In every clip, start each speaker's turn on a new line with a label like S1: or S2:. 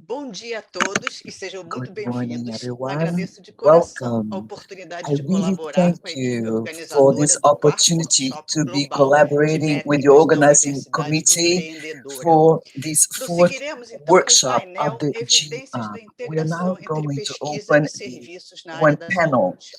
S1: Bom dia a todos e sejam muito
S2: Good morning,
S1: bem-vindos.
S2: everyone.
S1: Agradeço de coração a
S2: Welcome.
S1: oportunidade
S2: I
S1: de
S2: really
S1: colaborar
S2: thank
S1: com a equipe
S2: you for this
S1: organizadora do quarto
S2: opportunity
S1: workshop
S2: to be
S1: global de
S2: collaborating with the
S1: métricas da
S2: organizing
S1: Universidade
S2: committee
S1: Empreendedora.
S2: for this fourth
S1: Prosseguiremos então com o
S2: workshop of
S1: painel
S2: the
S1: Evidências da
S2: GUCFF. We are now
S1: Integração entre
S2: going to
S1: pesquisa
S2: open
S1: e
S2: the
S1: serviços na área
S2: one
S1: da
S2: panel,
S1: saúde.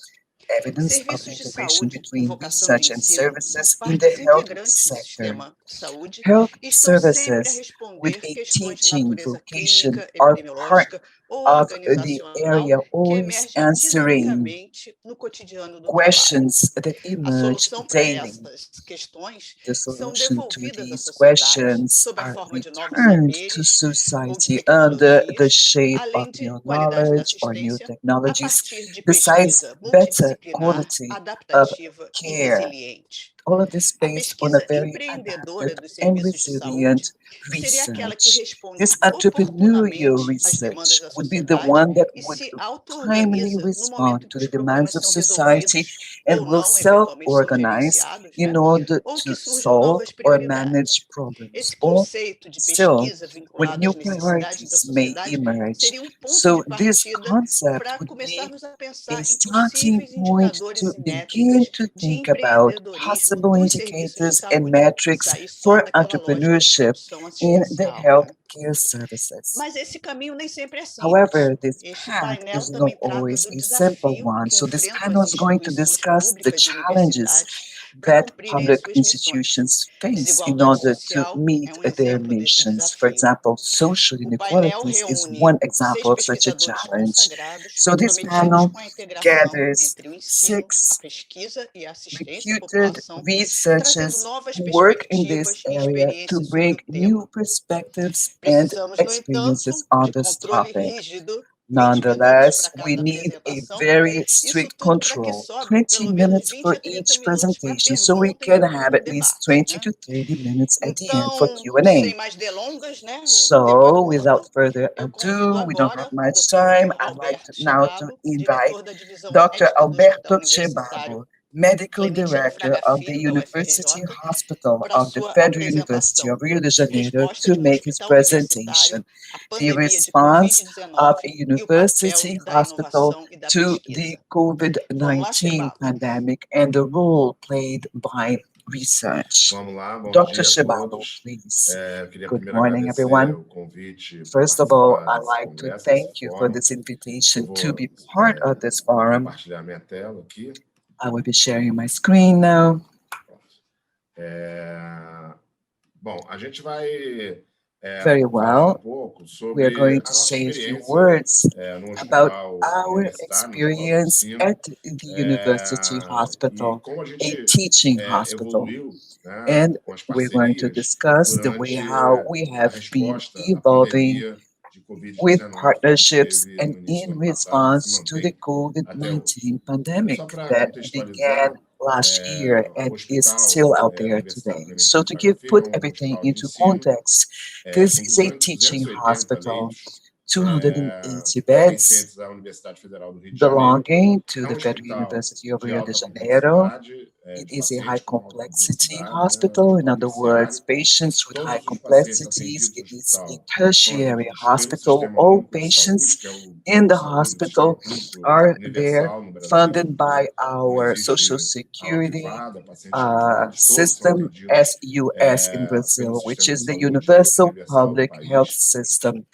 S2: Evidence of the
S1: Serviços de
S2: integration
S1: saúde, com
S2: between
S1: vocação de
S2: research and
S1: ensino, são
S2: services in the
S1: partes
S2: health
S1: integrantes do
S2: sector.
S1: sistema de saúde
S2: Health
S1: e estão sempre a
S2: services with
S1: responder
S2: a
S1: questões de
S2: teaching
S1: natureza
S2: vocation
S1: clínica,
S2: are part
S1: epidemiológica ou
S2: of the
S1: organizacional
S2: area
S1: que
S2: always
S1: emergem
S2: answering
S1: dinamicamente no cotidiano do trabalho.
S2: questions that
S1: A
S2: emerge
S1: solução para
S2: daily.
S1: essas questões
S2: The
S1: são
S2: solution to
S1: devolvidas à
S2: these
S1: sociedade
S2: questions
S1: sob a
S2: are
S1: forma de novos
S2: returned to
S1: saberes ou de
S2: society under the
S1: tecnologias,
S2: shape of
S1: além de
S2: new
S1: qualidade da
S2: knowledge or new
S1: assistência a
S2: technologies,
S1: partir de
S2: besides
S1: pesquisa
S2: better
S1: multidisciplinar,
S2: quality of
S1: adaptativa e
S2: care.
S1: resiliente.
S2: All of this
S1: A
S2: based on a
S1: pesquisa
S2: very
S1: empreendedora
S2: adapted
S1: dos
S2: and
S1: serviços de saúde
S2: resilient
S1: seria aquela que
S2: research.
S1: responde
S2: This entrepreneurial
S1: oportunamente às demandas
S2: research
S1: da
S2: would be the
S1: sociedade
S2: one that
S1: e
S2: would
S1: se
S2: timely
S1: auto-organiza no
S2: respond
S1: momento que
S2: to
S1: os
S2: the demands
S1: problemas
S2: of
S1: são
S2: society
S1: resolvidos
S2: and
S1: ou
S2: will
S1: não, eventualmente são
S2: self-organize
S1: gerenciados,
S2: in
S1: né?
S2: order
S1: Ou
S2: to
S1: que surjam
S2: solve
S1: novas
S2: or
S1: prioridades.
S2: manage problems.
S1: Esse
S2: Or
S1: conceito de
S2: still,
S1: pesquisa
S2: when
S1: vinculado
S2: new
S1: às necessidades da
S2: priorities may
S1: sociedade
S2: emerge.
S1: seria um ponto
S2: So
S1: de
S2: this
S1: partida
S2: concept
S1: para
S2: would be
S1: começarmos a
S2: a
S1: pensar em
S2: starting
S1: possíveis
S2: point to
S1: indicadores e
S2: begin
S1: métricas
S2: to
S1: de
S2: think about
S1: empreendedorismo
S2: possible
S1: nos serviços de
S2: indicators and
S1: saúde e
S2: metrics
S1: sair só
S2: for
S1: daquela lógica de
S2: entrepreneurship
S1: produção
S2: in the
S1: assistencial, né?
S2: healthcare services.
S1: Mas esse caminho nem sempre é simples.
S2: However, this
S1: Este
S2: path
S1: painel
S2: is not
S1: também trata
S2: always
S1: do
S2: a simple
S1: desafio
S2: one.
S1: que
S2: So this
S1: enfrentam
S2: panel
S1: as
S2: is going to
S1: instituições
S2: discuss the
S1: públicas e
S2: challenges
S1: universidades para
S2: that
S1: cumprirem as
S2: public
S1: suas missões.
S2: institutions face in
S1: Desigualdade
S2: order to
S1: social
S2: meet
S1: é um
S2: their
S1: exemplo desse
S2: missions. For
S1: desafio.
S2: example, social
S1: O painel
S2: inequalities is
S1: reúne
S2: one
S1: 6
S2: example of such a
S1: pesquisadores
S2: challenge.
S1: consagrados,
S2: So this
S1: comprometidos
S2: panel
S1: com a integração
S2: gathers
S1: entre o ensino, a
S2: 6
S1: pesquisa e a assistência à
S2: reputed
S1: população, trazendo
S2: researchers
S1: novas
S2: who work in this
S1: perspectivas e
S2: area to
S1: experiências sobre
S2: bring
S1: o
S2: new
S1: tema.
S2: perspectives and
S1: Precisamos, no
S2: experiences
S1: entanto,
S2: on
S1: de
S2: this
S1: controle
S2: topic.
S1: rígido, 20 minutos
S2: Nonetheless,
S1: para
S2: we
S1: cada
S2: need a
S1: apresentação,
S2: very
S1: isso
S2: strict
S1: tudo para que
S2: control,
S1: sobre
S2: 20
S1: pelo menos
S2: minutes
S1: 20
S2: for
S1: a 30
S2: each
S1: minutos para
S2: presentation, so we
S1: pergunta e
S2: can have at least
S1: debate,
S2: 20
S1: né?
S2: to 30 minutes at the end for
S1: Então,
S2: Q&A.
S1: sem mais delongas, né, o
S2: So,
S1: demagurdo,
S2: without further
S1: eu convido
S2: ado, we don't have
S1: agora o
S2: much
S1: Dr.
S2: time. I'd like
S1: Alberto
S2: now to
S1: Chebabo,
S2: invite
S1: diretor da divisão
S2: Dr.
S1: médica do Hospital
S2: Alberto
S1: Universitário
S2: Chebabo, Medical
S1: Clemente de
S2: Director
S1: Fraga
S2: of the
S1: Filho, da
S2: University
S1: UFRJ,
S2: Hospital
S1: para
S2: of the
S1: sua
S2: Federal University
S1: apresentação.
S2: of Rio de Janeiro,
S1: Resposta
S2: to
S1: de um
S2: make his
S1: hospital universitário
S2: presentation.
S1: à
S2: The
S1: pandemia de
S2: response of a
S1: Covid-19 e o papel
S2: university
S1: da
S2: hospital
S1: inovação e da
S2: to the
S1: pesquisa. Vamos lá,
S2: COVID-19
S1: Chebabo.
S2: pandemic and the role played by research.
S3: Vamos lá, bom
S2: Dr.
S3: dia a
S2: Chebabo,
S3: todos.
S2: please.
S3: Queria
S2: Good
S3: primeiro
S2: morning,
S3: agradecer
S2: everyone.
S3: o convite para
S2: First of all,
S3: participar
S2: I'd
S3: desse
S2: like to
S3: congresso, desse
S2: thank you for
S3: fórum.
S2: this
S3: Eu
S2: invitation to
S3: vou
S2: be part of this forum.
S3: compartilhar minha tela aqui.
S2: I will be sharing my screen now.
S3: Bom, a gente vai
S2: Very
S3: falar
S2: well.
S3: pouco
S2: We are
S3: sobre
S2: going
S3: a
S2: to
S3: nossa
S2: say a few
S3: experiência
S2: words
S3: no
S2: about
S3: hospital
S2: our
S3: universitário, no local de
S2: experience
S3: ensino,
S2: at the university
S3: e
S2: hospital,
S3: como a
S2: a
S3: gente
S2: teaching hospital.
S3: evoluiu, né,
S2: And
S3: com as
S2: we're going to
S3: parcerias
S2: discuss the way
S3: durante
S2: how we
S3: a
S2: have been
S3: resposta à
S2: evolving
S3: pandemia de
S2: with
S3: Covid-19 que a gente
S2: partnerships
S3: teve
S2: and
S3: no início do
S2: in
S3: ano passado e que se
S2: response to the
S3: mantém até hoje.
S2: COVID-19 pandemic
S3: Só para
S2: that began
S3: contextualizar,
S2: last year
S3: o
S2: and is
S3: hospital
S2: still out
S3: da
S2: there
S3: Universidade
S2: today.
S3: Clemente
S2: So
S3: de
S2: to
S3: Fraga
S2: give
S3: Filho é
S2: put
S3: um
S2: everything
S3: hospital de
S2: into
S3: ensino
S2: context, this
S3: com
S2: is a teaching
S3: 280
S2: hospital,
S3: leitos,
S2: 280 beds
S3: pertencentes à Universidade Federal do Rio de Janeiro.
S2: belonging to
S3: É
S2: the Federal
S3: hospital
S2: University of
S3: de
S2: Rio de
S3: alta
S2: Janeiro.
S3: complexidade,
S2: It
S3: de
S2: is a high
S3: pacientes com alta
S2: complexity
S3: complexidade, né,
S2: hospital.
S3: tipo
S2: In other words,
S3: terciário.
S2: patients with
S3: Todos
S2: high
S3: os pacientes
S2: complexities.
S3: atendidos no
S2: It is a
S3: hospital são
S2: tertiary
S3: atendidos pelo
S2: hospital.
S3: Sistema
S2: All
S3: Único de Saúde,
S2: patients
S3: que é o
S2: in
S3: plano
S2: the
S3: de saúde, o sistema
S2: hospital
S3: público
S2: are there
S3: universal no Brasil.
S2: funded by
S3: Não
S2: our social
S3: existe ala
S2: security
S3: privada, pacientes privados, todos são
S2: system,
S3: atendidos
S2: SUS in
S3: pelo
S2: Brazil, which
S3: sistema de
S2: is the
S3: saúde
S2: universal
S3: universal do
S2: public health
S3: país.
S2: system.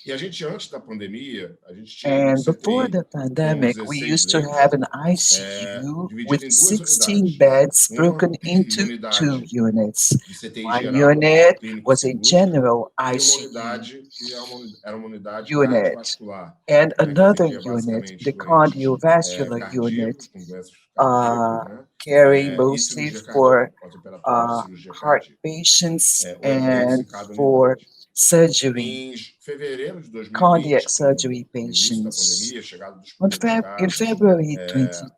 S3: E a gente, antes da pandemia, a gente tinha um
S2: And before
S3: CTI
S2: the
S3: com
S2: pandemic, we
S3: 16
S2: used to
S3: leitos,
S2: have an ICU
S3: dividido
S2: with
S3: em duas
S2: 16
S3: unidades.
S2: beds
S3: Uma
S2: broken into two
S3: unidade
S2: units.
S3: de CTI
S2: One
S3: geral,
S2: unit
S3: clínico
S2: was a
S3: cirúrgica,
S2: general
S3: e uma
S2: ICU
S3: unidade que era uma unidade
S2: unit,
S3: cardiovascular,
S2: and
S3: que
S2: another
S3: atendia
S2: unit,
S3: basicamente
S2: the
S3: doentes
S2: cardiovascular
S3: cardíacos,
S2: unit,
S3: com doenças cardíacos, né?
S2: caring
S3: E
S2: mostly
S3: cirurgia cardíaca,
S2: for
S3: pós-operatório de cirurgia
S2: heart
S3: cardíaca.
S2: patients
S3: 8 leitos em
S2: and
S3: cada
S2: for
S3: unidade.
S2: surgery,
S3: Em fevereiro de
S2: cardiac
S3: 2020,
S2: surgery
S3: com o início da
S2: patients.
S3: pandemia, chegada dos primeiros
S2: In
S3: casos
S2: February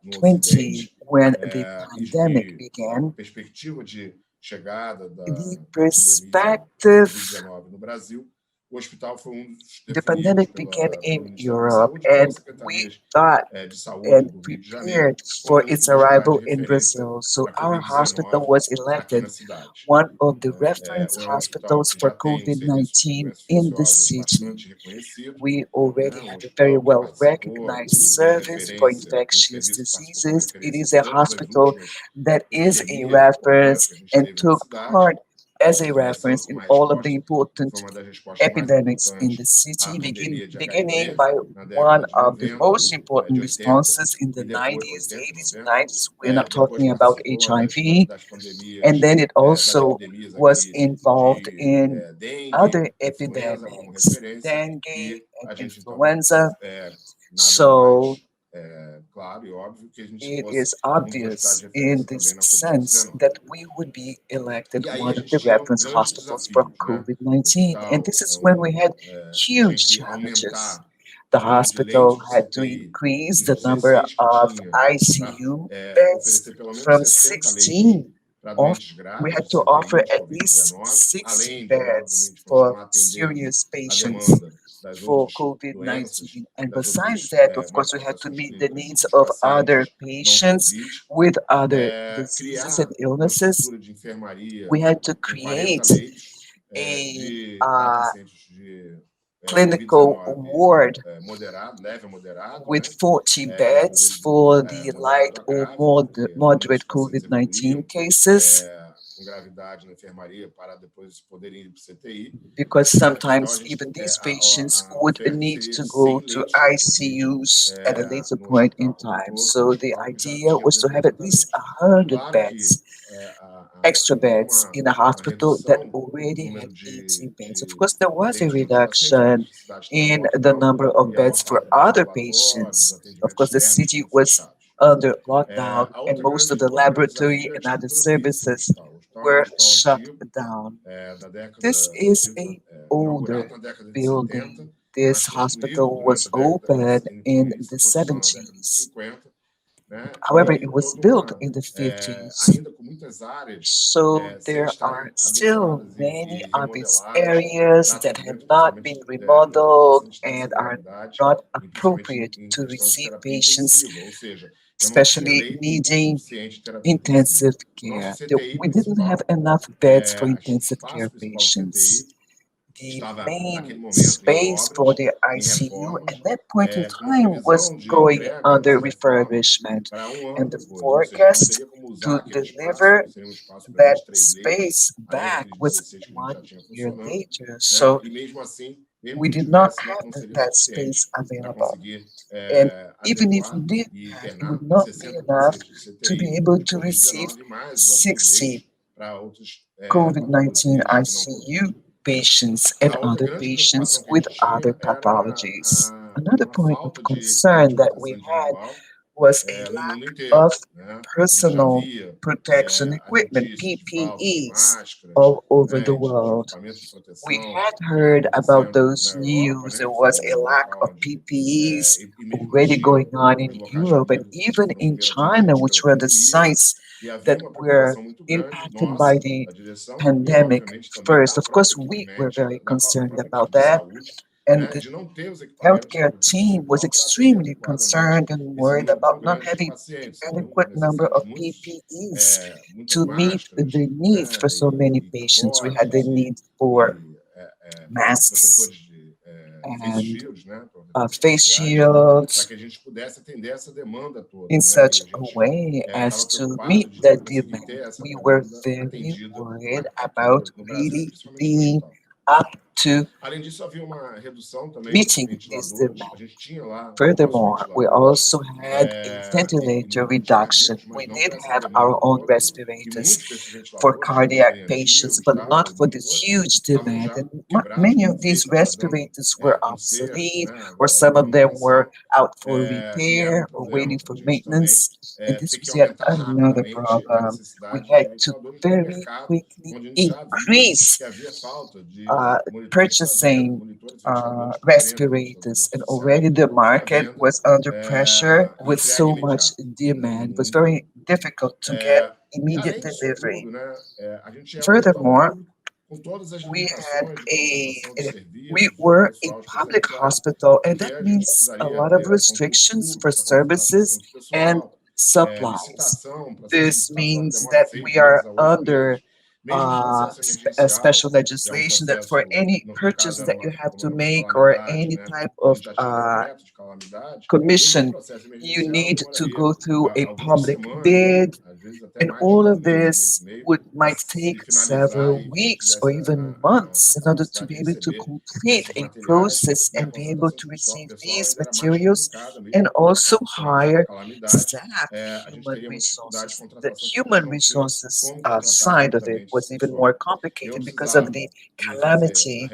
S3: no
S2: 2020,
S3: Ocidente,
S2: when the pandemic
S3: e a
S2: began,
S3: perspectiva de chegada da
S2: the
S3: pandemia
S2: perspective
S3: Covid-19 no Brasil, o hospital foi
S2: The
S3: definidos
S2: pandemic began
S3: pelo
S2: in
S3: Ministério da
S2: Europe,
S3: Saúde, pelas
S2: and we
S3: secretarias
S2: thought
S3: de saúde
S2: and
S3: do Rio de Janeiro,
S2: prepared
S3: como
S2: for
S3: uma
S2: its
S3: unidade
S2: arrival
S3: de
S2: in
S3: referência
S2: Brazil. So
S3: para
S2: our hospital
S3: Covid-19
S2: was
S3: aqui
S2: elected
S3: na cidade.
S2: one of the reference
S3: É um hospital
S2: hospitals
S3: que
S2: for
S3: já tem serviços de
S2: COVID-19
S3: doenças
S2: in the
S3: infecciosas
S2: city.
S3: bastante reconhecido,
S2: We already
S3: um
S2: have a very
S3: hospital que
S2: well
S3: participou
S2: recognized
S3: como
S2: service for
S3: referência, um
S2: infectious
S3: serviço que participou como
S2: diseases. It
S3: referência
S2: is
S3: em
S2: a
S3: todas as
S2: hospital
S3: últimas
S2: that is a
S3: epidemias de coronavírus
S2: reference
S3: que a gente
S2: and
S3: teve na
S2: took
S3: cidade,
S2: part as a
S3: começando
S2: reference
S3: com
S2: in
S3: uma
S2: all of the
S3: resposta,
S2: important
S3: foi uma das respostas mais
S2: epidemics in the
S3: importantes à
S2: city,
S3: pandemia de
S2: beginning
S3: HIV
S2: by
S3: na
S2: one
S3: década de
S2: of the
S3: 90,
S2: most important
S3: de 80,
S2: responses in the
S3: e depois
S2: 90s,
S3: 80,
S2: 80s,
S3: 90,
S2: 90s. We're not
S3: depois
S2: talking about
S3: participou
S2: HIV.
S3: das
S2: And
S3: pandemias,
S2: then it
S3: das
S2: also
S3: epidemias
S2: was
S3: aqui
S2: involved
S3: de
S2: in
S3: dengue,
S2: other
S3: influenza como
S2: epidemics,
S3: referência,
S2: dengue
S3: e
S2: and
S3: a gente então
S2: influenza.
S3: nada
S2: So
S3: mais claro e óbvio que a gente
S2: it
S3: fosse
S2: is
S3: dos hospitais
S2: obvious
S3: de
S2: in
S3: referência
S2: this
S3: também na
S2: sense
S3: Covid-19.
S2: that we would be elected
S3: E aí a
S2: one of
S3: gente
S2: the
S3: tinha
S2: reference
S3: grandes
S2: hospitals for
S3: desafios, né? O
S2: COVID-19. And
S3: hospital
S2: this is when we had
S3: tinha
S2: huge
S3: que
S2: challenges.
S3: aumentar
S2: The
S3: o número de
S2: hospital
S3: leitos de
S2: had to
S3: CTI
S2: increase the
S3: dos
S2: number
S3: 16 que
S2: of
S3: tinha para
S2: ICU beds
S3: oferecer pelo menos
S2: from
S3: 60 leitos
S2: 16
S3: para
S2: of
S3: doentes
S2: we
S3: graves
S2: had
S3: de
S2: to offer
S3: CTI de
S2: at least
S3: Covid-19,
S2: 60
S3: além de,
S2: beds
S3: obviamente,
S2: for
S3: continuar atendendo
S2: serious
S3: a
S2: patients
S3: demanda das
S2: for
S3: outras doenças,
S2: COVID-19. And
S3: das
S2: besides
S3: outras
S2: that, of course, we had to
S3: manifestações
S2: meet the
S3: clínicas
S2: needs
S3: dos
S2: of other
S3: pacientes não
S2: patients
S3: Covid,
S2: with other diseases and
S3: criar uma
S2: illnesses.
S3: estrutura de enfermaria
S2: We had to
S3: com 40
S2: create
S3: leitos
S2: a
S3: para pacientes de
S2: clinical
S3: Covid-19
S2: ward
S3: leve a moderado,
S2: with
S3: né?
S2: 40 beds
S3: Inclusive
S2: for the light
S3: moderado a
S2: or
S3: grave, porque normalmente os
S2: moderate
S3: pacientes
S2: COVID-19
S3: evoluíam
S2: cases,
S3: com gravidade na enfermaria para depois poderem ir para o CTI.
S2: because
S3: Então,
S2: sometimes even these patients
S3: a
S2: would
S3: oferta
S2: need
S3: seria
S2: to
S3: de
S2: go
S3: 100
S2: to
S3: leitos de Covid
S2: ICUs at a later
S3: no
S2: point in
S3: hospital como um
S2: time.
S3: todo,
S2: So the
S3: hospital que já
S2: idea
S3: tinha
S2: was to have at least
S3: 280 leitos.
S2: 100
S3: Claro que
S2: beds, extra
S3: houve
S2: beds in a
S3: uma
S2: hospital that
S3: redução do
S2: already had
S3: número
S2: 80 beds. Of
S3: de
S2: course, there was a
S3: leitos para outros pacientes, porque
S2: reduction
S3: a cidade estava em
S2: in the
S3: lockdown
S2: number of
S3: e a maior
S2: beds for
S3: parte dos
S2: other
S3: laboratórios, dos
S2: patients. Of
S3: atendimentos
S2: course, the
S3: externos
S2: city
S3: estavam
S2: was
S3: fechados.
S2: under lockdown,
S3: A
S2: and
S3: outra
S2: most of
S3: grande,
S2: the
S3: outro grande
S2: laboratory
S3: desafio é a
S2: and other
S3: estrutura física do
S2: services
S3: hospital. O hospital é um
S2: were
S3: hospital
S2: shut
S3: antigo,
S2: down.
S3: da
S2: This
S3: década,
S2: is a
S3: inaugurado
S2: older
S3: na década de 70,
S2: building. This
S3: mas construído
S2: hospital was
S3: durante a década,
S2: opened
S3: no
S2: in
S3: início
S2: the
S3: da construção na década de
S2: 70s.
S3: 50, né?
S2: However,
S3: E
S2: it was
S3: toda
S2: built
S3: uma,
S2: in the 50s.
S3: ainda com muitas áreas
S2: So
S3: sem
S2: there are
S3: estarem
S2: still
S3: adequadas
S2: many
S3: e
S2: of its
S3: remodeladas
S2: areas
S3: para
S2: that have
S3: atendimento,
S2: not been
S3: principalmente para
S2: remodeled
S3: pacientes
S2: and
S3: dessa
S2: are
S3: gravidade,
S2: not
S3: e principalmente
S2: appropriate
S3: em
S2: to
S3: questão de
S2: receive
S3: terapia
S2: patients,
S3: intensiva, ou seja, eu não tinha
S2: especially
S3: leito
S2: needing
S3: suficiente de terapia intensiva.
S2: intensive
S3: O nosso
S2: care.
S3: CTI
S2: We didn't have
S3: principal,
S2: enough beds for
S3: o
S2: intensive care
S3: espaço principal do
S2: patients.
S3: CTI,
S2: The
S3: estava
S2: main
S3: naquele momento em
S2: space for
S3: obras,
S2: the
S3: em
S2: ICU at
S3: reformas,
S2: that point in
S3: com a
S2: time was
S3: previsão de
S2: going
S3: entrega
S2: under
S3: dessa reforma
S2: refurbishment,
S3: para ano
S2: and the
S3: depois, ou seja, não
S2: forecast
S3: teria como usar
S2: to
S3: aquele espaço,
S2: deliver
S3: seria um espaço para
S2: that
S3: 23 leitos,
S2: space
S3: além
S2: back
S3: daqueles
S2: was
S3: 16 que a gente já
S2: 1
S3: tinha
S2: year
S3: funcionando,
S2: later.
S3: né?
S2: So
S3: E mesmo assim, mesmo
S2: we
S3: que
S2: did not
S3: tivesse,
S2: have
S3: não seria
S2: that space
S3: suficiente para
S2: available.
S3: conseguir
S2: And even if we
S3: adequar
S2: did
S3: e
S2: have, it would
S3: internar
S2: not be
S3: 60
S2: enough
S3: pacientes de
S2: to be
S3: CTI
S2: able
S3: de
S2: to receive
S3: Covid-19, mais alguns
S2: 60
S3: leitos para outras
S2: COVID-19
S3: patologias que não Covid.
S2: ICU patients and
S3: A outra
S2: other
S3: grande
S2: patients
S3: preocupação que a
S2: with
S3: gente
S2: other
S3: tinha era
S2: pathologies. Another
S3: uma
S2: point of
S3: falta de
S2: concern
S3: equipamento de
S2: that we
S3: proteção
S2: had
S3: individual
S2: was a
S3: no
S2: lack
S3: mundo inteiro,
S2: of
S3: né? A gente já
S2: personal
S3: via
S2: protection
S3: as
S2: equipment,
S3: notícias de falta de
S2: PPEs,
S3: máscaras,
S2: all over the
S3: né, de
S2: world.
S3: equipamento de
S2: We
S3: proteção
S2: had heard about
S3: acontecendo na
S2: those
S3: Europa,
S2: news.
S3: né,
S2: There
S3: que foi
S2: was a
S3: o
S2: lack
S3: local
S2: of
S3: onde
S2: PPEs
S3: e mesmo na
S2: already
S3: China,
S2: going on
S3: foi
S2: in
S3: um dos locais
S2: Europe and
S3: que
S2: even
S3: foram
S2: in
S3: primeiro
S2: China,
S3: atingidos
S2: which
S3: pela
S2: were the
S3: pandemia,
S2: sites
S3: e havia
S2: that
S3: uma
S2: were
S3: preocupação muito grande
S2: impacted by
S3: nossa,
S2: the
S3: da direção e
S2: pandemic
S3: obviamente também
S2: first.
S3: da
S2: Of course,
S3: própria equipe
S2: we were
S3: médica,
S2: very
S3: da
S2: concerned
S3: própria equipe
S2: about
S3: de
S2: that.
S3: saúde,
S2: And
S3: né,
S2: the
S3: de não ter os equipamentos para
S2: healthcare
S3: proteção
S2: team was
S3: individual para atender
S2: extremely
S3: adequadamente
S2: concerned and
S3: esse
S2: worried
S3: número tão
S2: about not
S3: grande de
S2: having
S3: pacientes.
S2: the
S3: Então,
S2: adequate number
S3: necessita de
S2: of PPEs
S3: muitas
S2: to meet
S3: máscaras,
S2: the needs for so many patients. We had the
S3: capotes
S2: need for masks
S3: protetores de face
S2: and
S3: shields, né, protetores
S2: face
S3: faciais, para
S2: shields
S3: que a gente pudesse atender essa demanda toda,
S2: in
S3: né? E
S2: such
S3: a
S2: a
S3: gente
S2: way
S3: estava
S2: as to
S3: preocupado
S2: meet
S3: de não
S2: that
S3: conseguir ter
S2: demand.
S3: essa
S2: We were
S3: demanda
S2: very
S3: atendida
S2: worried
S3: aqui
S2: about
S3: no Brasil,
S2: really
S3: principalmente no
S2: being
S3: hospital.
S2: up to
S3: Além disso, havia uma redução também de
S2: meeting this
S3: ventiladores. A
S2: demand.
S3: gente tinha lá os nossos
S2: Furthermore, we
S3: ventiladores
S2: also had a
S3: e
S2: ventilator
S3: número de
S2: reduction.
S3: cardíacos, mas
S2: We
S3: não
S2: did
S3: para essa
S2: have
S3: demanda
S2: our own
S3: toda. E
S2: respirators
S3: muitos desses
S2: for
S3: ventiladores, que eram
S2: cardiac
S3: bem
S2: patients,
S3: antigos,
S2: but
S3: tá?
S2: not
S3: Os
S2: for this
S3: monitores
S2: huge
S3: estavam
S2: demand.
S3: já
S2: And
S3: quebrados,
S2: many
S3: por
S2: of these
S3: defeito, estava dando
S2: respirators were
S3: conserto,
S2: obsolete,
S3: né?
S2: or
S3: Agora
S2: some
S3: dando
S2: of them were
S3: manutenção.
S2: out for
S3: E era um
S2: repair or
S3: problema
S2: waiting
S3: para a
S2: for
S3: gente também
S2: maintenance. And this
S3: ter que
S2: was yet
S3: aumentar
S2: another
S3: rapidamente a
S2: problem. We
S3: necessidade de
S2: had to
S3: ventiladores num
S2: very
S3: mercado
S2: quickly
S3: onde a gente já via
S2: increase
S3: que havia falta de monitores
S2: purchasing
S3: monitores e ventiladores carenos, ventiladores
S2: respirators, and
S3: artificiais
S2: already the
S3: para
S2: market
S3: venda
S2: was under pressure
S3: e
S2: with
S3: entrega
S2: so much
S3: imediata, né, no
S2: demand. It
S3: mundo
S2: was
S3: inteiro.
S2: very difficult to get
S3: E
S2: immediate
S3: além disso
S2: delivery.
S3: tudo, né, a gente é um hospital
S2: Furthermore,
S3: público
S2: we had we were a public hospital, and that means a lot of restrictions for services and supplies. This means that we are under a special legislation that for any purchase that you have to make or any type of commission, you need to go through a public bid, and all of this might take several weeks or even months in order to be able to complete a process and be able to receive these materials and also hire staff, human resources. The human resources side of it was even more complicated because of the calamity.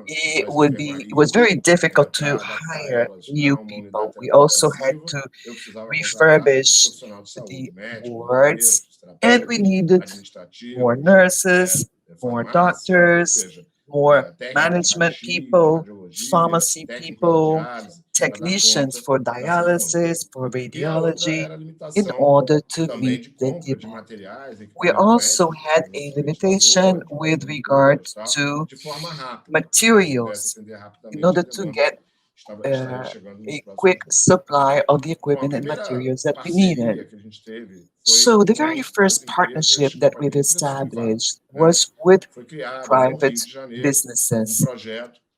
S2: It was very difficult to hire new people. We also had to refurbish the wards, and we needed more nurses, more doctors, more management people, pharmacy people, technicians for dialysis, for radiology, in order to meet the demand. We also had a limitation with regard to materials in order to get a quick supply of the equipment and materials that we needed. So the very first partnership that we've established was with private businesses.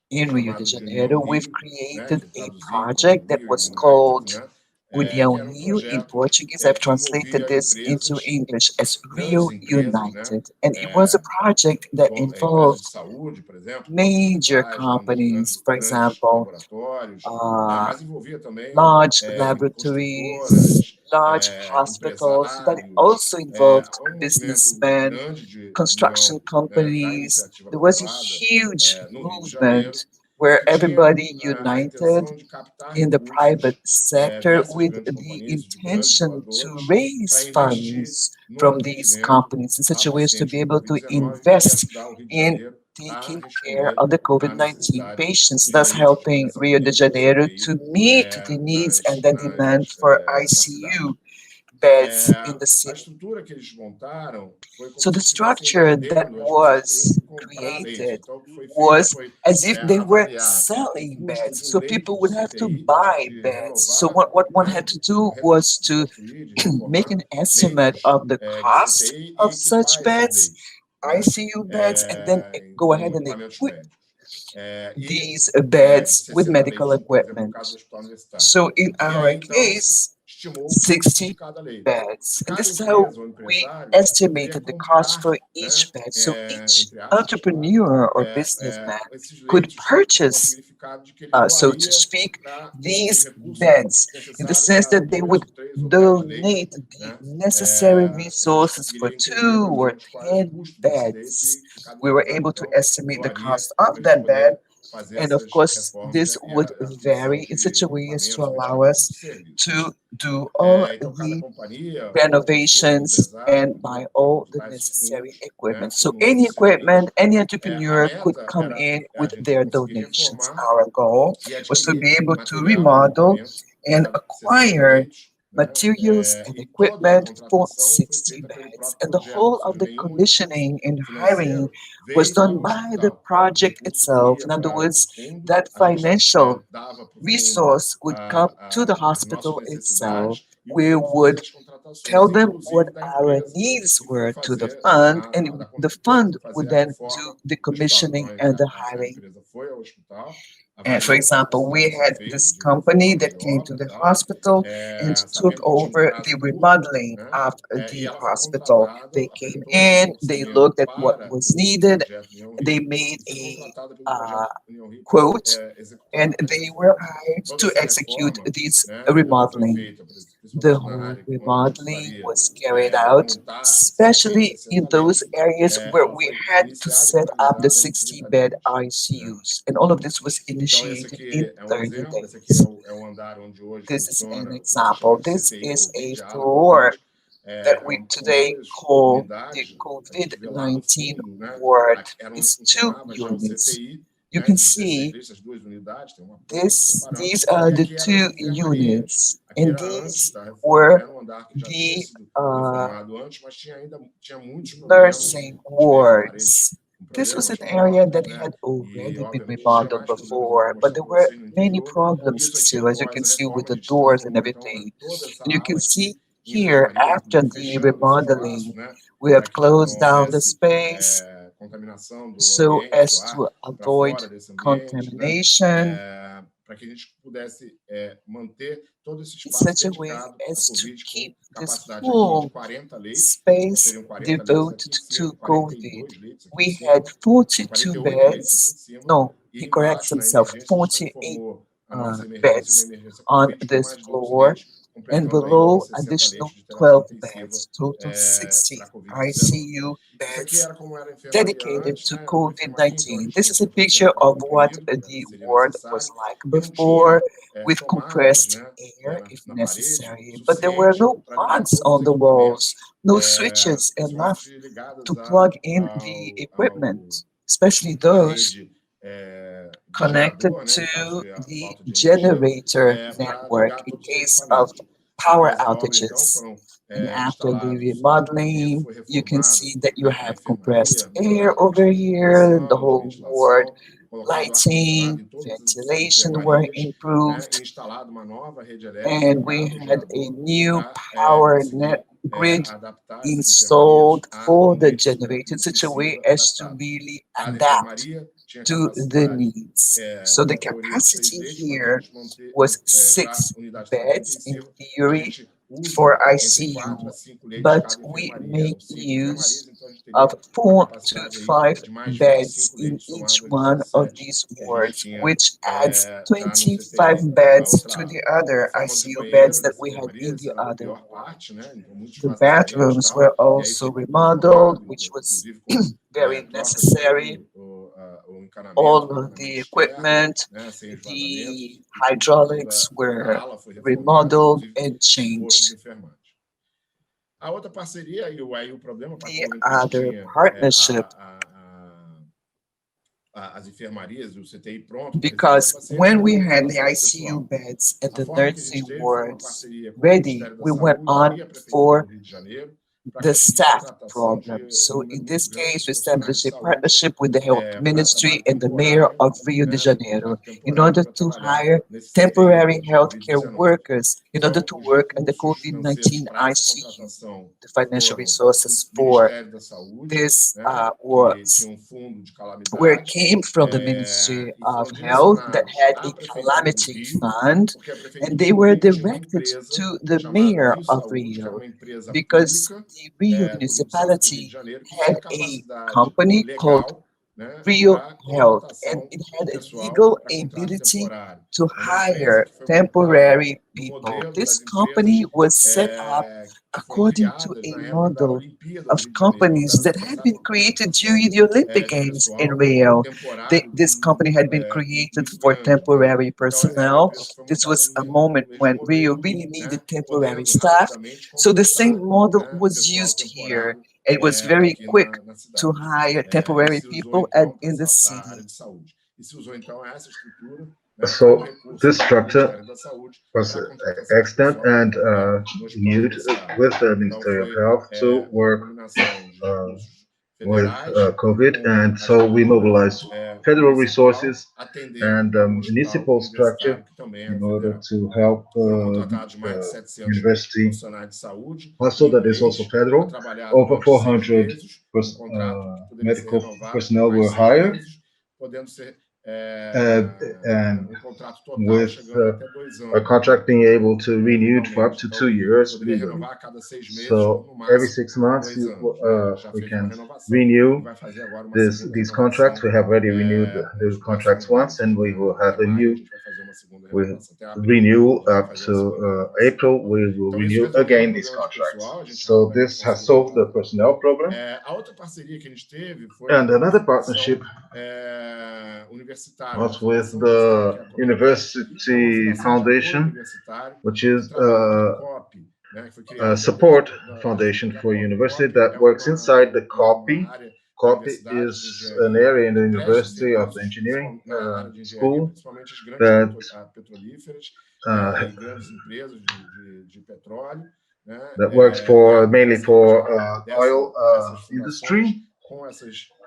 S2: In Rio de Janeiro, we've created a project that was called União Rio in Portuguese. I've translated this into English as Rio United. And it was a project that involved major companies, for example, large laboratories, large hospitals, but it also involved businessmen, construction companies. There was a huge movement where everybody united in the private sector with the intention to raise funds from these companies in such a way as to be able to invest in taking care of the COVID-19 patients, thus helping Rio de Janeiro to meet the needs and the demand for ICU beds in the city. So the structure that was created was as if they were selling beds. So people would have to buy beds. So what one had to do was to make an estimate of the cost of such beds, ICU beds, and then go ahead and equip these beds with medical equipment. So in our case, 60 beds. And this is how we estimated the cost for each bed. So each entrepreneur or businessman could purchase, so to speak, these beds in the sense that they would donate the necessary resources for 2 or 10 beds. We were able to estimate the cost of that bed. And of course, this would vary in such a way as to allow us to do all the renovations and buy all the necessary equipment. So any equipment, any entrepreneur could come in with their donations. Our goal was to be able to remodel and acquire materials and equipment for 60 beds. And the whole of the commissioning and hiring was done by the project itself. In other words, that financial resource would come to the hospital itself. We would tell them what our needs were to the fund, and the fund would then do the commissioning and the hiring. And for example, we had this company that came to the hospital and took over the remodeling of the hospital. They came in, they looked at what was needed, they made a quote, and they were hired to execute this remodeling. The whole remodeling was carried out, especially in those areas where we had to set up the 60-bed ICUs. And all of this was initiated in 30 days. This is an example. This is a floor that we today call the COVID-19 ward. It's 2 units. You can see these are the 2 units, and these were the nursing wards. This was an area that had already been remodeled before, but there were many problems still, as you can see with the doors and everything. And you can see here, after the remodeling, we have closed down the space so as to avoid contamination in such a way as to keep this whole space devoted to COVID. We had 42 beds, no, he corrects himself, 48 beds on this floor, and below additional 12 beds, total 60 ICU beds dedicated to COVID-19. This is a picture of what the ward was like before, with compressed air if necessary. But there were no plugs on the walls, no switches enough to plug in the equipment, especially those connected to the generator network in case of power outages. And after the remodeling, you can see that you have compressed air over here, the whole ward, lighting, ventilation were improved, and we had a new power net grid installed for the generator in such a way as to really adapt to the needs. So the capacity here was 6 beds in theory for ICU, but we make use of 4 to 5 beds in each one of these wards, which adds 25 beds to the other ICU beds that we had in the other ward. The bathrooms were also remodeled, which was very necessary. All of the equipment, the hydraulics were remodeled and changed. The other partnership, because when we had the ICU beds and the nursing wards ready, we went on for the staff problem. So in this case, we established a partnership with the health ministry and the mayor of Rio de Janeiro in order to hire temporary healthcare workers in order to work at the COVID-19 ICU. The financial resources for this was where it came from the Ministry of Health that had a calamity fund, and they were directed to the mayor of Rio because the Rio municipality had a company called Rio Health, and it had a legal ability to hire temporary people. This company was set up according to a model of companies that had been created during the Olympic Games in Rio. This company had been created for temporary personnel. This was a moment when Rio really needed temporary staff. So the same model was used here. It was very quick to hire temporary people in the city.
S4: So this structure was extant and renewed with the Ministry of Health to work with COVID, and so we mobilized federal resources and municipal structure in order to help the university. Also, that is also federal. Over 400 medical personnel were hired, and with a contract being able to renew for up to 2 years legally. So every 6 months we can renew these contracts. We have already renewed the contracts once, and we will have a new renew up to April. We will renew again these contracts. So this has solved the personnel problem. And another partnership was with the University Foundation, which is a support foundation for university that works inside the COPI. COPI is an area in the University of the Engineering School that that works for mainly for oil industry.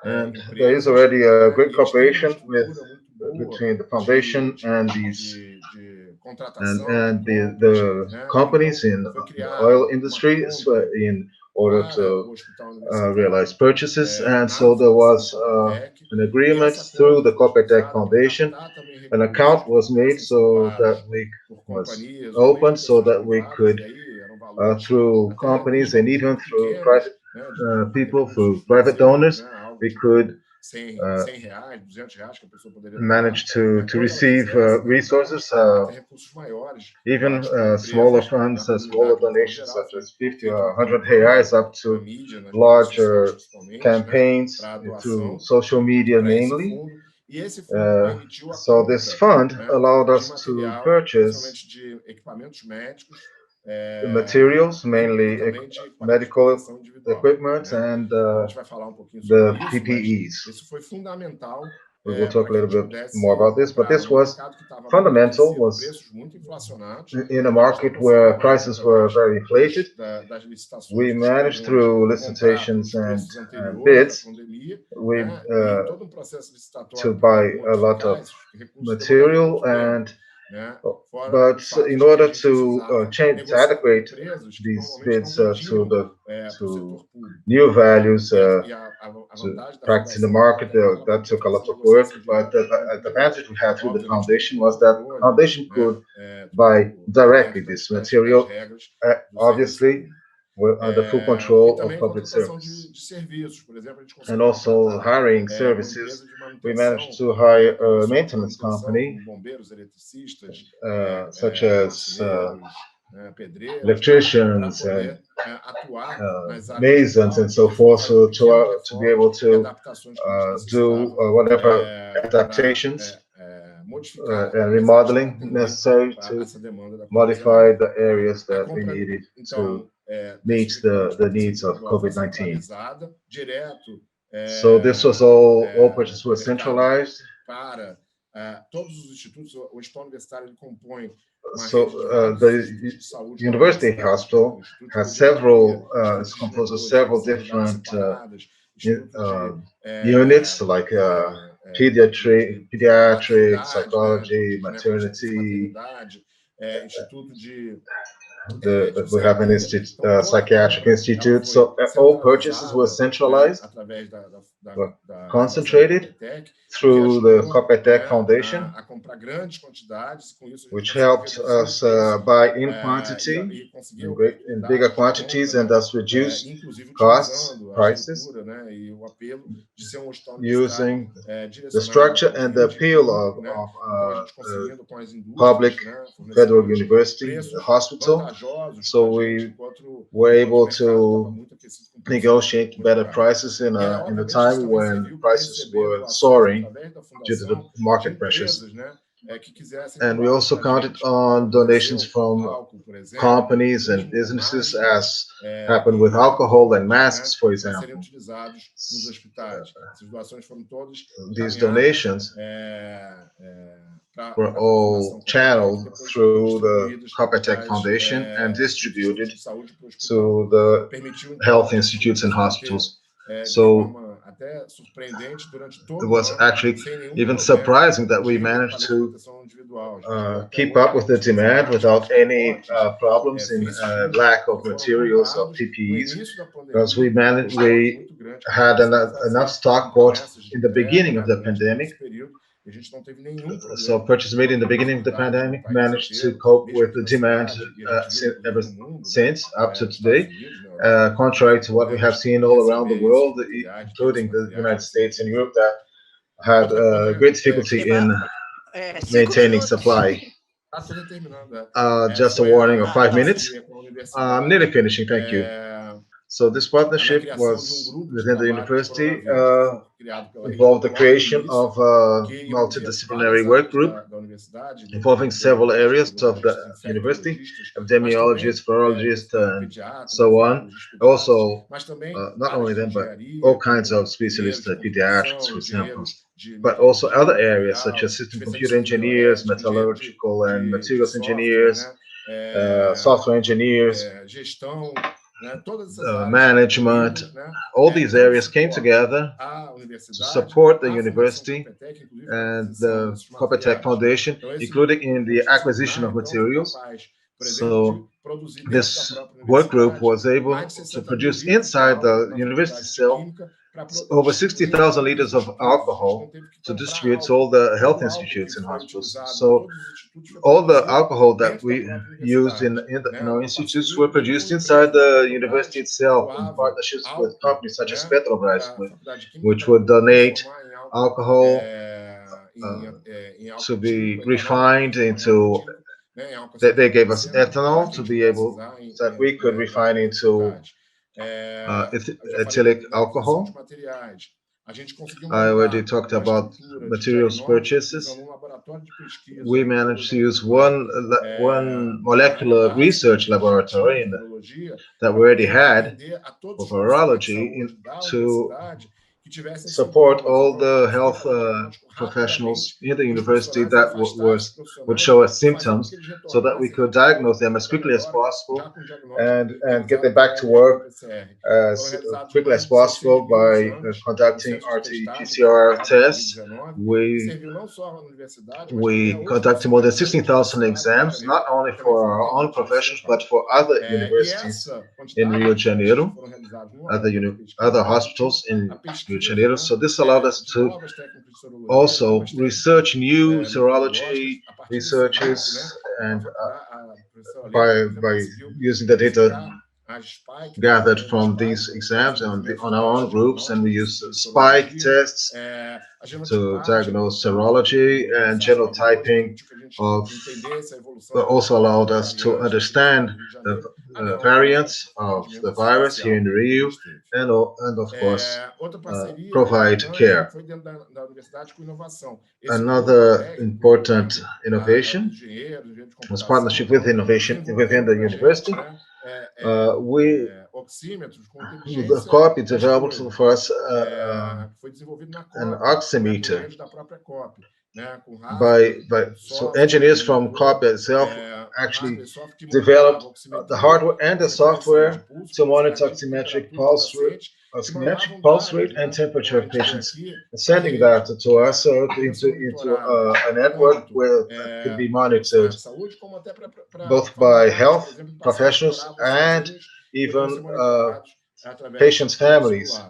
S4: And there is already a great cooperation between the foundation and these and the companies in the oil industry in order to realize purchases. And so there was an agreement through the Copetec Foundation. An account was made so that we was opened so that we could, through companies and even through private people, through private donors, we could manage to receive resources, even smaller funds, smaller donations such as 50 or 100 reais, up to larger campaigns through social media mainly. So this fund allowed us to purchase materials, mainly medical equipment and the PPEs. We will talk a little bit more about this, but this was fundamental, was in a market where prices were very inflated. We managed through licitations and bids to buy a lot of material, and but in order to adequate these bids to new values, to practice in the market, that took a lot of work. But the advantage we had through the foundation was that the foundation could buy directly this material, obviously under full control of public service. And also hiring services, we managed to hire a maintenance company, such as electricians and masons and so forth, so to be able to do whatever adaptations and remodeling necessary to modify the areas that we needed to meet the needs of COVID-19. So this was all purchases were centralized. So the university hospital has several, is composed of several different units, like pediatric, psychology, maternity. We have an psychiatric institute. So all purchases were centralized, were concentrated through the Copetec Foundation, which helped us buy in quantity, in bigger quantities, and thus reduce costs, prices, using the structure and the appeal of public federal university, the hospital. So we were able to negotiate better prices in a time when prices were soaring due to the market pressures. And we also counted on donations from companies and businesses, as happened with alcohol and masks, for example. These donations were all channeled through the Copetec Foundation and distributed to the health institutes and hospitals. So it was actually even surprising that we managed to keep up with the demand without any problems in lack of materials or PPEs, because we had enough stock bought in the beginning of the pandemic. So purchases made in the beginning of the pandemic managed to cope with the demand ever since, up to today, contrary to what we have seen all around the world, including the United States and Europe, that had great difficulty in maintaining supply. Just a warning of 5 minutes. I'm nearly finishing, thank you. So this partnership was within the university, involved the creation of a multidisciplinary work group involving several areas of the university, epidemiologists, virologists, and so on. Also, not only them, but all kinds of specialists, pediatrics, for example, but also other areas such as system computer engineers, metallurgical and materials engineers, software engineers, management, all these areas came together to support the university and the Coppertech Foundation, including in the acquisition of materials. So this work group was able to produce inside the university itself over 60,000 liters of alcohol to distribute to all the health institutes and hospitals. So all the alcohol that we used in our institutes were produced inside the university itself in partnerships with companies such as Petrobras, which would donate alcohol to be refined into. They gave us ethanol to be able that we could refine into ethylic alcohol. I already talked about materials purchases. We managed to use one molecular research laboratory that we already had for virology to support all the health professionals in the university that would show us symptoms, so that we could diagnose them as quickly as possible and get them back to work as quickly as possible by conducting RT-PCR tests. We conducted more than 16,000 exams, not only for our own professionals, but for other universities in Rio de Janeiro, other hospitals in Rio de Janeiro. So this allowed us to also research new serology researches, and by using the data gathered from these exams on our own groups, and we use spike tests to diagnose serology, and genotyping also allowed us to understand the variants of the virus here in Rio, and of course provide care. Another important innovation was partnership with innovation within the university. The COP developed for us an oximeter. So engineers from COP itself actually developed the hardware and the software to monitor oximetric pulse rate and temperature of patients, sending that to us into a network where it could be monitored both by health professionals and even patients' families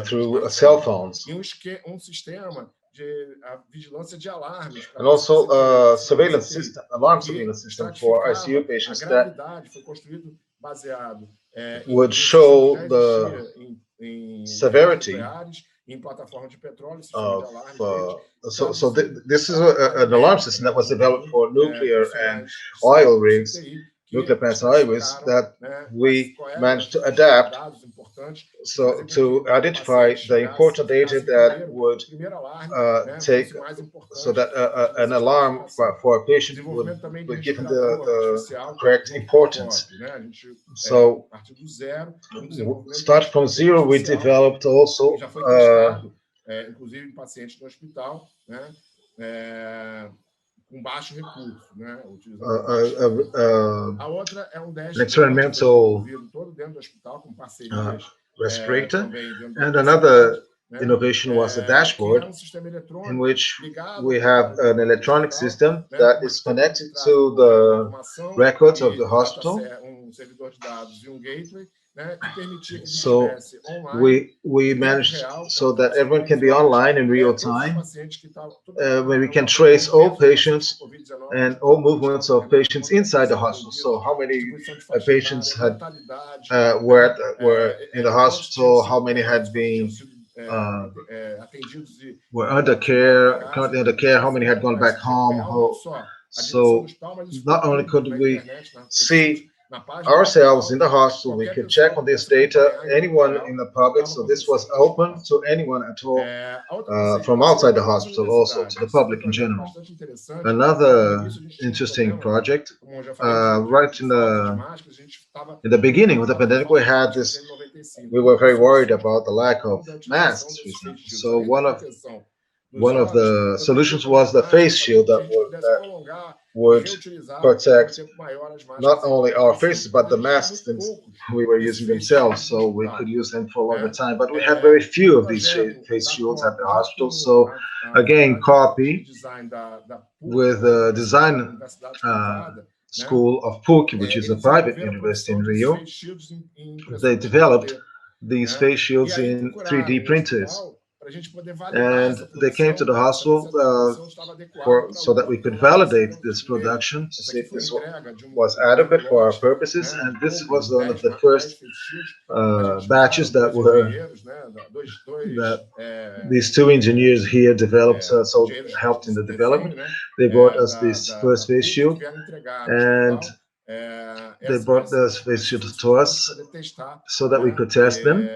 S4: through cell phones. And also surveillance system, alarm surveillance system for ICU patients that would show the severity of. This is an alarm system that was developed for nuclear and oil rigs, nuclear plants and oil rigs, that we managed to adapt so to identify the important data that would take, so that an alarm for a patient would give him the correct importance. So start from zero, we developed also inclusive em pacientes no hospital, com baixo recurso, A outra é Dash experimental todo dentro do hospital com parcerias respirator, and another innovation was a dashboard in which we have an electronic system that is connected to the records of the hospital. So we managed so that everyone can be online in real time, where we can trace all patients and all movements of patients inside the hospital. So how many patients were in the hospital, how many had been were under care, currently under care, how many had gone back home. So not only could we see ourselves in the hospital, we could check on this data, anyone in the public, so this was open to anyone at all from outside the hospital, also to the public in general. Another interesting project, right in the beginning of the pandemic, we had this, we were very worried about the lack of masks, for example. So one of the solutions was the face shield that would protect not only our faces, but the masks that we were using themselves, so we could use them for a longer time. But we had very few of these face shields at the hospital, so again, copy with the design school of PUC, which is a private university in Rio. They developed these face shields in 3D printers. And they came to the hospital so that we could validate this production to see if this was adequate for our purposes. And this was one of the first batches that these two engineers here developed, so helped in the development. They brought us this first face shield, and they brought those face shields to us so that we could test them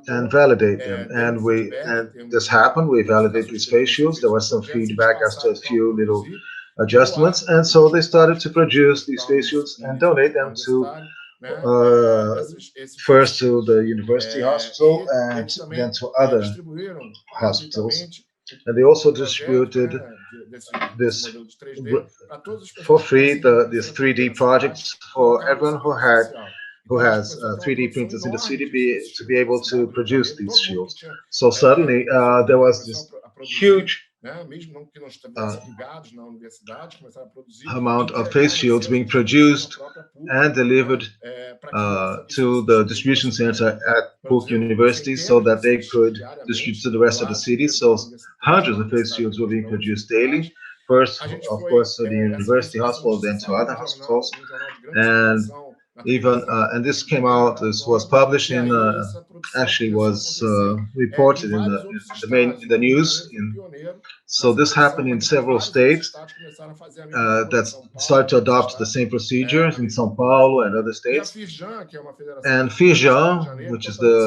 S4: and validate them. And this happened. We validated these face shields. There was some feedback as to a few little adjustments, and so they started to produce these face shields and donate them to first to the university hospital and then to other hospitals. And they also distributed this for free, these 3D projects for everyone who has 3D printers in the city to be able to produce these shields. So suddenly there was this huge amount of face shields being produced and delivered to the distribution center at PUC University so that they could distribute to the rest of the city. So hundreds of face shields were being produced daily. First, of course, to the university hospital, then to other hospitals. And even and this came out, this was published in actually was reported in the news. So this happened in several states that started to adopt the same procedures in São Paulo and other states. And FIJAN, which is the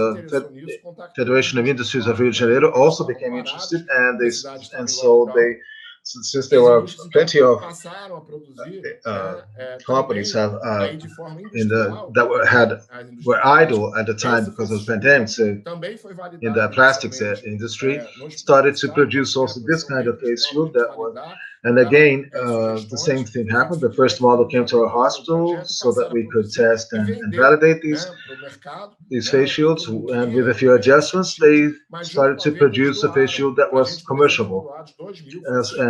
S4: Federation of Industries of Rio de Janeiro, also became interested, and so since there were plenty of companies were idle at the time because of the pandemic, so in the plastics industry, started to produce also this kind of face shield and again the same thing happened. The first model came to our hospital so that we could test and validate these face shields, and with a few adjustments they started to produce a face shield that was commercial.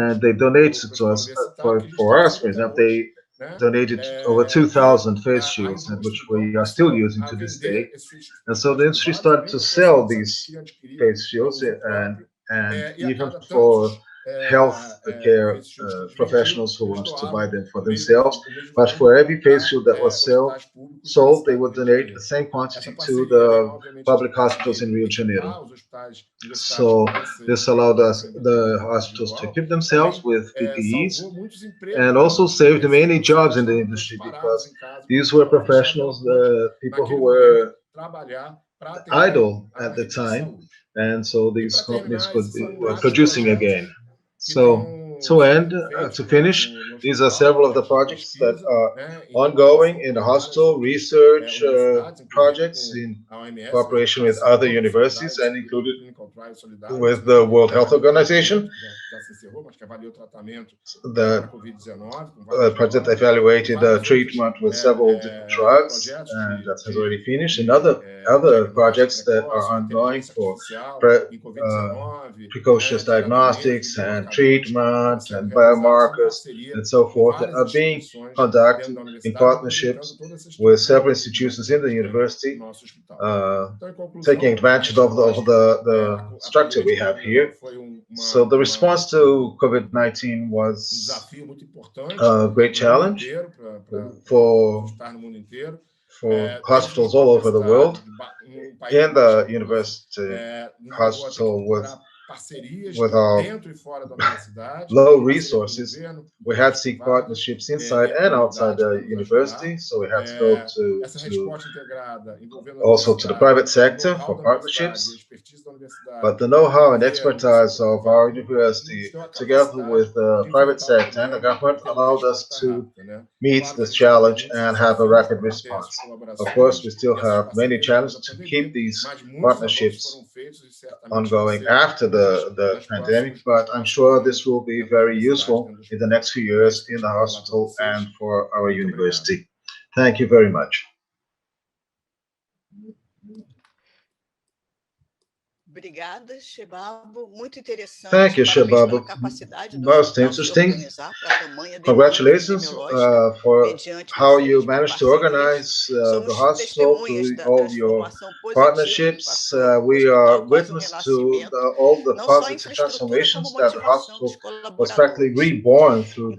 S4: And they donated to us for us, for example, they donated over 2,000 face shields, which we are still using to this day. And so the industry started to sell these face shields, and even for health care professionals who want to buy them for themselves. But for every face shield that was sold, they would donate the same quantity to the public hospitals in Rio de Janeiro. So this allowed the hospitals to equip themselves with PPEs and also saved many jobs in the industry, because these were professionals, people who were idle at the time, and so these companies were producing again. So to finish, these are several of the projects that are ongoing in the hospital, research projects in cooperation with other universities and included with the World Health Organization. The project evaluated the treatment with several different drugs, and that has already finished. And other projects that are ongoing for precocious diagnostics and treatment and biomarkers and so forth that are being conducted in partnerships with several institutions in the university, taking advantage of the structure we have here. So the response to COVID-19 was a great challenge for hospitals all over the world. In the university hospital, with our low resources, we had to seek partnerships inside and outside the university. So we had to go also to the private sector for partnerships. But the know-how and expertise of our university, together with the private sector and the government, allowed us to meet this challenge and have a rapid response. Of course, we still have many challenges to keep these partnerships ongoing after the pandemic, but I'm sure this will be very useful in the next few years in the hospital and for our university. Thank you very much. Thank you, Chebabo. Most interesting. Congratulations for how you managed to organize the hospital through all your partnerships. We are witness to all the positive transformations that the hospital was practically reborn through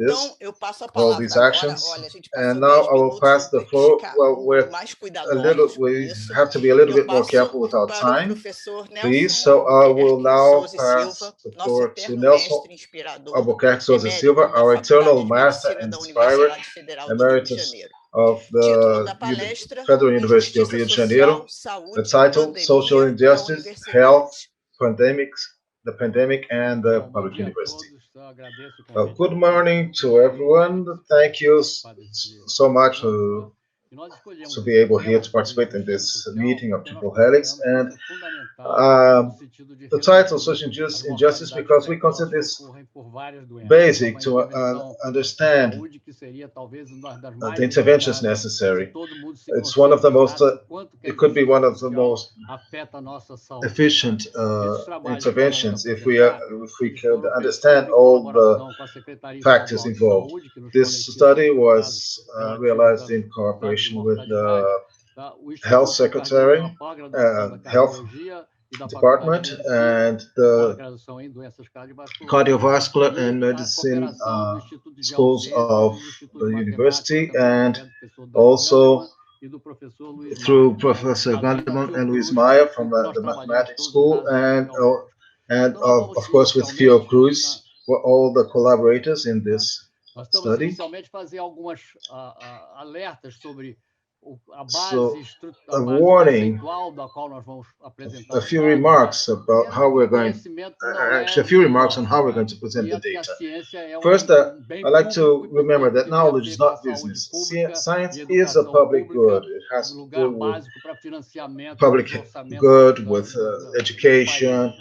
S4: all these actions. And now I will pass the floor. Well, we have to be a little bit more careful with our time, please. So I will now pass the floor to Nelson Albuquerque Souza Silva, our eternal master and inspirer, Emeritus of the Federal University of Rio de Janeiro. The title, Social Injustice, Health, Pandemics, the Pandemic, and the Public University. Good morning to everyone. Thank you so much to be able here to participate in this meeting of Triple Helix. And the title, Social Injustice, because we consider this basic to understand the interventions necessary. It's one of the most, it could be one of the most efficient interventions if we could understand all the factors involved. This study was realized in cooperation with the Health Secretary, Health Department, and the Cardiovascular and Medicine schools of the university, and also through Professor Gandeman and Luis Maia from the Mathematics School, and of course with Fiocruz, were all the collaborators in this study. So, a warning, a few remarks about how we're going, actually a few remarks on how we're going to present the data. First, I like to remember that knowledge is not business. Science is a public good. It has to do with public good, with education.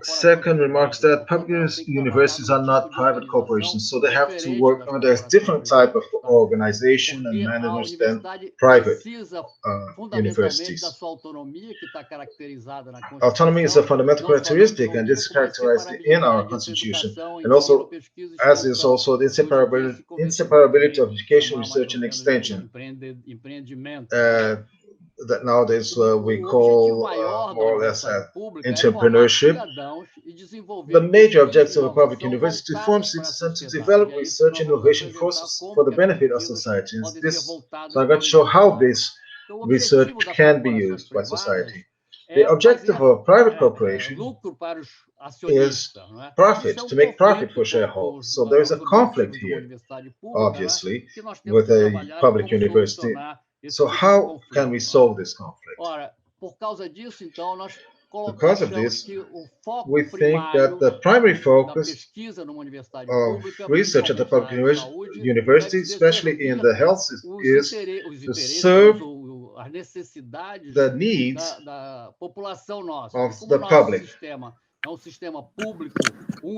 S4: Second remarks that public universities are not private corporations, so they have to work under a different type of organization and management than private universities. Autonomy is a fundamental characteristic, and this is characterized in our constitution, and also as is also the inseparability of education, research, and extension. That nowadays we call more or less entrepreneurship. The major objective of a public university is to form citizens and to develop research and innovation forces for the benefit of society. So I'm going to show how this research can be used by society. The objective of a private corporation is profit, to make profit for shareholders. So there is a conflict here, obviously, with a public university. So how can we solve this conflict? Because of this, we think that the primary focus of research at the public university, especially in the health system, is to serve the needs of the public.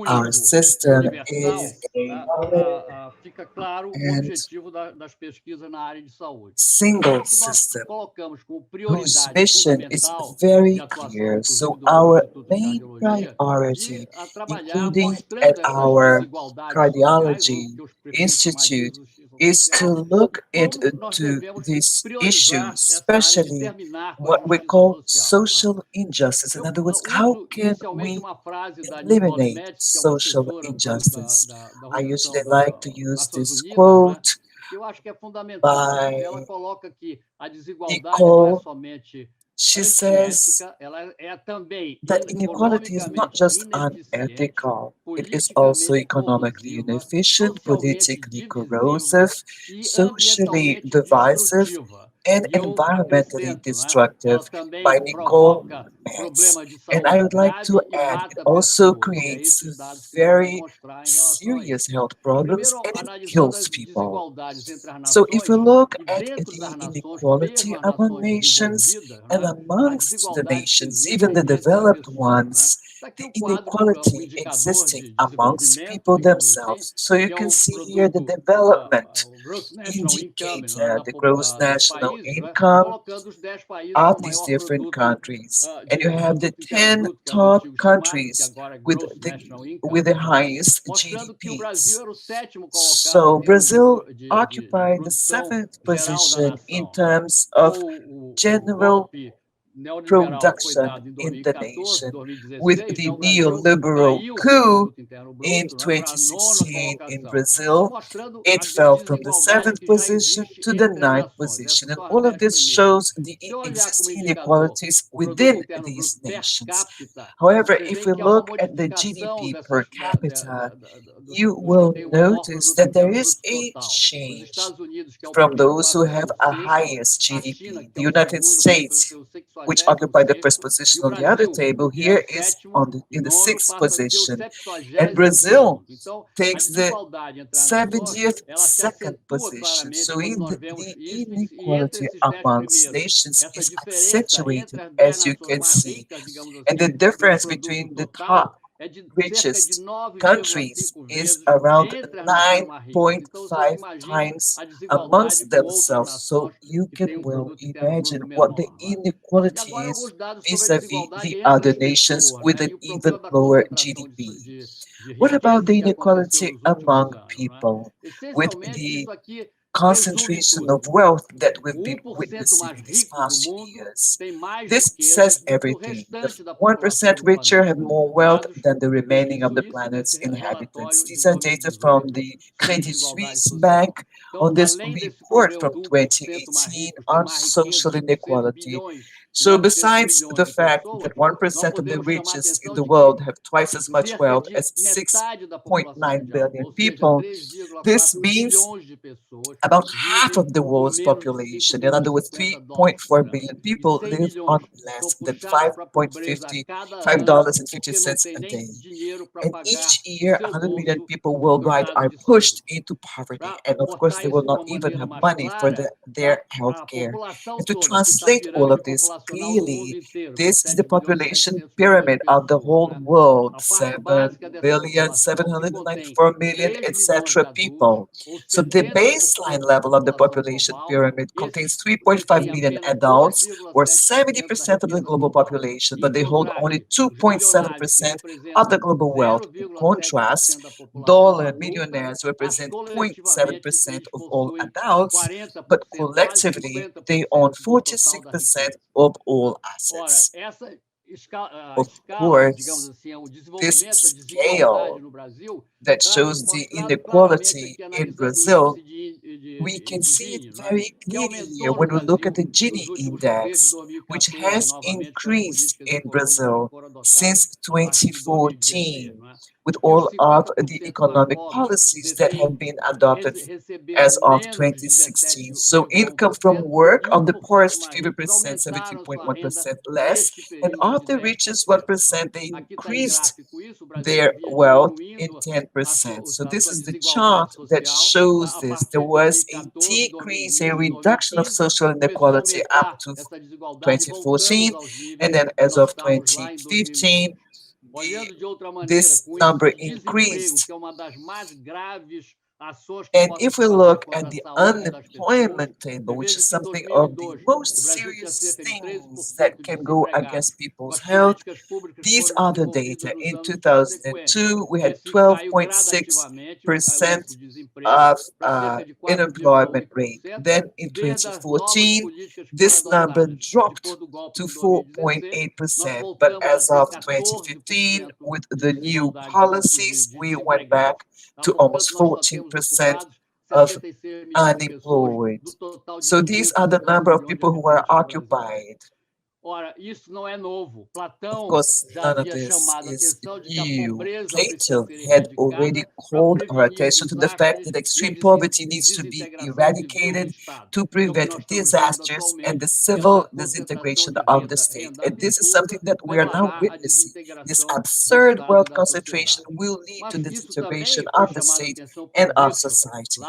S2: Our system is a single system whose mission is very clear. So our main priority, including at our cardiology institute, is to look into this issue, especially what we call social injustice. In other words, how can we eliminate social injustice? I usually like to use this quote by Nicole. She says that inequality is not just unethical, it is also economically inefficient, politically corrosive, socially divisive, and environmentally destructive. By Nicole adds. And I would like to add, it also creates very serious health problems and it kills people. So if we look at the inequality among nations and amongst the nations, even the developed ones, the inequality existing amongst people themselves. So you can see here the development indicator, the gross national income of these different countries. And you have the 10 top countries with the highest GDPs. So Brazil occupied the 7th position in terms of general production in the nation, with the neoliberal coup in 2016 in Brazil. It fell from the 7th position to the 9th position, and all of this shows the existing inequalities within these nations. However, if we look at the GDP per capita, you will notice that there is a change from those who have a highest GDP. The United States, which occupied the first position on the other table, here is in the 6th position. And Brazil takes the 72nd position. So the inequality amongst nations is accentuated, as you can see. And the difference between the top richest countries is around 9.5 times amongst themselves. So you can well imagine what the inequality is vis-a-vis the other nations with an even lower GDP. What about the inequality among people with the concentration of wealth that we've been witnessing in these past years? This says everything. The 1% richer have more wealth than the remaining of the planet's inhabitants. These are data from the Credit Suisse Bank on this report from 2018 on social inequality. So besides the fact that 1% of the richest in the world have twice as much wealth as 6.9 billion people, this means about half of the world's population, in other words, 3.4 billion people, live on less than $5.50 a day. And each year, 100 million people worldwide are pushed into poverty. And of course, they will not even have money for their health care. And to translate all of this clearly, this is the population pyramid of the whole world, 7,794,000,000, etc. people. So the baseline level of the population pyramid contains 3.5 million adults, or 70% of the global population, but they hold only 2.7% of the global wealth. In contrast, dollar millionaires represent 0.7% of all adults, but collectively they own 46% of all assets. Of course, this scale that shows the inequality in Brazil, we can see it very clearly here when we look at the Gini index, which has increased in Brazil since 2014, with all of the economic policies that have been adopted as of 2016. So income from work on the poorest 50%, 17.1% less, and of the richest 1%, they increased their wealth in 10%. So this is the chart that shows this. There was a decrease, a reduction of social inequality up to 2014, and then as of 2015, this number increased. And if we look at the unemployment table, which is something of the most serious things that can go against people's health, these are the data. In 2002, we had 12.6% of unemployment rate. Then in 2014, this number dropped to 4.8%. But as of 2015, with the new policies, we went back to almost 14% of unemployed. So these are the number of people who are occupied. Of course, none of this is new. Plato had already called our attention to the fact that extreme poverty needs to be eradicated to prevent disasters and the civil disintegration of the state. And this is something that we are now witnessing. This absurd wealth concentration will lead to the disintegration of the state and of society.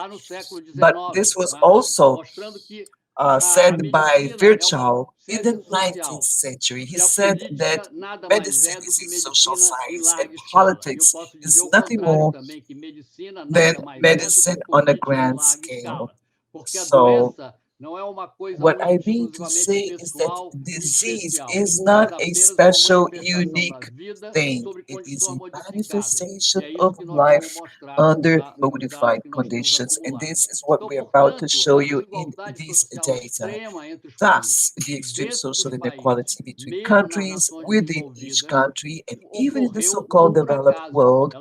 S2: But this was also said by Virchow in the 19th century. He said that medicine is a social science and politics is nothing more than medicine on a grand scale. So what I mean to say is that disease is not a special, unique thing. It is a manifestation of life under modified conditions. And this is what we're about to show you in these data. Thus, the extreme social inequality between countries, within each country, and even in the so-called developed world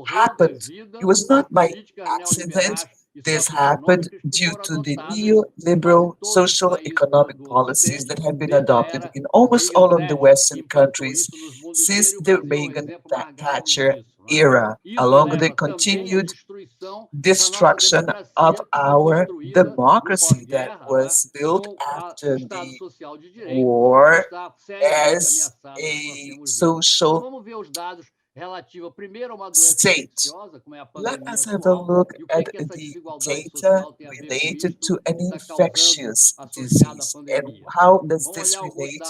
S2: happened. It was not by accident. This happened due to the neoliberal social economic policies that have been adopted in almost all of the Western countries since the Reagan-Thatcher era, along with the continued destruction of our democracy that was built after the war as a social state. Let us have a look at the data related to an infectious disease and how does this relate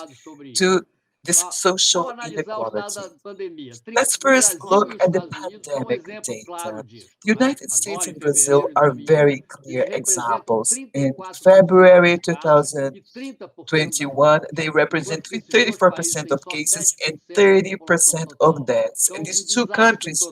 S2: to this social inequality. Let's first look at the pandemic data. The United States and Brazil are very clear examples. In February 2021, they represent 34% of cases and 30% of deaths. And these two countries,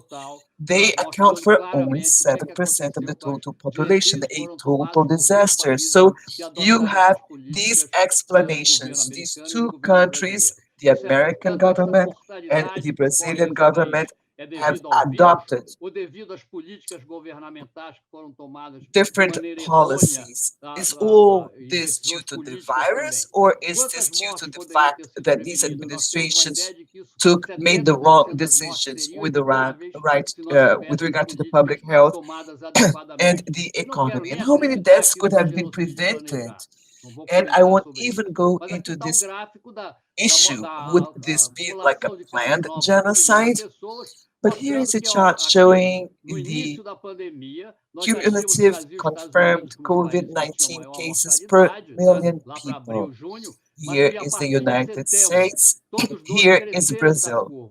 S2: they account for only 7% of the total population, a total disaster. So you have these explanations. These two countries, the American government and the Brazilian government, have adopted different policies. Is all this due to the virus, or is this due to the fact that these administrations made the wrong decisions with the with regard to the public health and the economy? And how many deaths could have been prevented? And I won't even go into this issue. Would this be like a planned genocide? But here is a chart showing the cumulative confirmed COVID-19 cases per million people. Here is the United States, here is Brazil.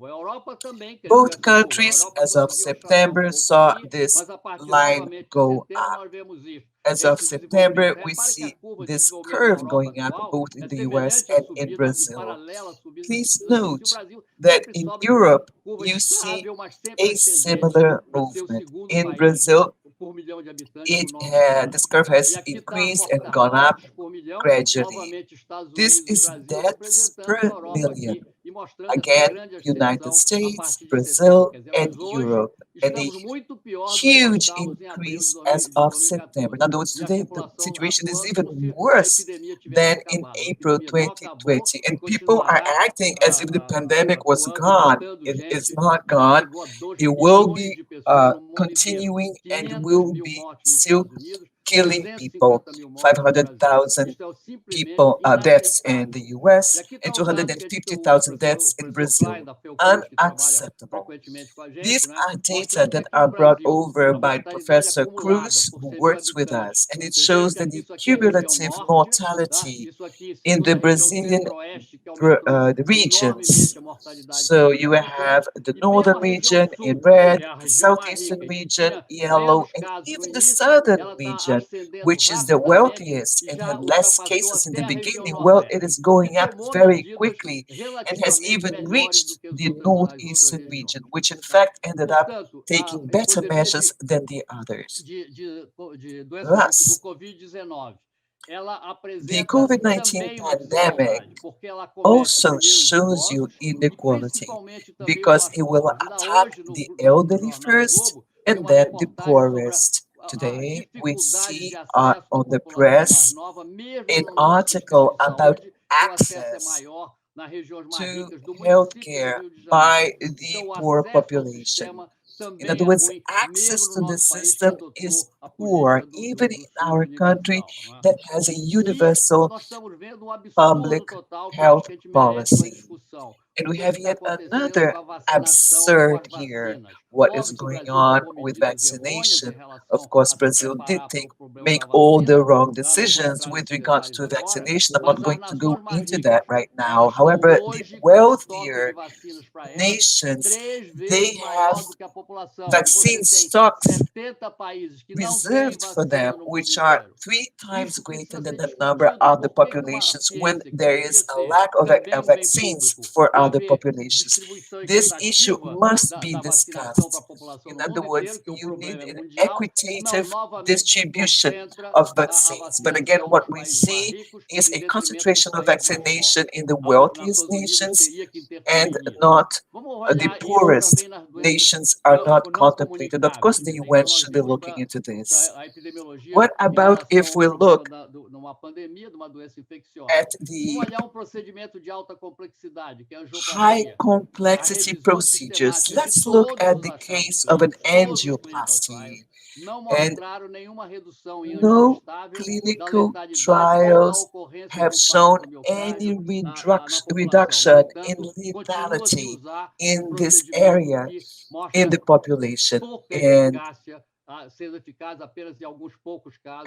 S2: Both countries, as of September, saw this line go up. As of September, we see this curve going up both in the US and in Brazil. Please note that in Europe, you see a similar movement. In Brazil, this curve has increased and gone up gradually. This is deaths per million. Again, United States, Brazil, and Europe, and a huge increase as of September. In other words, today the situation is even worse than in April 2020, and people are acting as if the pandemic was gone. It is not gone. It will be continuing and will be still killing people. 500,000 people deaths in the US and 250,000 deaths in Brazil. Unacceptable. These are data that are brought over by Professor Cruz, who works with us, and it shows that the cumulative mortality in the Brazilian the regions. So you have the northern region in red, the southeastern region yellow, and even the southern region, which is the wealthiest and had less cases in the beginning. Well, it is going up very quickly and has even reached the northeastern region, which in fact ended up taking better measures than the others. Thus, the COVID-19 pandemic also shows you inequality because it will attack the elderly first and then the poorest. Today, we see on the press an article about access to healthcare by the poor population. In other words, access to the system is poor, even in our country that has a universal public health policy. And we have yet another absurd here. What is going on with vaccination? Of course, Brazil did make all the wrong decisions with regards to vaccination. I'm not going to go into that right now. However, the wealthier nations, they have vaccine stocks reserved for them, which are 3 times greater than the number of the populations when there is a lack of vaccines for other populations. This issue must be discussed. In other words, you need an equitative distribution of vaccines. But again, what we see is a concentration of vaccination in the wealthiest nations and not the poorest nations are not contemplated. Of course, the UN should be looking into this. What about if we look at the high complexity procedures? Let's look at the case of an angioplasty. And no clinical trials have shown any reduction in lethality in this area in the population. And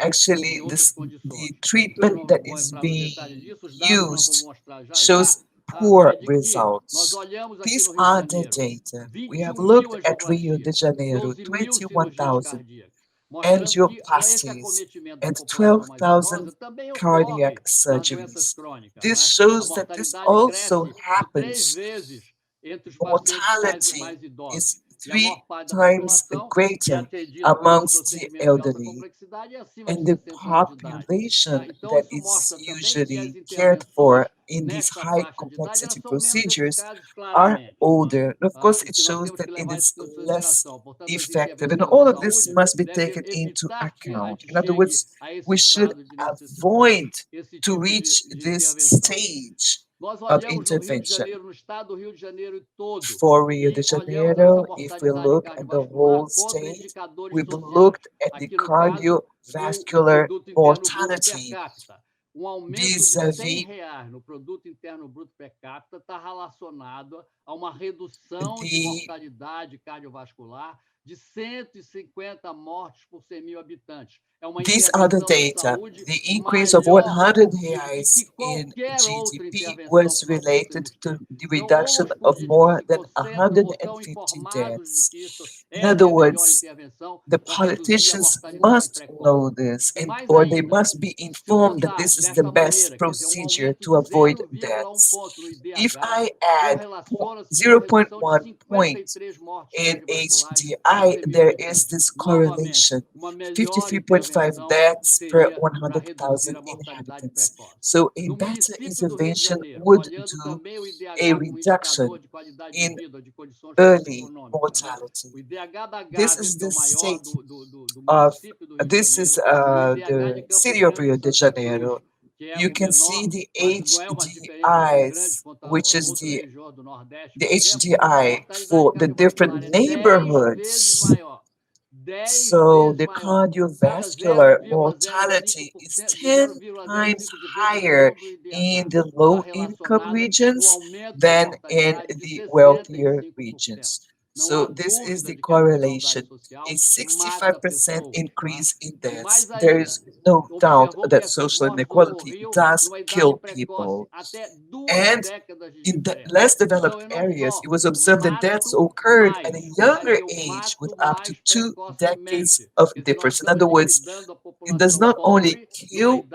S2: actually, the treatment that is being used shows poor results. These are the data. We have looked at Rio de Janeiro, 21,000 angioplasties and 12,000 cardiac surgeries. This shows that this also happens. Mortality is 3 times greater amongst the elderly, and the population that is usually cared for in these high complexity procedures are older. Of course, it shows that it is less effective, and all of this must be taken into account. In other words, we should avoid to reach this stage of intervention. For Rio de Janeiro, if we look at the whole state, we've looked at the cardiovascular mortality vis-a-vis these are the data. The increase of 100 reais in GDP was related to the reduction of more than 150 deaths. In other words, the politicians must know this, or they must be informed that this is the best procedure to avoid deaths. If I add 0.1 point in HDI, there is this correlation, 53.5 deaths per 100,000 inhabitants. So a better intervention would do a reduction in early mortality. This is the state of, this is the city of Rio de Janeiro. You can see the HDIs, which is the HDI for the different neighborhoods. So the cardiovascular mortality is 10 times higher in the low-income regions than in the wealthier regions. So this is the correlation, a 65% increase in deaths. There is no doubt that social inequality does kill people. And in the less developed areas, it was observed that deaths occurred at a younger age with up to 2 decades of difference. In other words, it does not only kill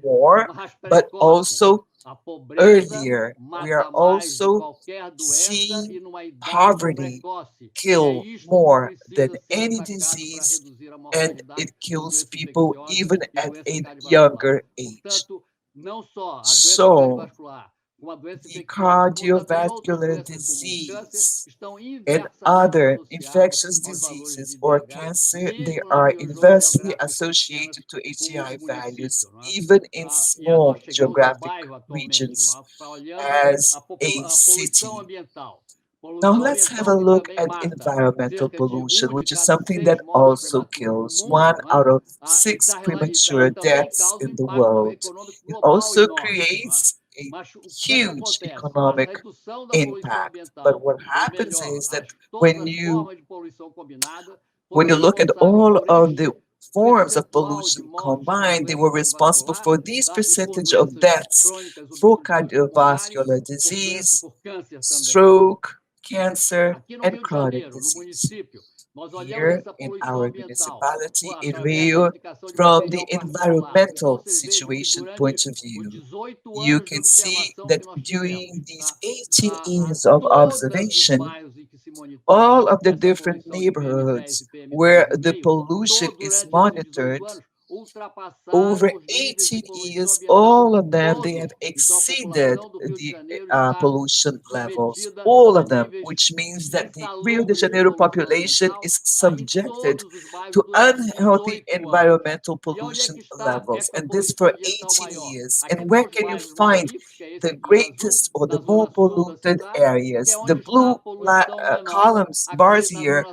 S2: more, but also earlier. We are also seeing poverty kill more than any disease, and it kills people even at a younger age. So the cardiovascular disease and other infectious diseases or cancer, they are inversely associated to HDI values, even in small geographic regions as a city. Now let's have a look at environmental pollution, which is something that also kills 1 out of 6 premature deaths in the world. It also creates a huge economic impact. But what happens is that when you when you look at all of the forms of pollution combined, they were responsible for this percentage of deaths for cardiovascular disease, stroke, cancer, and chronic disease. Here in our municipality in Rio, from the environmental situation point of view, you can see that during these 18 years of observation, all of the different neighborhoods where the pollution is monitored, over 18 years, all of them, they have exceeded the pollution levels, all of them, which means that the Rio de Janeiro population is subjected to unhealthy environmental pollution levels, and this for 18 years. And where can you find the greatest or the more polluted areas? The blue columns, bars here,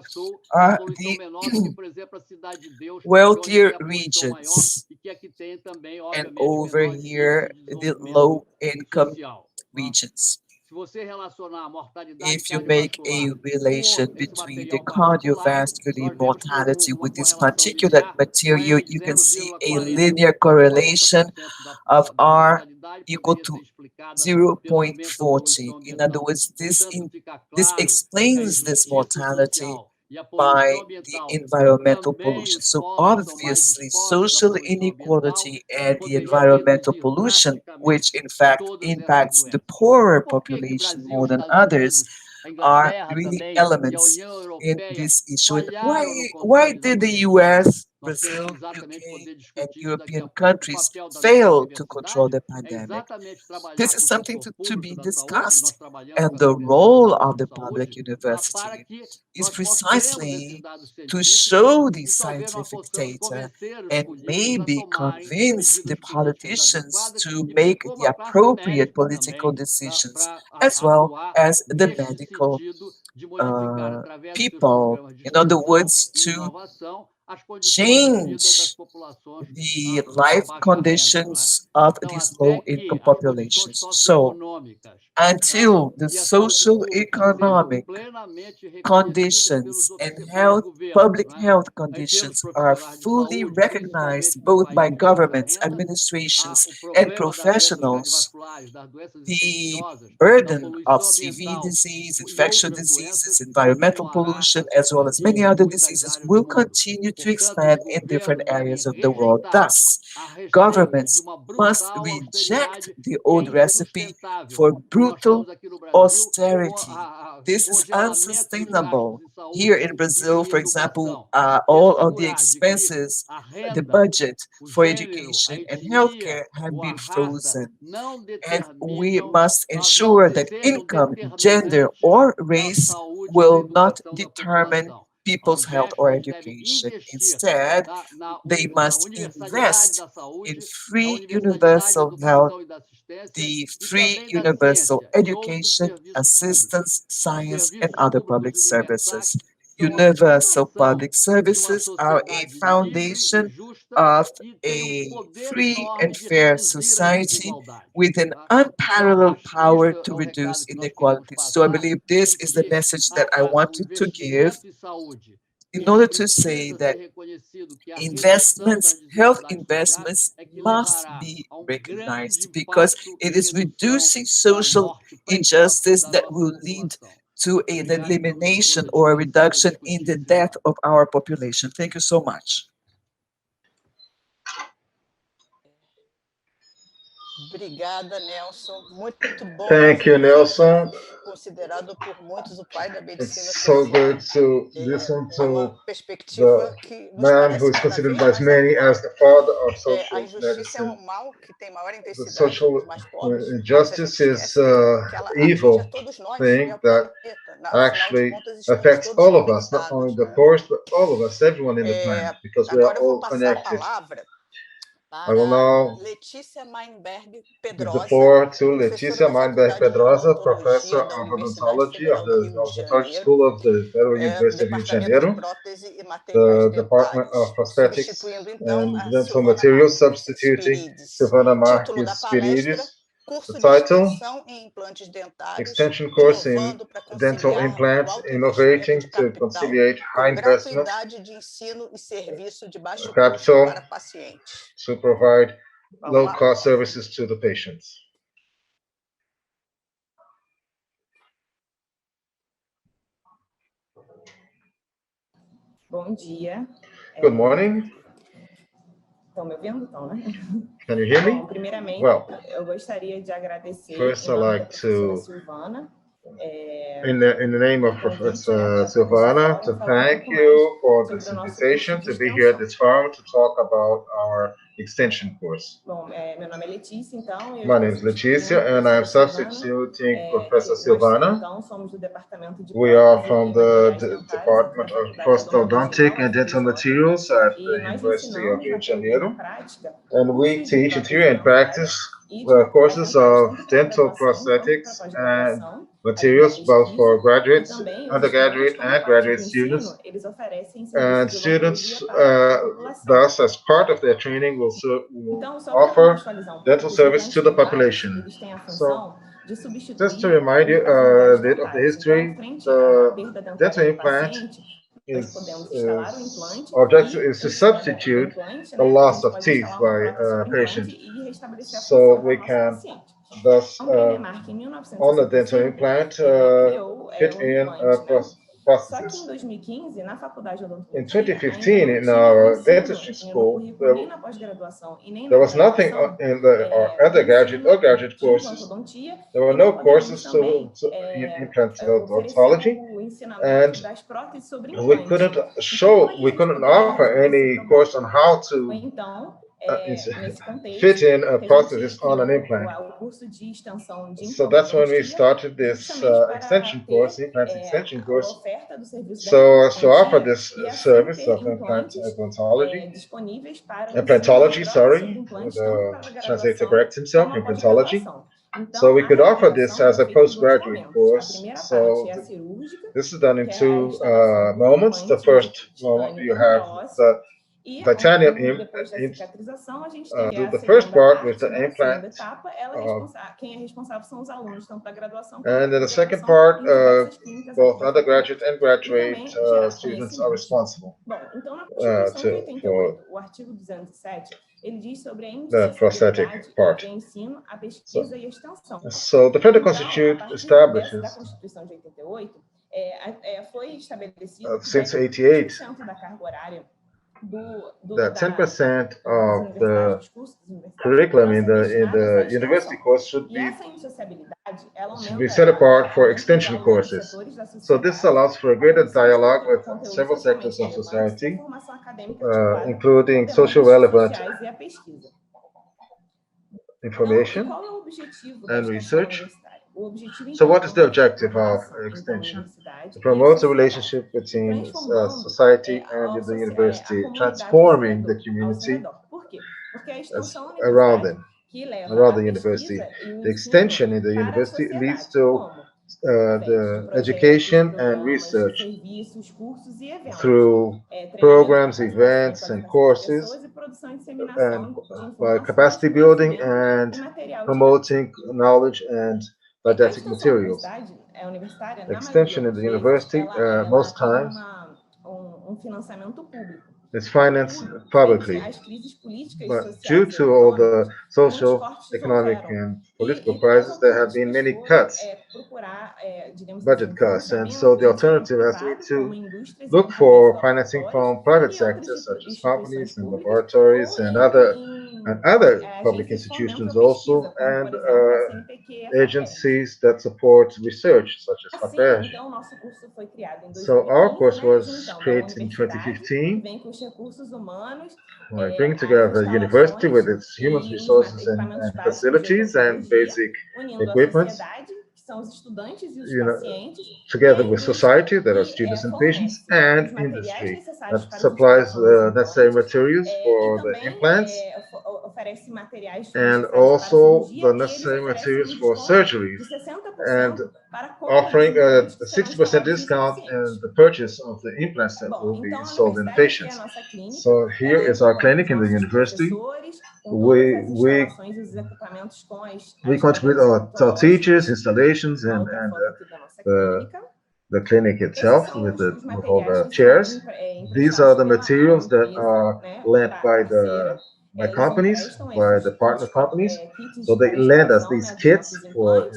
S2: are the wealthier regions, and over here, the low-income regions. If you make a relation between the cardiovascular mortality with this particulate material, you can see a linear correlation of R equal to 0.40. In other words, this explains this mortality by the environmental pollution. So obviously, social inequality and the environmental pollution, which in fact impacts the poorer population more than others, are really elements in this issue. And why did the US, Brazil, UK, and European countries fail to control the pandemic? This is something to be discussed. And the role of the public university is precisely to show the scientific data and maybe convince the politicians to make the appropriate political decisions, as well as the medical people. In other words, to change the life conditions of these low-income populations. So, until the social economic conditions and public health conditions are fully recognized both by governments, administrations, and professionals, the burden of CV disease, infectious diseases, environmental pollution, as well as many other diseases will continue to expand in different areas of the world. Thus, governments must reject the old recipe for brutal austerity. This is unsustainable. Here in Brazil, for example, all of the expenses, the budget for education and healthcare have been frozen. And we must ensure that income, gender, or race will not determine people's health or education. Instead, they must invest in free universal health, the free universal education, assistance, science, and other public services. Universal public services are a foundation of a free and fair society with an unparalleled power to reduce inequalities. So I believe this is the message that I wanted to give in order to say that investments, health investments must be recognized because it is reducing social injustice that will lead to an elimination or a reduction in the death of our population. Thank you so much.
S1: Obrigada, Nelson. Muito bom.
S4: Thank you, Nelson.
S1: Considerado por muitos o pai da medicina
S4: It's so
S1: social.
S4: good to listen to
S1: Uma perspectiva que nos
S4: man
S1: parece
S4: who is
S1: cada
S4: considered
S1: vez
S4: by
S1: mais
S4: many
S1: atual.
S4: as the father of
S1: A
S4: social
S1: injustiça é
S4: medicine.
S1: um mal que tem maior
S4: The
S1: intensidade
S4: social
S1: nos mais pobres, mas a gente
S4: injustice is
S1: esquece que ela atinge a
S4: evil
S1: todos nós
S4: thing
S1: e ao
S4: that
S1: planeta. Afinal de
S4: actually
S1: contas, estamos
S4: affects
S1: todos
S4: all of us, not only
S1: conectados,
S4: the
S1: né?
S4: poorest, but all of us, everyone in the planet, because we are
S1: Agora eu vou
S4: all
S1: passar a
S4: connected.
S1: palavra
S4: I will
S1: para
S4: now
S1: Letícia Meinberg
S4: give the
S1: Pedrosa,
S4: floor to
S1: professora
S4: Letícia
S1: da
S4: Meinberg
S1: Faculdade de
S4: Pedrosa,
S1: Odontologia
S4: professor
S1: da
S4: of
S1: Universidade
S4: odontology of
S1: Federal do
S4: the
S1: Rio de
S4: Odontology
S1: Janeiro,
S4: School of the Federal University of
S1: Departamento de
S4: Janeiro,
S1: Prótese e
S4: the
S1: Materiais
S4: Department
S1: Dentários,
S4: of Prosthetics
S1: substituindo então
S4: and
S1: a
S4: Dental
S1: Silvana
S4: Materials,
S1: Marques
S4: substituting
S1: Spyrides.
S4: Silvana
S1: Título da
S4: Marques
S1: palestra:
S4: Spyrides.
S1: Curso
S4: The
S1: de
S4: title,
S1: extensão em implantes dentários,
S4: Extension course in
S1: inovando para
S4: dental
S1: conciliar o
S4: implants,
S1: alto investimento
S4: innovating
S1: de
S4: to
S1: capital
S4: conciliate high
S1: com
S4: investment
S1: gratuidade de ensino e serviço de baixo custo
S4: capital
S1: para pacientes.
S4: to provide
S1: Vamos lá.
S4: low-cost services to the patients.
S5: Bom dia.
S4: Good morning.
S5: Estão me ouvindo? Estão, né?
S4: Can you hear me?
S5: Bom, primeiramente,
S4: Well,
S5: eu gostaria de agradecer
S4: first
S5: em
S4: I'd
S5: nome
S4: like
S5: da professora
S4: to,
S5: Silvana,
S4: in the name of
S5: o convite
S4: Professor
S5: para
S4: Silvana,
S5: este
S4: to
S5: fórum, falar um
S4: thank
S5: pouco
S4: you for
S5: mais
S4: this
S5: sobre o nosso
S4: invitation
S5: curso de
S4: to be here at
S5: extensão.
S4: this forum to talk about our extension course.
S5: Bom, meu nome é Letícia, então, eu
S4: My
S5: estou
S4: name is
S5: substituindo
S4: Letícia,
S5: a
S4: and I'm
S5: professora Silvana.
S4: substituting Professor
S5: Nós,
S4: Silvana.
S5: então, somos do Departamento de
S4: We are
S5: Prótese
S4: from
S5: e
S4: the
S5: Materiais Dentários aqui
S4: Department
S5: da
S4: of
S5: Faculdade de Odontologia
S4: Prosthodontic
S5: da
S4: and Dental
S5: UFRJ.
S4: Materials at
S5: E
S4: the
S5: nós
S4: University of
S5: ensinamos
S4: Rio
S5: na
S4: de
S5: teoria e na
S4: Janeiro,
S5: prática
S4: and we
S5: cursos de
S4: teach in
S5: prótese
S4: theory and
S5: dentária
S4: practice
S5: e de materiais
S4: courses
S5: dentários,
S4: of
S5: tanto para
S4: dental
S5: graduação quanto
S4: prosthetics
S5: para
S4: and
S5: pós-graduação, além da
S4: materials both for
S5: pesquisa, e
S4: graduates,
S5: também os estudantes,
S4: undergraduate
S5: como
S4: and
S5: parte do
S4: graduate students,
S5: ensino, eles oferecem
S4: and
S5: serviços de
S4: students,
S5: odontologia para a população.
S4: thus, as part of their training, will
S5: Então, só para
S4: offer
S5: contextualizar um pouco,
S4: dental
S5: os
S4: service
S5: implantes
S4: to the
S5: dentários,
S4: population.
S5: eles têm a
S4: So,
S5: função de
S4: just to
S5: substituir
S4: remind you
S5: as unidades
S4: a bit of the
S5: dentárias. Então,
S4: history,
S5: frente à
S4: the
S5: perda dentária
S4: dental
S5: do
S4: implant
S5: paciente, nós podemos instalar o implante
S4: objective
S5: e,
S4: is to
S5: em cima do
S4: substitute
S5: implante,
S4: the
S5: né, a
S4: loss
S5: gente
S4: of
S5: pode
S4: teeth
S5: instalar uma
S4: by
S5: prótese
S4: a
S5: sobre implante
S4: patient,
S5: e restabelecer a
S4: so
S5: função da
S4: we
S5: nossa
S4: can
S5: paciente.
S4: thus
S5: Então, Mark, em
S4: on the dental
S5: 1965,
S4: implant
S5: criou
S4: fit
S5: um
S4: in
S5: implante, né? Só que em
S4: prosthesis.
S5: 2015, na Faculdade de
S4: In
S5: Odontologia,
S4: 2015,
S5: ainda não
S4: in
S5: tinha
S4: our
S5: ensino
S4: dentistry
S5: no
S4: school,
S5: currículo nem na pós-graduação e nem
S4: there
S5: na
S4: was nothing
S5: graduação
S4: in our
S5: do
S4: undergraduate
S5: ensino
S4: or graduate
S5: de
S4: courses.
S5: implantodontia,
S4: There were
S5: e não
S4: no
S5: poderíamos
S4: courses
S5: também
S4: in implant
S5: oferecer
S4: odontology,
S5: o
S4: and
S5: ensinamento das próteses sobre
S4: we
S5: implante.
S4: couldn't
S5: Então, como é que a
S4: we
S5: gente
S4: couldn't
S5: poderia
S4: offer
S5: resolver esse
S4: any
S5: problema?
S4: course on how
S5: Foi
S4: to
S5: então, nesse
S4: fit
S5: contexto,
S4: in a
S5: que a
S4: prosthesis
S5: gente
S4: on an
S5: criou
S4: implant.
S5: o curso de extensão de
S4: So that's when we
S5: implantodontia,
S4: started this
S5: justamente para
S4: extension
S5: ter
S4: course, implant extension
S5: a
S4: course.
S5: oferta do serviço da
S4: So as to offer
S5: implantodontia
S4: this
S5: e assim
S4: service
S5: ter
S4: of implant
S5: implantes
S4: implantology,
S5: disponíveis para o ensino de
S4: implantology,
S5: próteses
S4: sorry,
S5: sobre implantes, tanto para a
S4: the translator
S5: graduação
S4: corrects himself,
S5: como a
S4: implantology.
S5: pós-graduação.
S4: So
S5: Então,
S4: we
S5: a
S4: could offer this
S5: reabilitação
S4: as
S5: é
S4: a
S5: feita em dois
S4: postgraduate
S5: momentos. A
S4: course.
S5: primeira parte
S4: So
S5: é a cirúrgica,
S4: this is done in
S5: que é a
S4: two
S5: instalação do
S4: moments. The
S5: implante de
S4: first moment
S5: titânio
S4: you have
S5: intraósseo,
S4: the
S5: e
S4: titanium
S5: depois da cicatrização, a gente tem que é a
S4: the first
S5: segunda
S4: part with
S5: parte,
S4: the
S5: né, a
S4: implant,
S5: segunda etapa, quem é responsável são os alunos, tanto da graduação quanto
S4: and
S5: da
S4: then the second
S5: pós-graduação,
S4: part,
S5: em diversas clínicas aqui
S4: both
S5: da
S4: undergraduate
S5: faculdade.
S4: and graduate
S5: E também gerar
S4: students are
S5: conhecimento.
S4: responsible
S5: Bom, então na Constituição de
S4: for
S5: 88, o artigo 207, ele diz sobre a
S4: the prosthetic
S5: indissociabilidade
S4: part.
S5: entre a ensino, a pesquisa e a extensão.
S4: So the Federal
S5: Então, a
S4: Constitution
S5: partir da
S4: establishes
S5: Constituição de 88, foi estabelecido que
S4: since
S5: 10%
S4: 88
S5: da carga horária
S4: that 10%
S5: das
S4: of
S5: universidades,
S4: the
S5: dos cursos das universidades,
S4: curriculum
S5: deve
S4: in
S5: ser destinada a essa
S4: the university
S5: extensão.
S4: course should
S5: E
S4: be
S5: essa indissociabilidade, ela
S4: should be
S5: aumenta
S4: set apart for
S5: dentro do
S4: extension
S5: diálogo entre
S4: courses.
S5: setores da
S4: So this
S5: sociedade,
S4: allows for a
S5: a
S4: greater
S5: produção de
S4: dialogue with
S5: conteúdos
S4: several sectors
S5: socialmente
S4: of
S5: relevantes e a
S4: society,
S5: formação acadêmica articulada
S4: including
S5: com
S4: social
S5: demandas
S4: relevant
S5: sociais e a pesquisa. Então, e
S4: information
S5: qual é o objetivo da
S4: and
S5: extensão
S4: research.
S5: universitária? O objetivo,
S4: So
S5: então,
S4: what
S5: é
S4: is the
S5: promover a
S4: objective of
S5: cooperação entre a
S4: extension?
S5: universidade
S4: To
S5: e a
S4: promote the
S5: sociedade,
S4: relationship between
S5: transformando
S4: society and the
S5: a
S4: university,
S5: comunidade
S4: transforming the
S5: ao seu
S4: community
S5: redor. Por quê? Porque a extensão na
S4: around
S5: universidade
S4: them,
S5: que leva
S4: around
S5: a
S4: the university.
S5: pesquisa e o
S4: The
S5: ensino
S4: extension in the
S5: para a
S4: university leads
S5: sociedade.
S4: to
S5: Como? Através de
S4: the
S5: projetos,
S4: education and
S5: programas,
S4: research
S5: serviços, cursos e eventos.
S4: through
S5: Treinamento,
S4: programs,
S5: capacitação
S4: events,
S5: e
S4: and
S5: qualificação de
S4: courses,
S5: pessoas e produção e
S4: and
S5: disseminação de
S4: by
S5: informações,
S4: capacity building
S5: conhecimento
S4: and
S5: e material didático.
S4: promoting knowledge and
S5: A
S4: didactic
S5: extensão
S4: materials.
S5: universitária, na maioria
S4: Extension in
S5: das
S4: the
S5: vezes,
S4: university,
S5: ela
S4: most
S5: tem
S4: times,
S5: financiamento público.
S4: is financed
S5: Frente
S4: publicly.
S5: às crises políticas,
S4: But
S5: sociais
S4: due
S5: e
S4: to all the
S5: econômicas,
S4: social,
S5: cortes
S4: economic,
S5: houveram.
S4: and political
S5: E as
S4: crises, there have been many
S5: alternativas foram
S4: cuts,
S5: procurar, digamos
S4: budget
S5: assim,
S4: cuts, and
S5: financiamento
S4: so the
S5: do setor
S4: alternative has to be
S5: privado, como
S4: to
S5: indústrias
S4: look
S5: e
S4: for
S5: empresas
S4: financing
S5: laboratórias
S4: from private
S5: e outras
S4: sectors, such as
S5: instituições
S4: companies and
S5: públicas,
S4: laboratories
S5: ou
S4: and other and other public institutions also, and agencies that support research, such as FAPERJ.
S5: Então, nosso curso foi criado em 2015,
S4: So our course was
S5: então,
S4: created in 2015.
S5: Vem com os recursos humanos,
S4: We bring together the university with its human resources and facilities and basic equipment,
S5: são os estudantes e os
S4: you know,
S5: pacientes,
S4: together with society, that are students and patients, and industry that supplies the necessary materials for the implants,
S5: oferece materiais
S4: and also the necessary materials for surgeries, and offering a 60% discount in the purchase of the implants that will be installed in patients. So here is our clinic in the university. We contribute our teachers, installations, and the clinic itself with all the chairs. These are the materials that are lent by companies, by the partner companies. So they lend us these kits for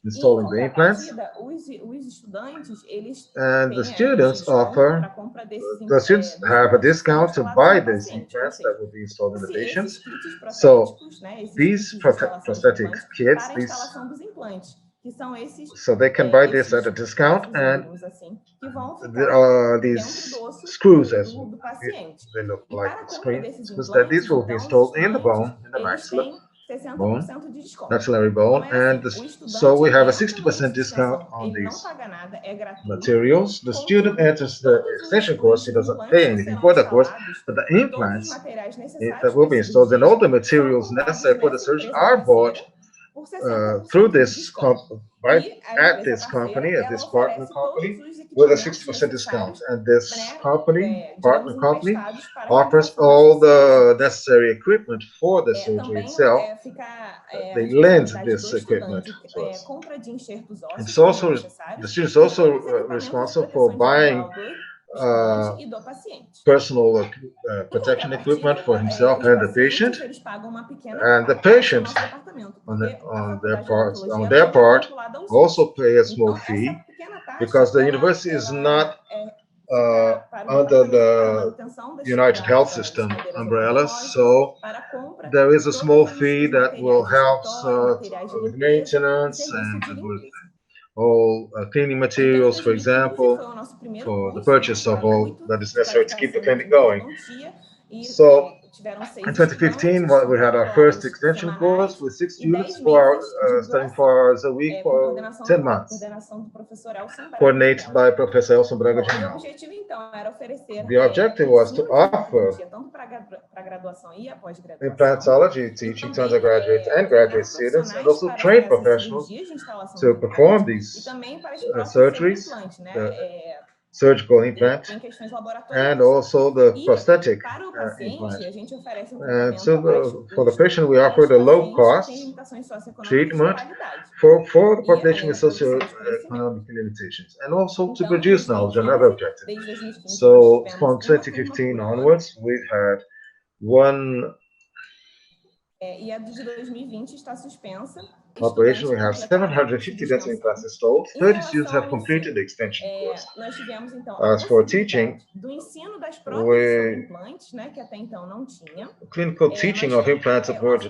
S4: installing the implants. And the students have a discount to buy these implants that will be installed in the patients. So these prosthetic kits, so they can buy this at a discount, and there are these screws, as they look like screens, that these will be installed in the bone, in the maxillary bone, and so we have a 60% discount on these materials. The student enters the extension course, he doesn't pay anything for the course, but the implants that will be installed and all the materials necessary for the surgery are bought through this at this company, at this partner company, with a 60% discount. And this company, partner company, offers all the necessary equipment for the surgery itself. They lend this equipment to us. It's also, the student's also responsible for buying personal protection equipment for himself and the patient, and the patient on their part also pay a small fee, because the university is not under the United Health System umbrella, so there is a small fee that will help with maintenance and with all cleaning materials, for example, for the purchase of all that is necessary to keep the clinic going. So in 2015, we had our first extension course with 6 students studying 4 hours a week for 10 months, coordinated by Professor Elson Braga Jr. The objective was to offer implantology teaching to undergraduate and graduate students, and also train professionals to perform these surgeries, surgical implant, and also the prosthetic implant. And so for the patient, we offered a low-cost treatment for the population with socioeconomic limitations, and also to produce knowledge, another objective. So from 2015 onwards, we've had one operation. We have 750 dental implants installed. 30 students have completed the extension course. As for teaching, clinical teaching of implants abroad,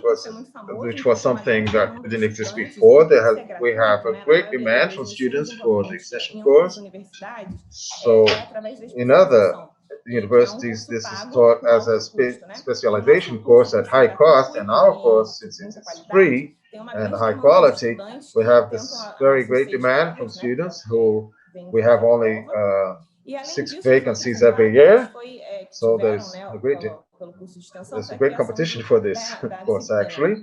S4: which was something that didn't exist before. We have a great demand from students for the extension course. So in other universities, this is taught as a specialization course at high cost, and our course, since it's free and high quality, we have this very great demand from students who we have only 6 vacancies every year. So there's a great competition for this course, actually.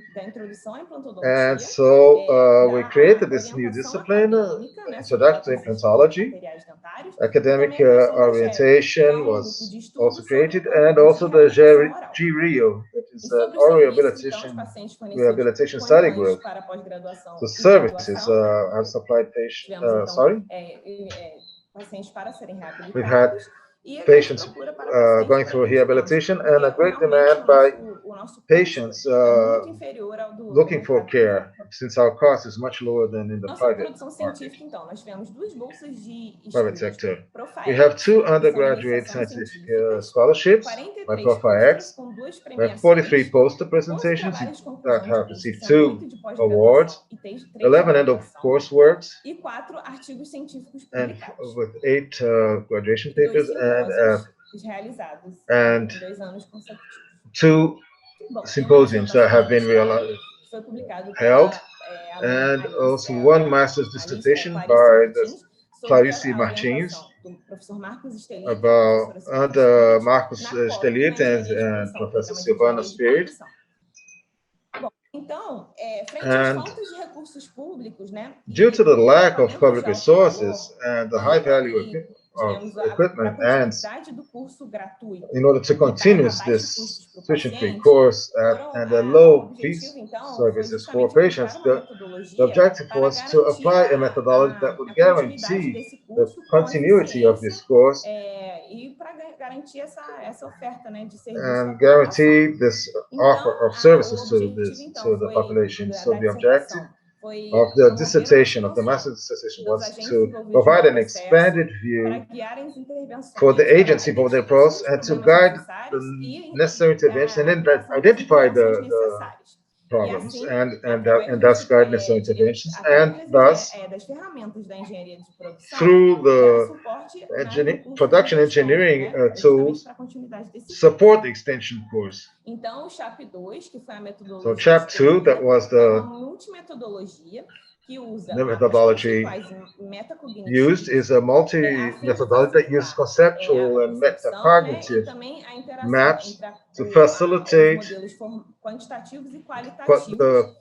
S4: And so we created this new discipline, Introduction to Implantology. Academic orientation was also created, and also the GRIO, that is our rehabilitation study group. The services are supplied patients, we've had patients going through rehabilitation, and a great demand by patients looking for care since our cost is much lower than in the
S5: Nossa
S4: private
S5: produção
S4: market,
S5: científica, então, nós tivemos 2 bolsas de
S4: private
S5: estudos
S4: sector.
S5: Profile,
S4: We have 2
S5: que são
S4: undergraduate
S5: iniciações
S4: scientific
S5: científicas,
S4: scholarships by
S5: 43
S4: ProfiX.
S5: com 2
S4: We have 43
S5: premiações,
S4: poster
S5: 11
S4: presentations
S5: trabalhos de
S4: that
S5: conclusão de
S4: have
S5: curso,
S4: received
S5: sendo
S4: 2
S5: 8 de
S4: awards,
S5: pós-graduação e 3 de
S4: 11 end of
S5: graduação,
S4: courseworks,
S5: e 4 artigos científicos
S4: and
S5: publicados,
S4: with 8 graduation
S5: e 2
S4: papers
S5: simpósios realizados
S4: and
S5: em 2 anos consecutivos.
S4: 2
S5: Bom, tem uma
S4: symposiums that have been
S5: dissertação que foi publicado
S4: held,
S5: pela
S4: and also 1 master's dissertation by the Clarice Martins
S5: do professor Marcos Estelita,
S4: about
S5: professora
S4: under
S5: Silvana,
S4: Marcos
S5: na pós,
S4: Estelita
S5: na
S4: and
S5: engenharia de produção,
S4: Professor
S5: programa de
S4: Silvana
S5: engenharia de
S4: Spyrides.
S5: produção. Bom, então, frente
S4: And
S5: às faltas de recursos públicos, né,
S4: due to the lack of public
S5: equipamentos de alto
S4: resources and the high value of
S5: tivemos a
S4: equipment, and
S5: continuidade do curso gratuito
S4: in order to
S5: e para
S4: continue
S5: baixos
S4: this
S5: custos para o
S4: tuition-free
S5: paciente,
S4: course
S5: foram,
S4: and the
S5: o
S4: low fee
S5: objetivo, então, foi
S4: services for
S5: justamente
S4: patients,
S5: aplicar uma
S4: the
S5: metodologia
S4: objective
S5: para
S4: was to
S5: garantir
S4: apply a methodology that would
S5: a continuidade
S4: guarantee
S5: desse
S4: the
S5: curso com
S4: continuity of this course
S5: e para garantir essa oferta, né, de serviço à
S4: and
S5: população.
S4: guarantee this offer
S5: Então,
S4: of services
S5: o
S4: to
S5: objetivo, então,
S4: the
S5: foi
S4: population. So
S5: da
S4: the objective
S5: dissertação foi
S4: of the
S5: promover
S4: dissertation,
S5: uma
S4: of the
S5: noção
S4: master's dissertation,
S5: dos
S4: was
S5: agentes
S4: to
S5: envolvidos
S4: provide
S5: no
S4: an
S5: processo
S4: expanded
S5: para
S4: view
S5: guiar as intervenções,
S4: for the
S5: para
S4: agency for their
S5: identificação
S4: process
S5: dos
S4: and to
S5: problemas
S4: guide
S5: necessários
S4: the
S5: e
S4: necessary intervention and then
S5: aplicação das
S4: identify
S5: intervenções
S4: the
S5: necessárias. E
S4: problems
S5: assim,
S4: and
S5: através
S4: thus
S5: dos,
S4: guide necessary interventions,
S5: através
S4: and thus
S5: das ferramentas da engenharia de produção,
S4: through
S5: deram
S4: the
S5: suporte no curso
S4: production
S5: de gestão,
S4: engineering
S5: né, justamente
S4: tools
S5: para a continuidade desse curso.
S4: support the extension course.
S5: Então, o CHAP 2, que foi a metodologia
S4: So CHAP 2, that was
S5: é uma
S4: the
S5: multimetodologia que usa
S4: methodology
S5: mapas conceituais e metacognitivos
S4: used, is a multi-methodology that uses conceptual and metacognitive
S5: e também a interação
S4: maps
S5: entre
S4: to
S5: os
S4: facilitate
S5: modelos quantitativos e
S4: the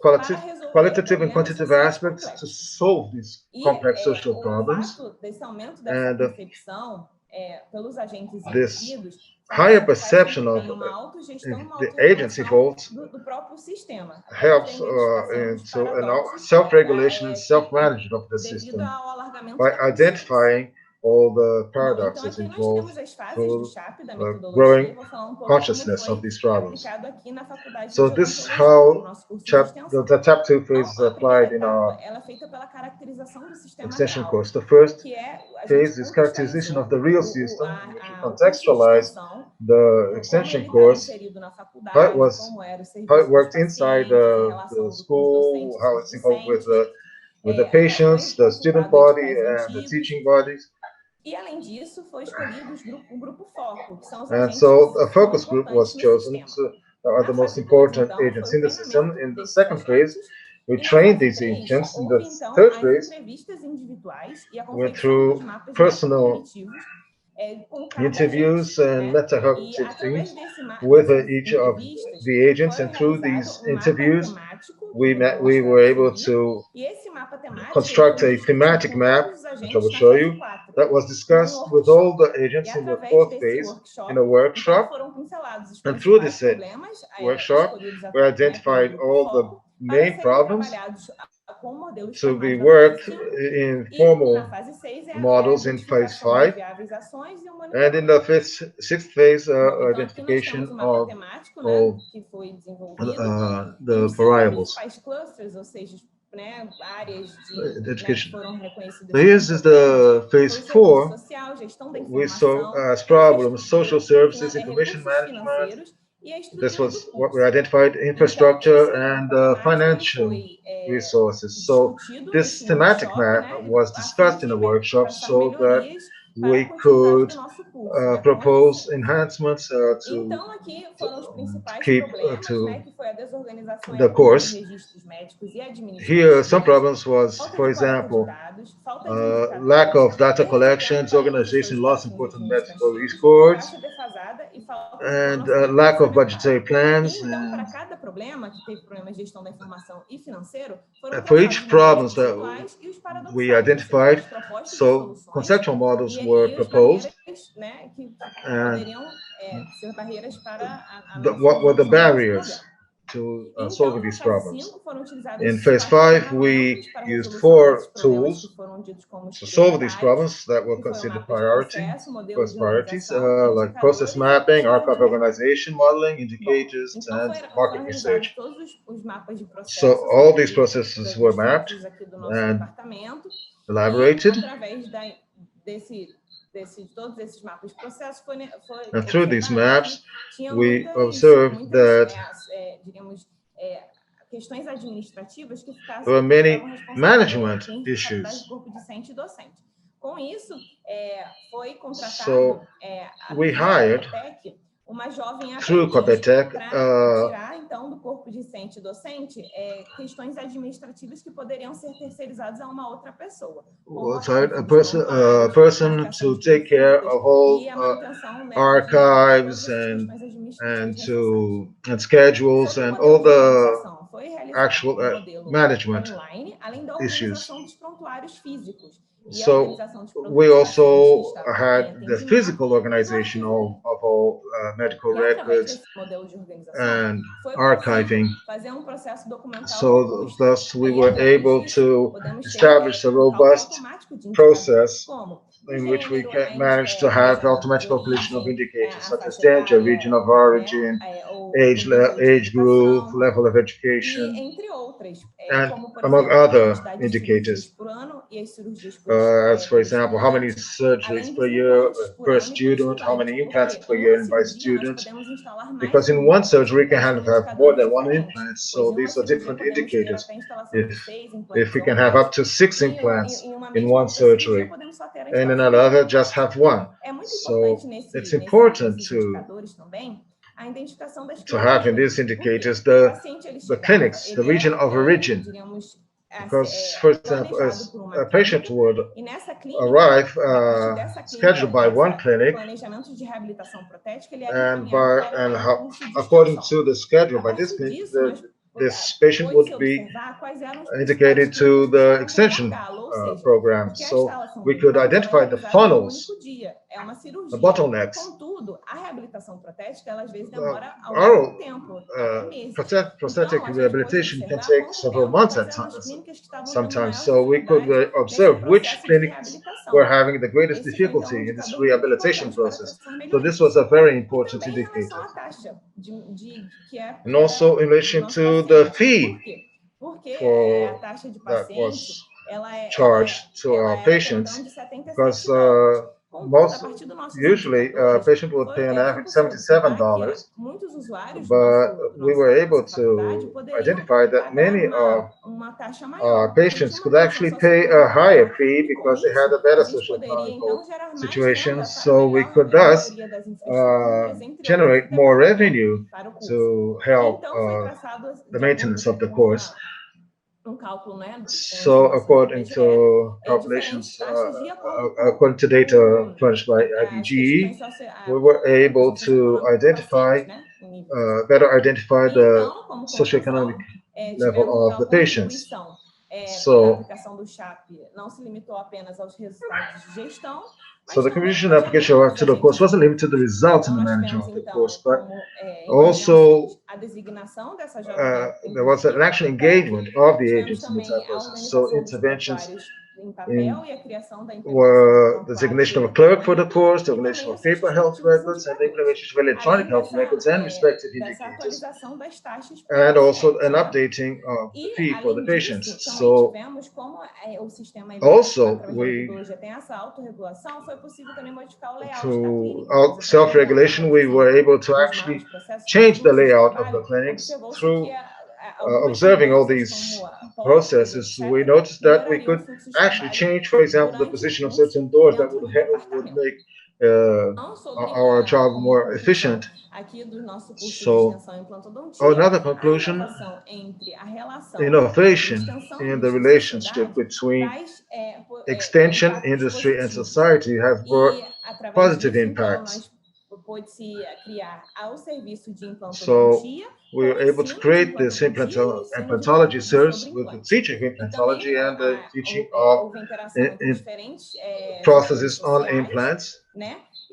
S5: qualitativos
S4: qualitative and quantitative aspects to solve these complex social
S5: o
S4: problems.
S5: fato desse aumento dessa
S4: And
S5: percepção pelos agentes
S4: this
S5: envolvidos
S4: higher perception of
S5: uma autogestão, uma
S4: the agency holds
S5: do próprio sistema
S4: helps in self-regulation and self-management of the
S5: devido
S4: system
S5: ao alargamento
S4: by
S5: da consciência.
S4: identifying all the
S5: Então,
S4: paradoxes
S5: aqui nós
S4: involved
S5: temos as fases
S4: to
S5: do CHAP, da metodologia,
S4: growing
S5: vou falar um pouco
S4: consciousness
S5: como
S4: of
S5: foi
S4: these problems.
S5: aplicado aqui na Faculdade
S4: So
S5: de
S4: this is
S5: Odontologia,
S4: how
S5: no nosso curso de extensão.
S4: the chapter 2 phase is
S5: Então, a
S4: applied
S5: primeira
S4: in our
S5: etapa, ela é feita pela caracterização do sistema
S4: extension
S5: real,
S4: course. The first
S5: que a
S4: phase
S5: gente
S4: is characterization of the real system,
S5: a-
S4: which we
S5: a-
S4: contextualize the
S5: como
S4: extension
S5: ele estava
S4: course,
S5: inserido na faculdade,
S4: how it was,
S5: como era o serviço
S4: how it worked
S5: dos
S4: inside
S5: pacientes, em relação
S4: the
S5: do curso
S4: school,
S5: docente,
S4: how
S5: dos
S4: it's involved
S5: discentes.
S4: with the patients,
S5: Foi
S4: the student
S5: consultado
S4: body,
S5: editais
S4: and the
S5: antigos.
S4: teaching bodies.
S5: E, além disso, foi escolhido o grupo foco, que são os
S4: And
S5: agentes
S4: so
S5: que
S4: a
S5: são
S4: focus group was
S5: importantes no
S4: chosen
S5: sistema.
S4: to are
S5: Na
S4: the most
S5: fase 2,
S4: important
S5: então,
S4: agents
S5: foi
S4: in
S5: o
S4: the system.
S5: treinamento
S4: In the
S5: desses
S4: second phase,
S5: agentes.
S4: we
S5: E na
S4: trained
S5: fase
S4: these
S5: 3,
S4: agents. In
S5: houve,
S4: the
S5: então,
S4: third
S5: as
S4: phase,
S5: entrevistas individuais e a
S4: we went
S5: confecção
S4: through
S5: dos mapas
S4: personal
S5: metacognitivos com cada
S4: interviews
S5: agente,
S4: and
S5: né? E
S4: metacognitive
S5: através
S4: things
S5: dessas
S4: with each of
S5: entrevistas,
S4: the agents,
S5: foi
S4: and through
S5: realizado
S4: these
S5: um mapa
S4: interviews,
S5: temático,
S4: we
S5: que eu vou
S4: we
S5: mostrar
S4: were
S5: a
S4: able
S5: seguir.
S4: to
S5: E esse mapa temático
S4: construct
S5: foi
S4: a
S5: discutido
S4: thematic
S5: com
S4: map,
S5: todos os
S4: which I
S5: agentes
S4: will
S5: na
S4: show
S5: fase
S4: you,
S5: 4.
S4: that was discussed with all the agents
S5: E
S4: in the
S5: através
S4: fourth
S5: desse
S4: phase
S5: workshop,
S4: in a workshop.
S5: então, foram pincelados os
S4: And through
S5: principais
S4: this
S5: problemas
S4: workshop,
S5: escolhidos
S4: we identified
S5: pelo grupo
S4: all the
S5: foco, para
S4: main
S5: serem
S4: problems
S5: trabalhados com modelos
S4: to be
S5: formais na
S4: worked
S5: fase 5.
S4: in
S5: E
S4: formal
S5: na fase 6 a
S4: models in phase
S5: identificação das
S4: 5,
S5: viáveis ações e o
S4: and in
S5: monitoramento.
S4: the sixth phase,
S5: Bom, então aqui nós
S4: identification
S5: temos o mapa
S4: of
S5: temático,
S4: all
S5: né, que foi desenvolvido, e
S4: the
S5: os 5
S4: variables.
S5: principais clusters, ou seja, né, áreas
S4: The
S5: né, que
S4: education.
S5: foram reconhecidas
S4: So here's
S5: como
S4: is the
S5: importantes,
S4: phase
S5: foi o serviço
S4: 4.
S5: social, gestão da
S4: We saw
S5: informação,
S4: as problems, social
S5: infraestrutura,
S4: services, information
S5: recursos
S4: management.
S5: financeiros e a
S4: This
S5: estrutura
S4: was
S5: do
S4: what we
S5: curso.
S4: identified:
S5: Então,
S4: infrastructure
S5: esse
S4: and
S5: mapa temático, ele
S4: financial
S5: foi
S4: resources. So
S5: discutido
S4: this
S5: nesse
S4: thematic
S5: workshop,
S4: map
S5: né,
S4: was
S5: a fim
S4: discussed in
S5: de
S4: the workshop
S5: traçar
S4: so that
S5: melhorias para
S4: we
S5: a continuidade
S4: could
S5: do nosso curso, né, com
S4: propose
S5: eficiência.
S4: enhancements
S5: Então, aqui foram os principais
S4: keep
S5: problemas,
S4: to
S5: né, que foi a desorganização e
S4: the
S5: acúmulo
S4: course.
S5: de registros médicos e
S4: Here,
S5: administrativos,
S4: some problems was,
S5: falta
S4: for
S5: de coleta de
S4: example,
S5: dados, falta de indicadores,
S4: lack of data
S5: perda de
S4: collection,
S5: tempo para
S4: organization,
S5: professores
S4: loss
S5: para
S4: important
S5: fins
S4: medical
S5: administrativos,
S4: records,
S5: taxa defasada e falta de
S4: and
S5: plano orçamentário
S4: lack of
S5: orçamentário.
S4: budgetary plans.
S5: E, então, para
S4: And
S5: cada problema, que teve problemas de gestão da informação e financeiro, foram
S4: for
S5: traçados
S4: each problem
S5: modelos
S4: that
S5: conceituais e os paradoxais,
S4: we
S5: ou seja,
S4: identified,
S5: as propostas de
S4: so
S5: soluções
S4: conceptual models
S5: e
S4: were
S5: as
S4: proposed.
S5: barreiras, né, que
S4: And
S5: poderiam ser barreiras para a
S4: what were the
S5: resolução desse
S4: barriers
S5: problema.
S4: to
S5: Então,
S4: solve
S5: na
S4: these
S5: fase
S4: problems.
S5: 5, foram utilizados
S4: In
S5: esses
S4: phase 5,
S5: quatro
S4: we
S5: ferramentas para a
S4: used
S5: resolução
S4: 4
S5: desses problemas
S4: tools
S5: que foram ditos como os
S4: to solve these
S5: prioritários,
S4: problems that were
S5: que foi o
S4: considered
S5: mapa de processo, modelo
S4: first
S5: de
S4: priorities,
S5: organização,
S4: like process
S5: indicadores e
S4: mapping,
S5: pesquisa
S4: archive
S5: de mercado.
S4: organization, modeling,
S5: Bom,
S4: indicators,
S5: então
S4: and
S5: foram
S4: market
S5: realizados
S4: research.
S5: todos os mapas de
S4: So
S5: processo
S4: all these
S5: aqui,
S4: processes were mapped
S5: previstos aqui do nosso
S4: and
S5: departamento, e
S4: elaborated,
S5: através todos esses mapas de processo foi
S4: and through these
S5: observado
S4: maps,
S5: que tinha
S4: we
S5: muitas
S4: observed that
S5: digamos, questões administrativas que
S4: there were many
S5: estavam
S4: management
S5: responsáveis por responsabilidade
S4: issues.
S5: do corpo discente e docente. Com isso, foi contratado
S4: So we hired,
S5: uma jovem
S4: through
S5: aprendiz
S4: HUCFF,
S5: para tirar, então, do corpo discente e docente questões administrativas que poderiam ser terceirizadas a uma outra pessoa.
S4: a person to take care of all archives and schedules and all the actual management issues. So we also had the physical organization of all medical records and archiving. So thus we were able to establish a robust process in which we can manage to have automatic calculation of indicators such as danger, region of origin, age group, level of education, and among other indicators, as for example, how many surgeries per year per student, how many implants per year by student, because in one surgery we can have more than one implant, so these are different indicators. If we can have up to 6 implants in one surgery, and in another just have one. So it's important to have in these indicators the clinics, the region of origin. Because, for example, as a patient would arrive scheduled by one clinic, and according to the schedule by this clinic, this patient would be indicated to the extension program. So we could identify the funnels, the bottlenecks. Prosthetic rehabilitation can take several months at times, sometimes. So we could observe which clinics were having the greatest difficulty in this rehabilitation process. So this was a very important indicator. And also in relation to the fee that was charged to our patients, because usually a patient would pay an average $77, but we were able to identify that many of our patients could actually pay a higher fee because they had a better socioeconomic situation, so we could thus generate more revenue to help the maintenance of the course. So according to calculations, according to data furnished by IBGE, we were able to better identify the socioeconomic level of the patients. So the commission application to the course wasn't limited to the results in the management of the course, but also there was an actual engagement of the agents in the entire process. So interventions were the designation of a clerk for the course, the designation of paper health records, and the implementation of electronic health records and respective indicators, and also an updating of the fee for the patients. So also through self-regulation, we were able to actually change the layout of the clinics through observing all these processes. We noticed that we could actually change, for example, the position of certain doors that would make our job more efficient. So another conclusion, innovation in the relationship between extension, industry, and society have brought positive impacts. So we were able to create this implantology service with the teaching of implantology and the teaching of processes on implants.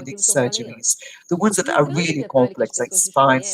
S2: orthopedic surgeries, the ones that are really complex, like spine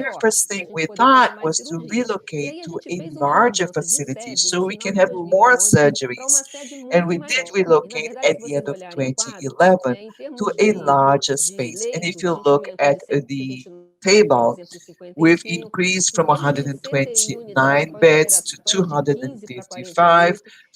S2: very first thing we thought was to relocate to a larger facility so we can have more surgeries. And we did relocate at the end of 2011 to a larger space. And if you look at the table, we've increased from 129 beds to 255,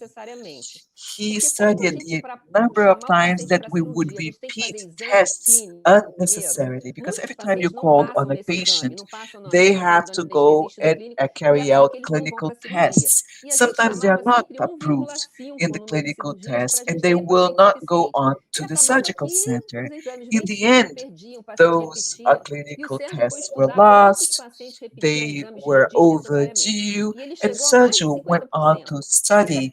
S6: necessariamente.
S2: He
S6: Porque quando a
S2: studied
S6: gente,
S2: the
S6: para
S2: number of
S6: chamar o
S2: times
S6: paciente
S2: that
S6: para
S2: we would
S6: cirurgia, você tem que fazer
S2: repeat
S6: exame
S2: tests
S6: clínico primeiro,
S2: unnecessarily, because
S6: muitos
S2: every time you
S6: pacientes não
S2: called
S6: passam
S2: on a
S6: nesse exame,
S2: patient,
S6: não passam
S2: they
S6: no
S2: have to
S6: exame
S2: go
S6: existe no clínico, e
S2: carry
S6: acham
S2: out
S6: que eles não vão
S2: clinical
S6: para a cirurgia.
S2: tests.
S6: E a gente
S2: Sometimes they are
S6: chamava
S2: not
S6: sempre
S2: approved in
S6: 1,5
S2: the
S6: número de
S2: clinical
S6: cirurgias
S2: test,
S6: para a
S2: and
S6: gente
S2: they
S6: ter
S2: will
S6: paciente
S2: not go
S6: suficiente.
S2: on
S6: E
S2: to the
S6: acabava
S2: surgical
S6: que
S2: center.
S6: os exames
S2: In the
S6: venciam,
S2: end,
S6: perdiam, o paciente
S2: those
S6: repetia, e o
S2: clinical
S6: Sérgio foi
S2: tests were
S6: estudar quantos
S2: lost,
S6: pacientes repetiam
S2: they
S6: exames
S2: were
S6: desnecessariamente.
S2: overdue,
S6: E ele
S2: and
S6: chegou a mais de
S2: Sergio went on
S6: 50%.
S2: to study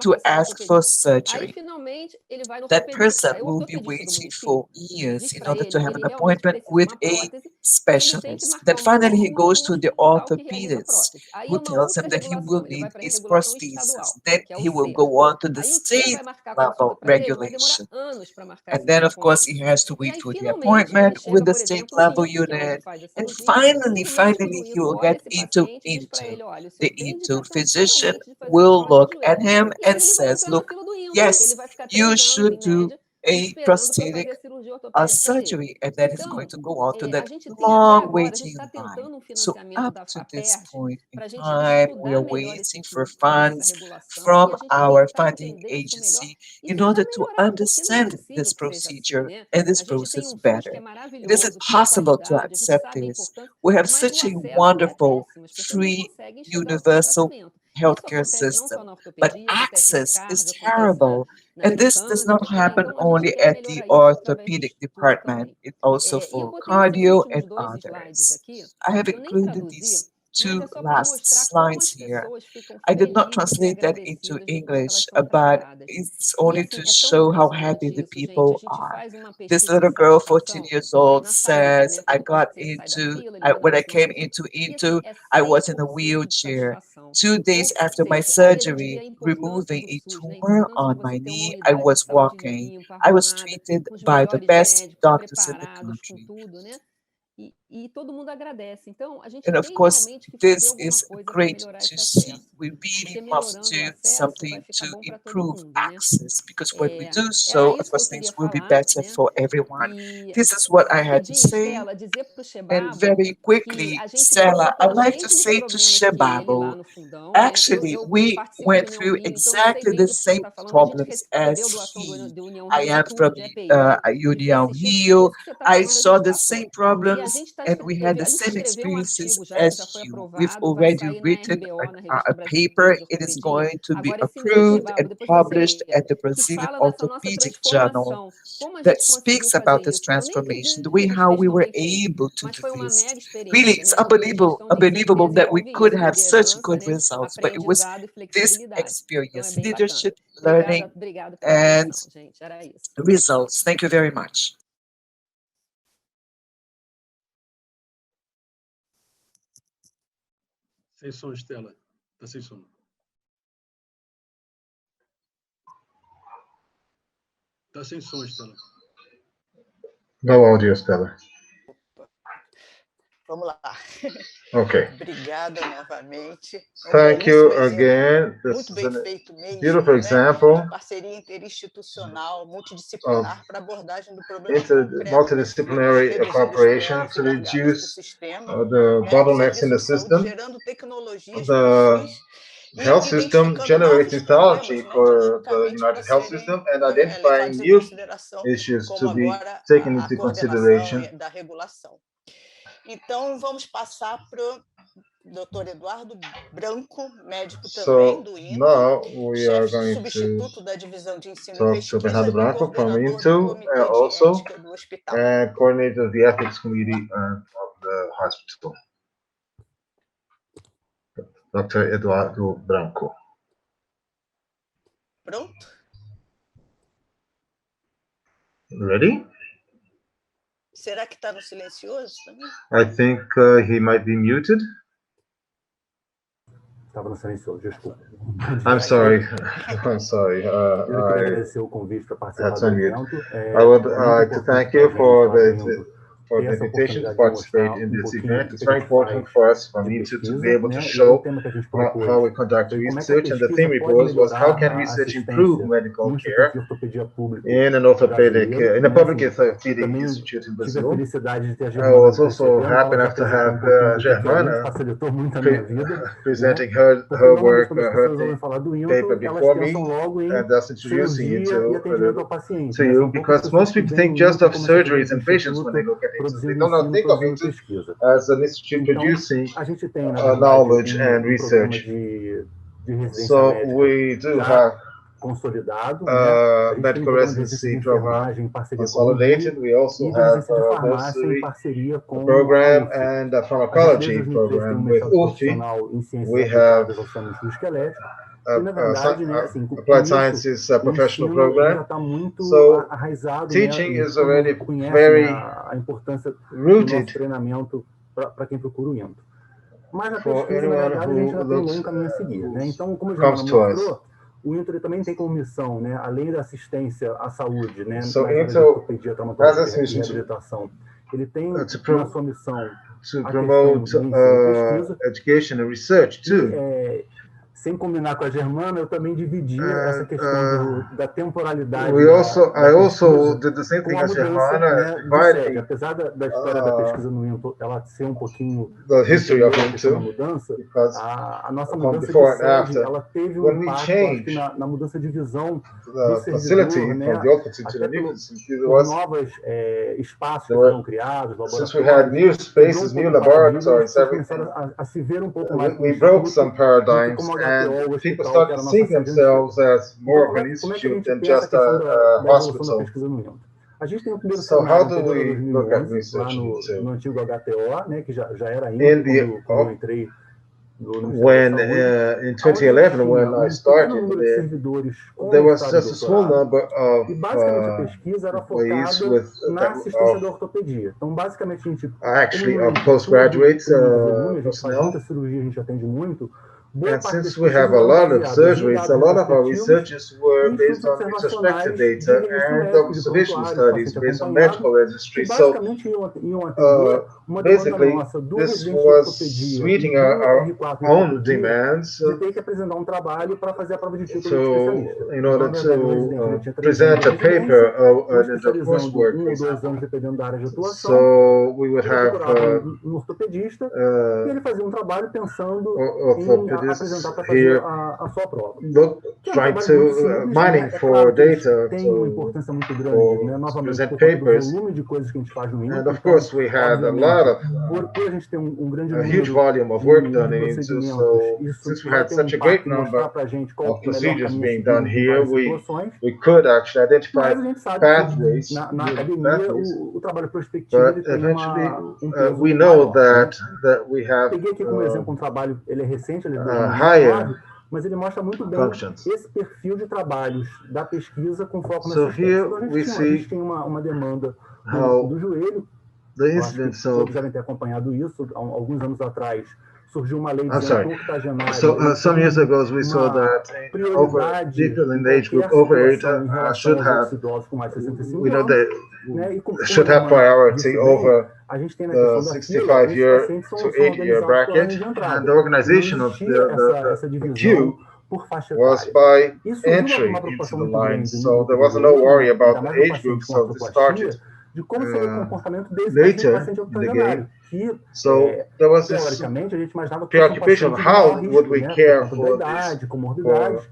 S2: to ask for
S6: Aí,
S2: surgery.
S6: finalmente, ele vai no
S2: That
S6: ortopedista.
S2: person
S6: Aí o
S2: will be
S6: ortopedista do
S2: waiting
S6: município
S2: for
S6: diz
S2: years in
S6: para
S2: order to
S6: ele
S2: have
S6: que
S2: an
S6: ele realmente
S2: appointment
S6: precisa de
S2: with
S6: uma
S2: a
S6: prótese, ele tem que
S2: specialist.
S6: marcar
S2: Then finally he
S6: um
S2: goes to the
S6: hospital que realiza a
S2: orthopedist,
S6: prótese. Aí é
S2: who
S6: uma
S2: tells him
S6: outra
S2: that he will
S6: regulação, ele vai
S2: need
S6: para a
S2: his
S6: regulação
S2: prosthesis.
S6: estadual,
S2: Then
S6: que é o
S2: he will
S6: C.
S2: go on to the
S6: Aí o C
S2: state
S6: vai marcar a consulta
S2: level
S6: para ele, vai demorar
S2: regulation.
S6: anos para marcar
S2: And
S6: essa
S2: then, of course,
S6: consulta.
S2: he has to
S6: E
S2: wait
S6: aí,
S2: for the
S6: finalmente, quando
S2: appointment
S6: chega,
S2: with the
S6: por
S2: state
S6: exemplo, no
S2: level
S6: ITO, que é onde
S2: unit.
S6: faz a
S2: And
S6: cirurgia, simplesmente o
S2: finally, he will
S6: ITO olha
S2: get
S6: esse paciente e diz para
S2: into
S6: ele, olha, o
S2: the
S6: senhor tem
S2: ITO
S6: indicação
S2: physician
S6: realmente de fazer uma
S2: will
S6: prótese de
S2: look
S6: joelho.
S2: at him
S6: E aí
S2: and
S6: ele vai
S2: says,
S6: entrar na
S2: look,
S6: fila do INTO, porque ele
S2: yes,
S6: vai ficar
S2: you
S6: 3 anos, em
S2: should do
S6: média,
S2: a prosthetic surgery, and that is going to go out to that long waiting line. So up to this point in time, we are waiting for funds from our funding agency in order to understand this procedure and this process better. It is impossible to accept this. We have such a wonderful, free, universal healthcare system, but access is terrible. And this does not happen only at the orthopedic department, it also for cardio and others. I have included these two last slides here. I did not translate that into English, but it's only to show how happy the people are. This little girl, 14 years old, says, when I came into, I was in a wheelchair. 2 days after my surgery, removing a tumor on my knee, I was walking. I was treated by the best doctors in the country. And of course, this is great to see. We really must do something to improve access, because when we do so, of course, things will be better for everyone. This is what I had to say. And very quickly, Stella, I'd like to say to Chebabo, actually, we went through exactly the same problems as he. I am from União Rio. I saw the same problems, and we had the same experiences as you. We've already written a paper. It is going to be approved and published at the Brazilian Orthopedic Journal that speaks about this transformation, the way how we were able to do this. Really, it's unbelievable that we could have such good results, but it was this experience, leadership, learning, and results. Thank you very much.
S7: Sem som, Estela. Está sem som. Está sem som, Estela.
S4: No audio, Stella.
S1: Vamos lá.
S4: Okay.
S1: Obrigada novamente.
S4: Thank you again. This
S1: Muito
S4: is
S1: bem
S4: a
S1: feito mesmo,
S4: beautiful
S1: né?
S4: example
S1: Parceria interinstitucional, multidisciplinar para abordagem do problema
S4: it's a
S1: concreto,
S4: multidisciplinary
S1: reduzindo
S4: cooperation
S1: esforços,
S4: to
S1: gargalos do
S4: reduce
S1: sistema,
S4: the
S1: né?
S4: bottlenecks in the
S1: Serviço de saúde,
S4: system.
S1: gerando tecnologias
S4: The
S1: e
S4: health system
S1: identificando
S4: generates
S1: novos
S4: technology
S1: problemas,
S4: for the
S1: dinamicamente para
S4: United Health
S1: serem
S4: System and identifying
S1: levados em
S4: new
S1: consideração,
S4: issues
S1: como
S4: to be
S1: agora
S4: taken
S1: a
S4: into
S1: coordenação
S4: consideration.
S1: da regulação. Então, vamos passar para o Dr. Eduardo Branco, médico também do INTO,
S4: now we are
S1: chefe
S4: going
S1: substituto da divisão de ensino e
S4: talk to
S1: pesquisa
S4: Bernardo
S1: e
S4: Branco from
S1: coordenador do
S4: INTO
S1: Comitê
S4: also,
S1: de Ética do hospital.
S4: and coordinator of the ethics committee of the hospital. Dr. Eduardo Branco.
S1: Pronto?
S4: Ready?
S1: Será que está no silencioso também?
S4: I think he might be muted.
S8: Estava no silencioso, desculpa.
S4: I'm sorry. I'm sorry.
S8: Eu queria agradecer o convite para participar do evento.
S4: I would like to thank you for the invitation to participate in this event. It's very important for us, for me, to be able to show how we conduct research. And the theme report was how can research improve medical care in a public orthopedic institute in Brazil. I was also happy enough to have Germana presenting her work, her paper before me, and thus introducing it to you, because most people think just of surgeries and patients when they look at it. They do not think of it as an institute producing knowledge and research. So we do have medical residency program consolidated. We also have a nursery program and a pharmacology program with UFI. We have applied sciences professional program. So teaching is already very rooted for anyone who looks, comes to us.
S8: O INTO também tem como missão, né, além da assistência à saúde, né,
S4: so
S8: na ortopedia, traumatologia e reabilitação, ele tem na sua missão
S4: to promote education and research too.
S8: sem combinar com a Germana, eu também dividi essa questão da temporalidade.
S4: I also did the same thing as Germana, dividing
S8: apesar da história da pesquisa no INTO, ela ser um pouquinho
S4: the history of INTO,
S8: mudança,
S4: because
S8: a nossa mudança
S4: before
S8: de
S4: and
S8: sede,
S4: after,
S8: ela teve
S4: when
S8: um
S4: we
S8: impacto
S4: changed
S8: na mudança de visão
S4: the facility from the old facility to the new facility,
S8: novos espaços que foram criados,
S4: since we had new spaces, new laboratories,
S8: começaram a se ver um pouco mais
S4: we broke some paradigms, and people started seeing themselves as more of an institute than just a hospital.
S8: A gente tem o primeiro
S4: So how
S8: cenário
S4: do we
S8: em
S4: look at
S8: 2011,
S4: research
S8: lá
S4: in
S8: no antigo HTO, né, que já era
S4: In the-
S8: quando eu entrei no
S4: when
S8: Saúde,
S4: in 2011, when I started
S8: número de
S4: there,
S8: servidores com
S4: there was
S8: mestrado e
S4: just a small
S8: doutorado,
S4: number of
S8: e basicamente a pesquisa era
S4: employees
S8: focada
S4: with
S8: na assistência da ortopedia. Então, basicamente, a gente
S4: actually
S8: como
S4: of postgraduates
S8: a gente faz
S4: personnel.
S8: muita cirurgia, a gente atende muito. Boa
S4: And
S8: parte
S4: since
S8: das
S4: we have a
S8: pesquisas
S4: lot
S8: eram
S4: of
S8: baseadas em
S4: surgeries, a
S8: dados
S4: lot of our
S8: retrospectivos
S4: researches were
S8: e
S4: based on
S8: estudos
S4: retrospective
S8: observacionais
S4: data
S8: de registro
S4: and
S8: médico, de
S4: observation
S8: prontuário,
S4: studies
S8: paciente
S4: based on
S8: acompanhado,
S4: medical registry.
S8: que
S4: So
S8: basicamente iam atender uma demanda
S4: basically,
S8: nossa do
S4: this
S8: residente de
S4: was
S8: ortopedia
S4: meeting
S8: e do
S4: our
S8: R4 de
S4: own
S8: ortopedia
S4: demands
S8: de ter que apresentar um trabalho para fazer a prova de título de
S4: to,
S8: especialista.
S4: in
S8: Então,
S4: order
S8: na verdade, o residente ele
S4: to
S8: tinha 3 anos
S4: present
S8: de
S4: a
S8: residência,
S4: paper
S8: ou
S4: in the
S8: especializando
S4: coursework,
S8: 1
S4: for
S8: ou 2 anos,
S4: example.
S8: dependendo da área de atuação.
S4: So we would
S8: Ele
S4: have
S8: procurava um ortopedista e ele fazia um trabalho pensando em apresentar para fazer a sua prova.
S4: trying
S8: Muito
S4: to
S8: simples,
S4: mining
S8: né?
S4: for
S8: Que eles
S4: data
S8: têm uma
S4: to
S8: importância muito grande, né? Novamente,
S4: present
S8: por conta do
S4: papers.
S8: volume de coisas que a gente faz no INTO.
S4: And of course, we had a lot of
S8: por a gente ter um grande
S4: a
S8: número
S4: huge volume of
S8: de
S4: work done in INTO.
S8: procedimentos,
S4: So
S8: isso
S4: since we
S8: vai
S4: had
S8: ter
S4: such a
S8: impacto
S4: great
S8: em mostrar
S4: number
S8: para a gente qual
S4: of
S8: o melhor
S4: procedures
S8: caminho a
S4: being
S8: seguir
S4: done
S8: em
S4: here,
S8: várias
S4: we
S8: situações.
S4: could actually identify
S8: Mas a gente sabe
S4: pathways,
S8: que na
S4: good
S8: academia
S4: pathways,
S8: o trabalho prospectivo ele
S4: but
S8: tem
S4: eventually
S8: peso
S4: we know
S8: maior,
S4: that we have
S8: Peguei aqui como exemplo um trabalho, ele é recente, ele é de
S4: higher
S8: 2009, mas ele mostra muito bem
S4: functions.
S8: esse perfil de trabalhos da pesquisa com foco na
S4: So
S8: assistência.
S4: here
S8: Então,
S4: we
S8: a
S4: see
S8: gente tinha uma demanda
S4: how
S8: do joelho.
S4: the
S8: Eu acho que
S4: incidence
S8: todos
S4: of
S8: devem ter acompanhado isso. Há alguns anos atrás surgiu uma lei
S4: I'm
S8: dizendo
S4: sorry.
S8: que o octogenário
S4: So some years ago, we saw that people in the age group over 8 should have,
S8: idosos com mais de 65
S4: we know
S8: anos,
S4: they
S8: né? E como
S4: should have priority over
S8: a gente tem na
S4: the
S8: questão da fila,
S4: 65-year
S8: esses
S4: to
S8: pacientes
S4: 8-year
S8: são organizados por ordem
S4: bracket,
S8: de entrada.
S4: and the organization
S8: Não
S4: of
S8: existia essa
S4: the
S8: divisão
S4: queue
S8: por faixa
S4: was
S8: etária.
S4: by
S8: Isso surgiu
S4: entry
S8: uma
S4: into
S8: preocupação
S4: the
S8: muito
S4: line,
S8: grande
S4: so there was no worry about the age groups of the target.
S8: de como seria o comportamento desse
S4: Later
S8: paciente
S4: in the
S8: octogenário,
S4: game, so there was this
S8: teoricamente a gente imaginava que
S4: preoccupation of how would we care for
S8: idade,
S4: this,
S8: comorbidades,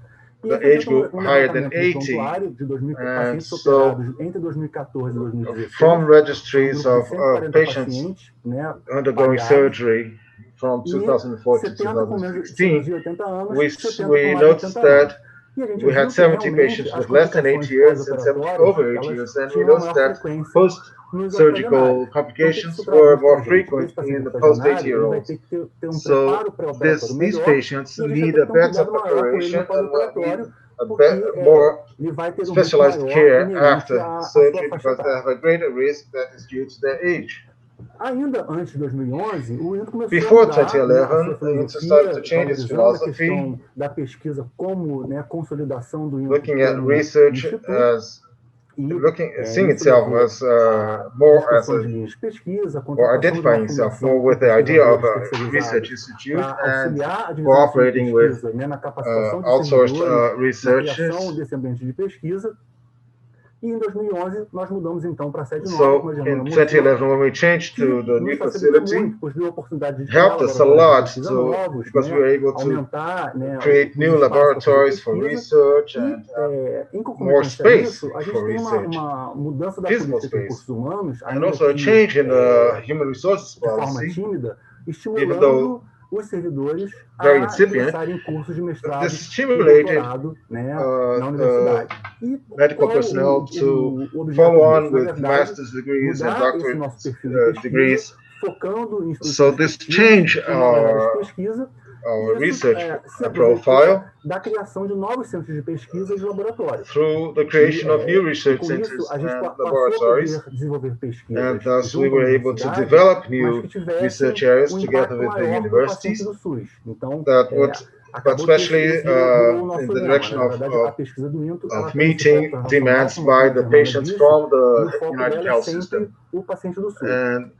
S4: for the age group higher than 80, and so
S8: entre 2014 e 2016,
S4: from registries of patients undergoing
S8: baleados,
S4: surgery from 2014 to 2016, we noticed that we had 70 patients with less than 8 years and 70 over 8 years, and we noticed that post-surgical complications were more frequent in the post-8-year-olds. So these patients need a better preparation and more specialized care after surgery because they have a greater risk that is due to their age.
S8: Ainda antes de 2011, o INTO começou
S4: Before
S8: a mudar
S4: 2011, the INTO started to change its philosophy,
S8: da pesquisa como consolidação do INTO,
S4: looking at research as seeing itself as more as or identifying itself more with the idea of a research institute and cooperating with outsourced researchers.
S8: E em 2011 nós mudamos então para a sede nova.
S4: So in 2011, when we changed to the new facility, helped us a lot because we were able to create new laboratories for research and more space for research, physical space, and also a change in the human resources policy, even though
S8: os servidores
S4: very incipient, this stimulated medical personnel to follow on with master's degrees and doctorate degrees. So this changed our research profile through the creation of new research centers and laboratories, and thus we were able to develop new research areas together with the universities that would, but especially in the direction of meeting demands by the patients from the United Health System. And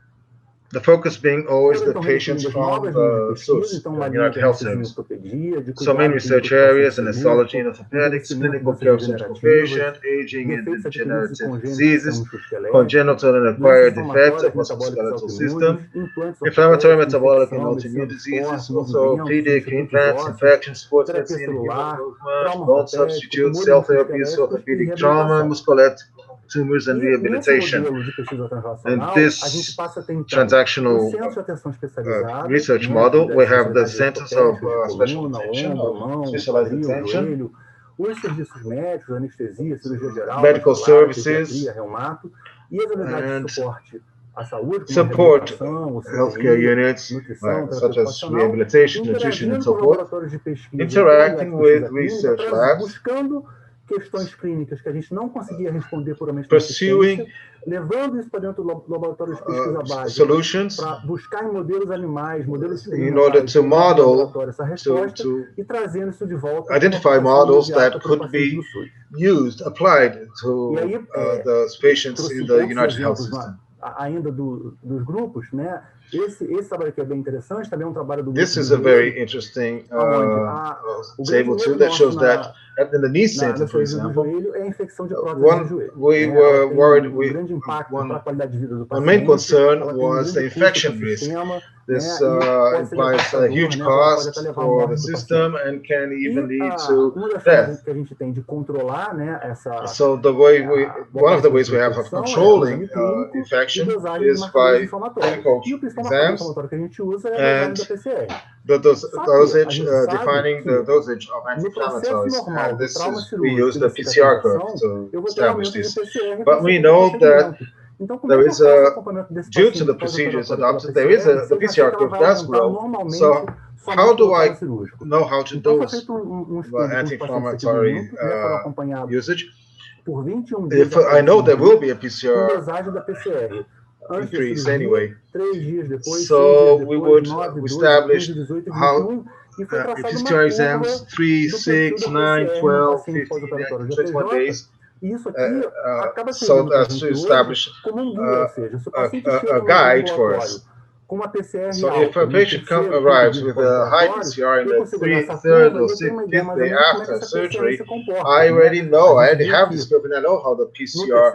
S4: The focus being always the patients from the SUS, the United Health Service. So main research areas in histology and orthopedics, clinical care of surgical patient, aging and degenerative diseases, congenital and acquired defects of musculoskeletal system, inflammatory, metabolic, and autoimmune diseases, also orthopedic, implants, infections, sports medicine, human movement, bone substitutes, cell therapies, orthopedic trauma, musculoskeletal tumors and rehabilitation. And this transactional research model, we have the centers of special attention, of specialized attention, medical services, and support healthcare units, such as rehabilitation, nutrition, and so forth, interacting with research labs,
S8: questões clínicas que a gente não conseguia responder puramente
S4: pursuing
S8: levando isso para dentro do laboratório de pesquisa básica
S4: solutions
S8: para buscar em modelos animais, modelos
S4: in order to model,
S8: essa resposta e trazendo isso de volta
S4: identify models that could be used, applied to the patients in the United Health System.
S8: Ainda dos grupos, né? Esse trabalho aqui é bem interessante, também é um trabalho do
S4: This is a very interesting table too that shows that in the knee center, for example, we were worried one main concern was the infection risk. This implies a huge cost for the system and can even lead to death. So the way one of the ways we have of controlling infection is by clinical exams and the dosage, defining the dosage of anti-inflammatories. And this is, we use the PCR curve to establish this. But we know that there is due to the procedures adopted, the PCR curve does grow. So how do I know how to dose the anti-inflammatory usage? If I know there will be a PCR increase anyway, so we would establish how PCR exams 3, 6, 9, 12, 15, 21 days. So as to establish a guide for us. So if a patient arrives with a high PCR in the 3rd or 5th day after surgery, I already have this curve and I know how the PCR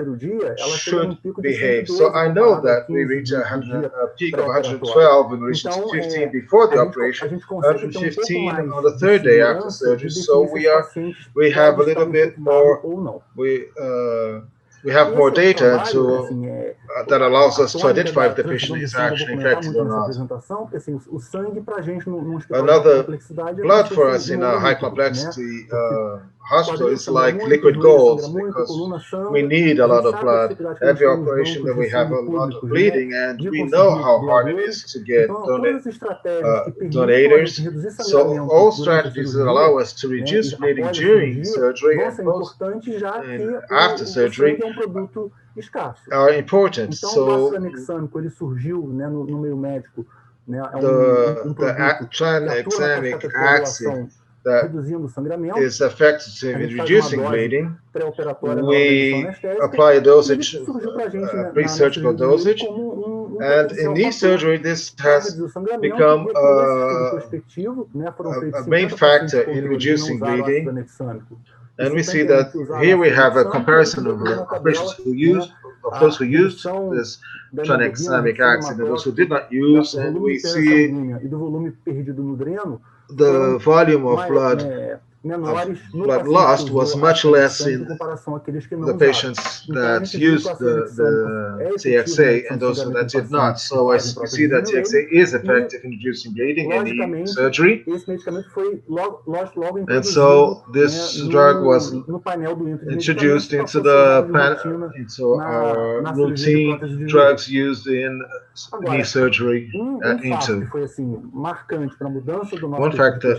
S4: should behave. So I know that we reach a peak of 112 and reach 15 before the operation, 115 on the 3rd day after surgery. So we have a little bit more, we have more data that allows us to identify if the patient is actually infected or not. Another blood for us in a high complexity hospital is like liquid gold, because we need a lot of blood. Every operation that we have a lot of bleeding, and we know how hard it is to get donators. So all strategies that allow us to reduce bleeding during surgery and after surgery are important. So the tranexamic acid that is effective in reducing bleeding, we apply a dosage, pre-surgical dosage, and in knee surgery this has become a main factor in reducing bleeding. And we see that here we have a comparison of patients of those who used this tranexamic acid and those who did not use, and we see the volume of blood lost was much less in the patients that used the TXA and those that did not. So as we see that TXA is effective in reducing bleeding in knee surgery. And so this drug was introduced into our routine drugs used in knee surgery into. One factor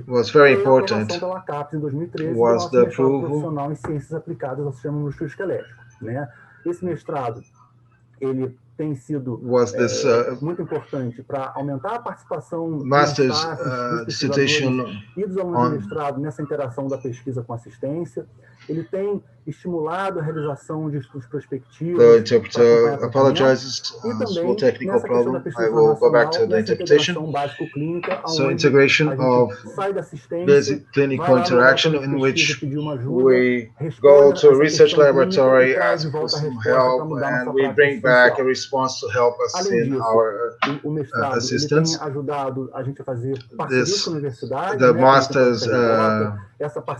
S4: was very important was the approval. Was this master's dissertation on
S8: ele tem estimulado a realização de estudos prospectivos.
S4: The interpreter apologizes. Small technical problem. I will go back to the interpretation. So integration of basic clinical interaction in which we go to a research laboratory, ask for some help, and we bring back a response to help us in our assistance. The master's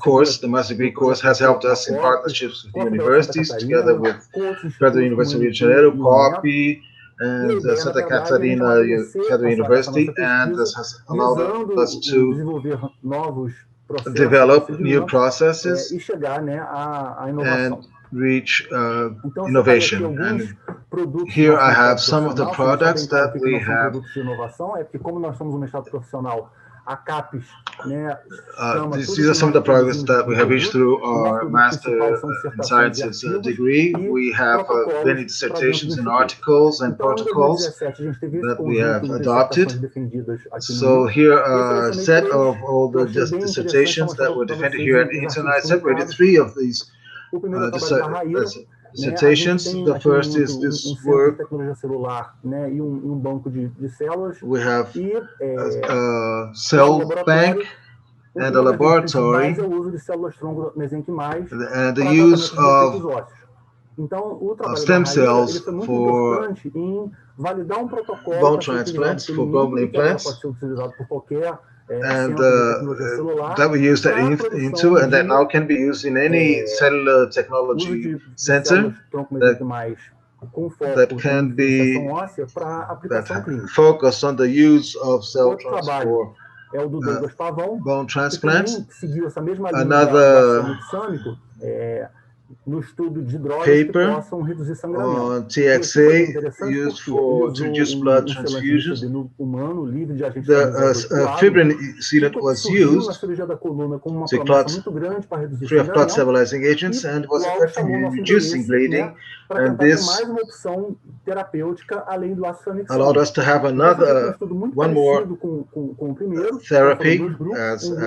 S4: course, the master's degree course, has helped us in partnerships with the universities, together with Federal University of Janeiro, COP, and Santa Catarina Federal University, and this has allowed us to develop new processes and reach innovation. And here I have some of the products that we have. These are some of the progress that we have reached through our Master in Sciences degree. We have many dissertations and articles and protocols that we have adopted. So here are a set of all the dissertations that were defended here at the Internet. I separated 3 of these dissertations. The first is this work. We have a cell bank and a laboratory, and the use of stem cells for bone transplants, for bone implants, and that we use that into, and that now can be used in any cellular technology center that can be focused on the use of cell transport bone transplants. Another paper on TXA used to reduce blood transfusions. The fibrin sealant was used to free of clot stabilizing agents and was effective in reducing bleeding. And this allowed us to have one more therapy as an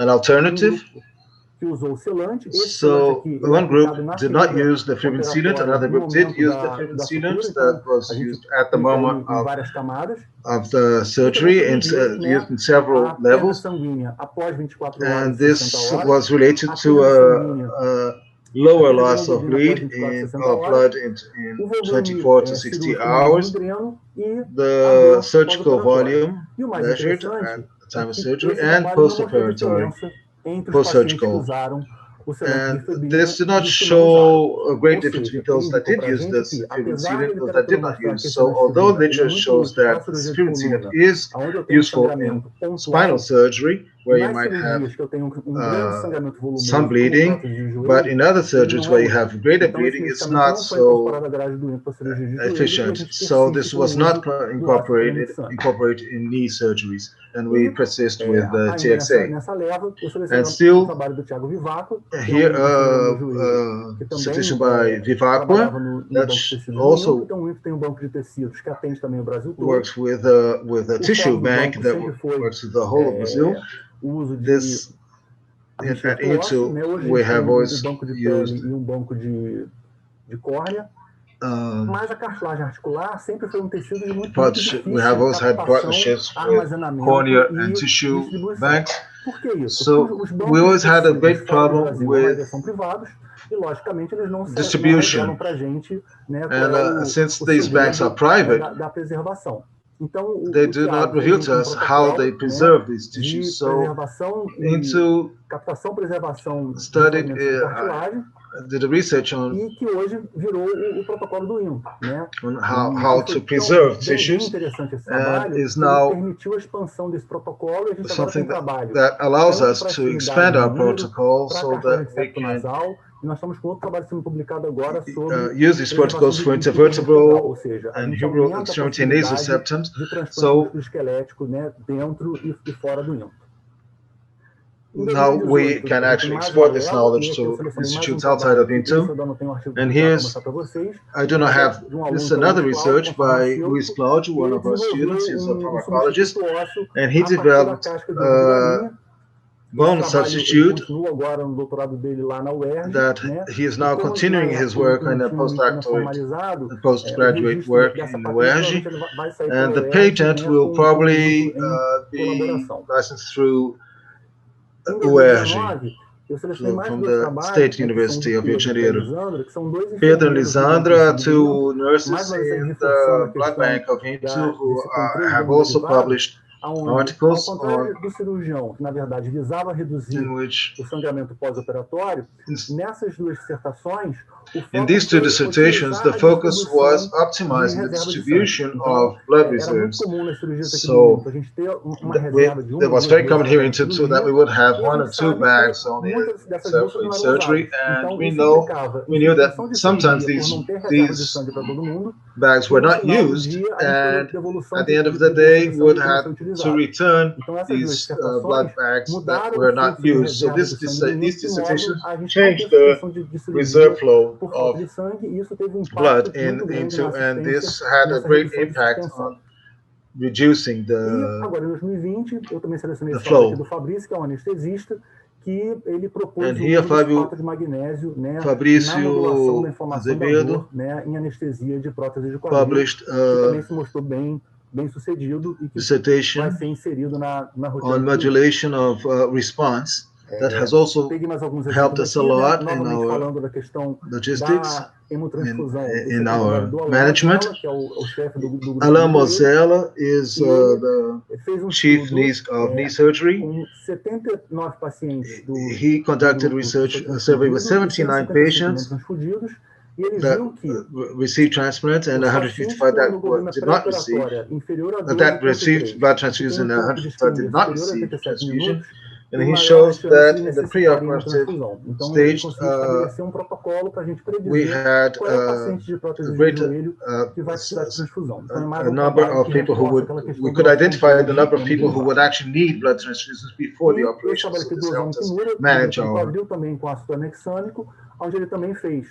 S4: alternative. So one group did not use the fibrin sealant, another group did use the fibrin sealant that was used at the moment of the surgery and used in several levels. And this was related to a lower loss of blood in 24 to 60 hours. The surgical volume measured at the time of surgery and post-surgical. And this did not show a great difference between those that did use this fibrin sealant and those that did not use. So although literature shows that this fibrin sealant is useful in spinal surgery, where you might have some bleeding, but in other surgeries where you have greater bleeding, it's not so efficient. So this was not incorporated in knee surgeries, and we persist with the TXA. And still, here, citation by Vivacqua, that also works with a tissue bank that works with the whole of Brazil. This into we have always used we have always had partnerships with cornea and tissue banks. So we always had a great problem with distribution, and since these banks are private, they do not reveal to us how they preserve these tissues. So, into studied, did a research on how to preserve tissues, and is now something that allows us to expand our protocol so that we can use these protocols for intervertebral and humeral extremity and nasal septums. So now we can actually export this knowledge to institutes outside of INTU. And here's, I do not have, this is another research by Luis Claudio, one of our students. He's a pharmacologist, and he developed bone substitute,
S8: continua agora no doutorado dele lá na UERJ,
S4: that he is now continuing his work in a postgraduate work in UERJ, and the patent will probably be licensed through UERJ, from the State University of Janeiro. Pedro and Lisandra are two nurses in the blood bank of Into who have also published articles
S8: do cirurgião, que na verdade visava reduzir o sangramento pós-operatório, nessas duas dissertações,
S4: in these two dissertations, the focus was optimizing the distribution of blood reserves. So there was very common here in Tutsu that we would have 1 or 2 bags only in surgery, and we knew that sometimes these bags were not used, and at the end of the day, we would have to return these blood bags that were not used. So these dissertations changed the reserve flow of blood into, and this had a great impact on reducing the flow.
S8: Que ele propôs
S4: and here
S8: fosfato de magnésio,
S4: Fabrício Azevedo,
S8: em anestesia de prótese de quadril, que também se mostrou bem sucedido e que vai ser inserido na rotina.
S4: On modulation of response. That has also helped us a lot in our logistics, in our management. Alain Mozella is the chief of knee surgery. He conducted a survey with 79 patients that received transplants and 155 that did not receive, that received blood transfusion and 155 did not receive transfusion. And he shows that in the pre-operative stage, we had a number of people we could identify the number of people who would actually need blood transfusions before the operation. So this helped us manage our
S8: onde ele também fez,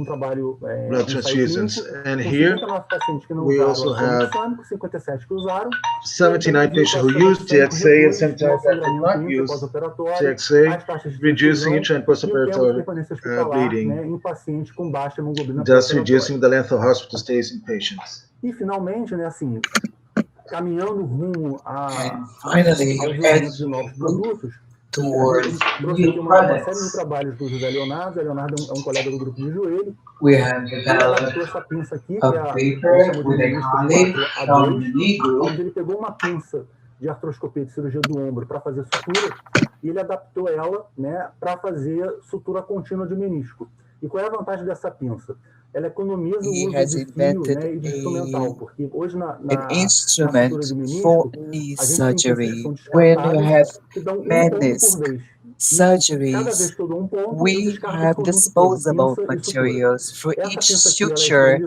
S8: trabalho
S4: blood transfusions. And here we also have 79 patients who used TXA and 79 that did not use TXA, reducing intra and post-operative bleeding, thus reducing the length of hospital stays in patients.
S8: E finalmente, caminhando rumo
S2: finally,
S8: aos de novos produtos,
S2: towards new
S8: uma série de trabalhos do José Leonardo. José Leonardo é colega do grupo de joelho.
S2: We have developed
S8: essa pinça aqui,
S2: a paper with a colleague from the knee group,
S8: onde ele pegou uma pinça de artroscopia de cirurgia do ombro para fazer sutura e ele adaptou ela, para fazer sutura contínua de menisco. E qual é a vantagem dessa pinça? Ela economiza o uso de fio, e de instrumental, porque hoje na
S2: instrument for knee surgery, when you have menisc surgeries, we have disposable materials. For each suture,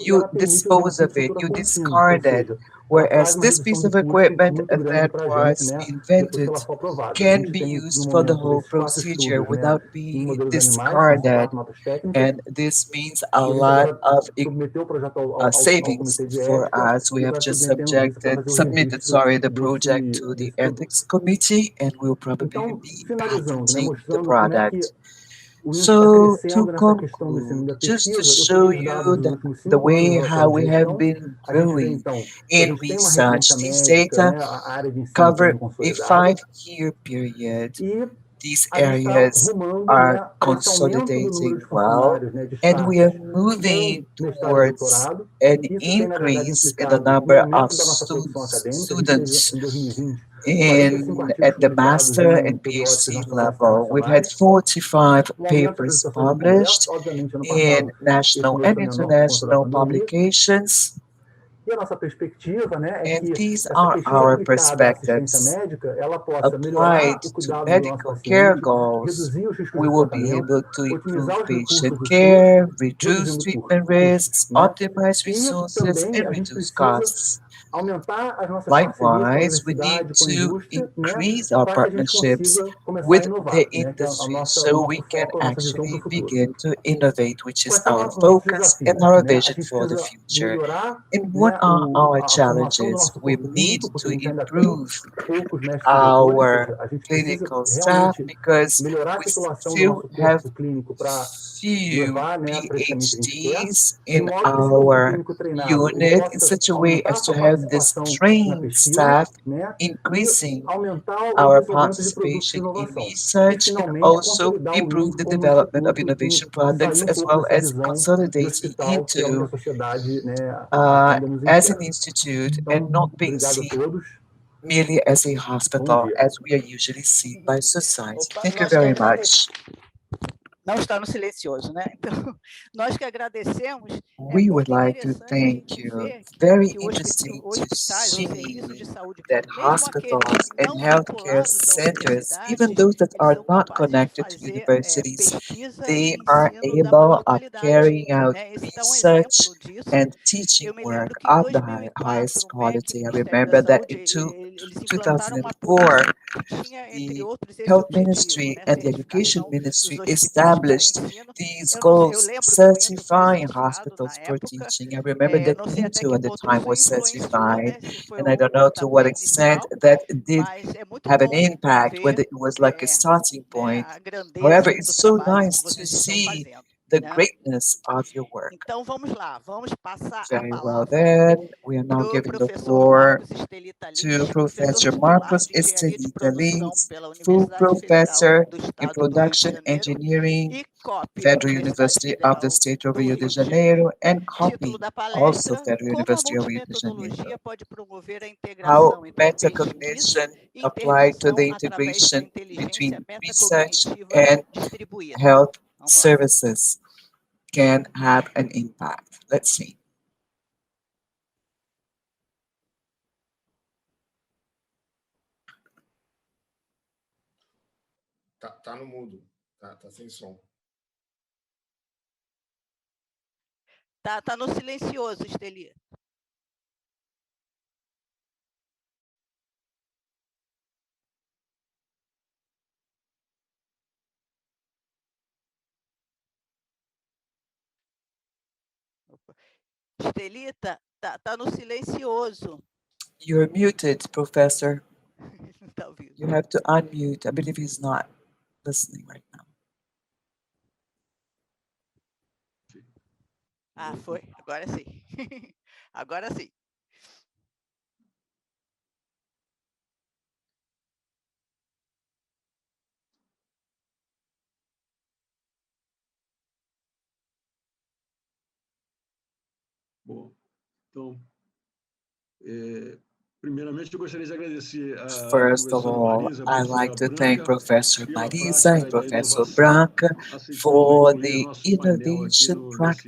S2: you dispose of it, you discard it. Whereas this piece of equipment that was invented can be used for the whole procedure without being discarded. And this means a lot of savings for us. We have just submitted the project to the ethics committee, and we'll probably be patenting the product. So, to conclude, just to show you the way how we have been growing in research, these data cover a 5-year period. These areas are consolidating well, and we are moving towards an increase in the number of students at the master and PhD level. We've had 45 papers published in national and international publications. And these are our perspectives. Applied to medical care goals, we will be able to improve patient care, reduce treatment risks, optimize resources, and reduce costs.
S8: aumentar as nossas
S2: Likewise, we
S8: parcerias
S2: need
S8: com a
S2: to
S8: indústria, né,
S2: increase our
S8: para que a gente
S2: partnerships
S8: consiga começar a
S2: with
S8: inovar,
S2: the
S8: né, que é
S2: industry
S8: o
S2: so we
S8: nosso
S2: can
S8: foco, a nossa visão para o
S2: actually
S8: futuro.
S2: begin to innovate, which is
S8: Quais são
S2: our
S8: os nossos
S2: focus
S8: desafios?
S2: and our
S8: Né? A
S2: vision
S8: gente
S2: for the
S8: precisa
S2: future.
S8: melhorar,
S2: And what
S8: né,
S2: are our
S8: a formação do
S2: challenges?
S8: nosso
S2: We
S8: corpo
S2: need
S8: clínico, porque
S2: to
S8: a gente ainda tem
S2: improve
S8: poucos mestres diretores, ou
S2: our
S8: seja, a gente precisa
S2: clinical staff
S8: realmente
S2: because
S8: melhorar a
S2: we
S8: titulação do
S2: still
S8: nosso
S2: have
S8: corpo clínico para
S2: few
S8: levar, né, para esse caminho que a gente quer,
S2: PhDs
S8: de
S2: in
S8: modo que esse corpo
S2: our
S8: clínico treinado ele
S2: unit in
S8: possa
S2: such a way
S8: aumentar a
S2: as to
S8: sua
S2: have this
S8: participação na
S2: trained
S8: pesquisa,
S2: staff
S8: né, e
S2: increasing
S8: aumentar o
S2: our
S8: desenvolvimento de produtos de
S2: participation in
S8: inovação. E,
S2: research and
S8: finalmente,
S2: also
S8: consolidar o
S2: improve
S8: MINT
S2: the
S8: como
S2: development of
S8: instituto
S2: innovation
S8: e
S2: products
S8: sair um
S2: as
S8: pouco
S2: well
S8: dessa
S2: as
S8: visão de
S2: consolidating
S8: hospital, que é onde a
S2: into
S8: sociedade, né,
S2: uh,
S8: ainda nos
S2: as an
S8: enxerga.
S2: institute and
S8: Então,
S2: not being
S8: obrigado a
S2: seen
S8: todos.
S2: merely as a
S8: Bom
S2: hospital
S8: dia.
S2: as we are usually seen by society.
S1: Opa,
S2: Thank you
S1: nós que
S2: very
S1: agradecemos.
S2: much.
S1: Não está no silencioso, né? Então, nós que agradecemos. É
S2: We would
S1: muito
S2: like to
S1: interessante a
S2: thank
S1: gente
S2: you.
S1: ver
S2: Very
S1: que
S2: interesting to
S1: hospitais ou serviços
S2: see
S1: de saúde,
S2: that
S1: mesmo aqueles
S2: hospitals and
S1: não
S2: healthcare
S1: vinculados a
S2: centers, even
S1: universidades,
S2: those that
S1: eles
S2: are
S1: são
S2: not
S1: capazes de
S2: connected to
S1: fazer
S2: universities,
S1: pesquisa
S2: they
S1: e
S2: are
S1: ensino da
S2: able
S1: maior
S2: of
S1: qualidade,
S2: carrying out
S1: né? Esse dá um
S2: research
S1: exemplo disso.
S2: and teaching
S1: Eu me
S2: work
S1: lembro que em
S2: of the highest
S1: 2004, o MEC, o
S2: quality. I
S1: Ministério da
S2: remember that
S1: Saúde,
S2: in
S1: eles implantaram uma
S2: 2004,
S1: política que tinha, entre
S2: the
S1: outros, esse
S2: Health
S1: objetivo,
S2: Ministry
S1: né?
S2: and the Education
S1: Certificação dos
S2: Ministry
S1: hospitais para
S2: established
S1: ensino.
S2: these
S1: Eu
S2: goals,
S1: lembro do momento foi
S2: certifying
S1: sorteado na
S2: hospitals for
S1: época.
S2: teaching. I remember that
S1: Não sei até
S2: Into
S1: que
S2: at the
S1: ponto
S2: time
S1: isso
S2: was
S1: influenciou,
S2: certified,
S1: né? Se foi
S2: and I don't know
S1: o
S2: to what
S1: pontapé
S2: extent
S1: inicial,
S2: that did
S1: mas é muito
S2: have an
S1: bom
S2: impact,
S1: ver
S2: whether it was like a starting
S1: né,
S2: point.
S1: a
S2: However,
S1: grandeza do
S2: it's so
S1: trabalho que
S2: nice to
S1: vocês estão
S2: see
S1: fazendo.
S2: the
S1: Né?
S2: greatness of your work.
S1: Então, vamos lá, vamos passar a
S2: Very well
S1: palavra
S2: then, we are now
S1: para o
S2: giving the
S1: professor
S2: floor
S1: Marcos Estelita
S2: to
S1: Lins, professor
S2: Professor
S1: titular
S2: Marcos
S1: de Engenharia de
S2: Estelita
S1: Produção
S2: Lins,
S1: pela
S2: full
S1: Universidade Federal
S2: professor
S1: do
S2: in
S1: Estado do Rio de
S2: Production
S1: Janeiro
S2: Engineering,
S1: e COP da
S2: Federal
S1: Universidade
S2: University of the
S1: Federal
S2: State of
S1: do
S2: Rio de
S1: Rio de Janeiro.
S2: Janeiro, and
S1: Título
S2: COPY,
S1: da
S2: also
S1: palestra:
S2: Federal
S1: Como a
S2: University of Rio de Janeiro.
S1: multimetodologia pode promover a
S2: How
S1: integração entre pesquisa
S2: metacognition
S1: e
S2: applied to the
S1: intervenção através da
S2: integration
S1: inteligência
S2: between research
S1: metacognitiva
S2: and
S1: distribuída.
S2: health
S1: Vamos lá.
S2: services can have an impact. Let's see.
S3: Tá no mudo, tá sem som.
S1: Tá no silencioso, Esteli. Estelita, tá no silencioso.
S2: You're muted, Professor.
S1: Não tá ouvindo.
S2: You have to unmute. I believe he's not listening right now.
S1: Ah, foi. Agora sim. Agora sim.
S7: Bom, então, primeiramente, eu gostaria de agradecer a
S2: First of
S7: professora
S2: all,
S7: Marisa, a
S2: I'd like
S7: professora
S2: to thank
S7: Branca,
S2: Professor
S7: pela
S2: Marisa and
S7: prática da
S2: Professor
S7: inovação,
S2: Branca
S7: aceitando
S2: for
S7: incluir
S2: the
S7: nosso painel aqui
S2: innovation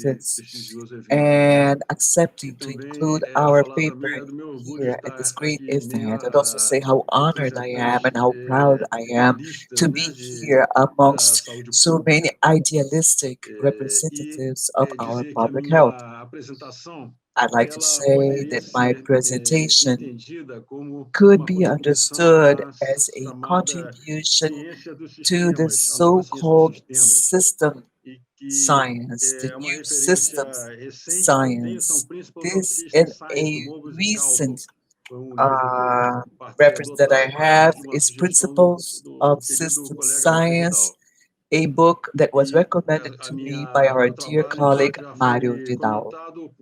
S7: nesse
S2: practice
S7: prestigioso evento.
S2: and
S7: E
S2: accepting to
S7: também
S2: include our
S7: falar
S2: paper
S7: também do meu orgulho de
S2: here at this
S7: estar
S2: great
S7: aqui em meio
S2: event, and also say
S7: a
S2: how honored I am
S7: representantes
S2: and how proud I am
S7: idealistas,
S2: to
S7: né,
S2: be here
S7: da
S2: amongst
S7: saúde
S2: so
S7: pública.
S2: many idealistic
S7: E
S2: representatives of our
S7: dizer que a
S2: public health.
S7: minha apresentação
S2: I'd like to
S7: ela
S2: say
S7: poderia
S2: that my
S7: ser
S2: presentation
S7: entendida como
S2: could
S7: uma
S2: be
S7: contribuição
S2: understood
S7: à
S2: as a
S7: chamada
S2: contribution
S7: ciência dos
S2: to the
S7: sistemas, a nova ciência dos
S2: so-called
S7: sistemas,
S2: system
S7: e que
S2: science, the
S7: uma
S2: new
S7: referência
S2: systems
S7: recente que eu tenho são
S2: science.
S7: Principles of
S2: This
S7: System
S2: and
S7: Science, do
S2: a
S7: Mobius e Galton.
S2: recent
S7: Foi livro que eu
S2: reference that I
S7: adotado a partir
S2: have
S7: de uma
S2: is
S7: sugestão
S2: Principles
S7: do
S2: of
S7: querido
S2: System
S7: colega Mário
S2: Science,
S7: Vidal.
S2: a book that was
S7: E
S2: recommended to me by our
S7: meu
S2: dear
S7: trabalho
S2: colleague
S7: já
S2: Mario
S7: foi
S2: Vidal.
S7: comentado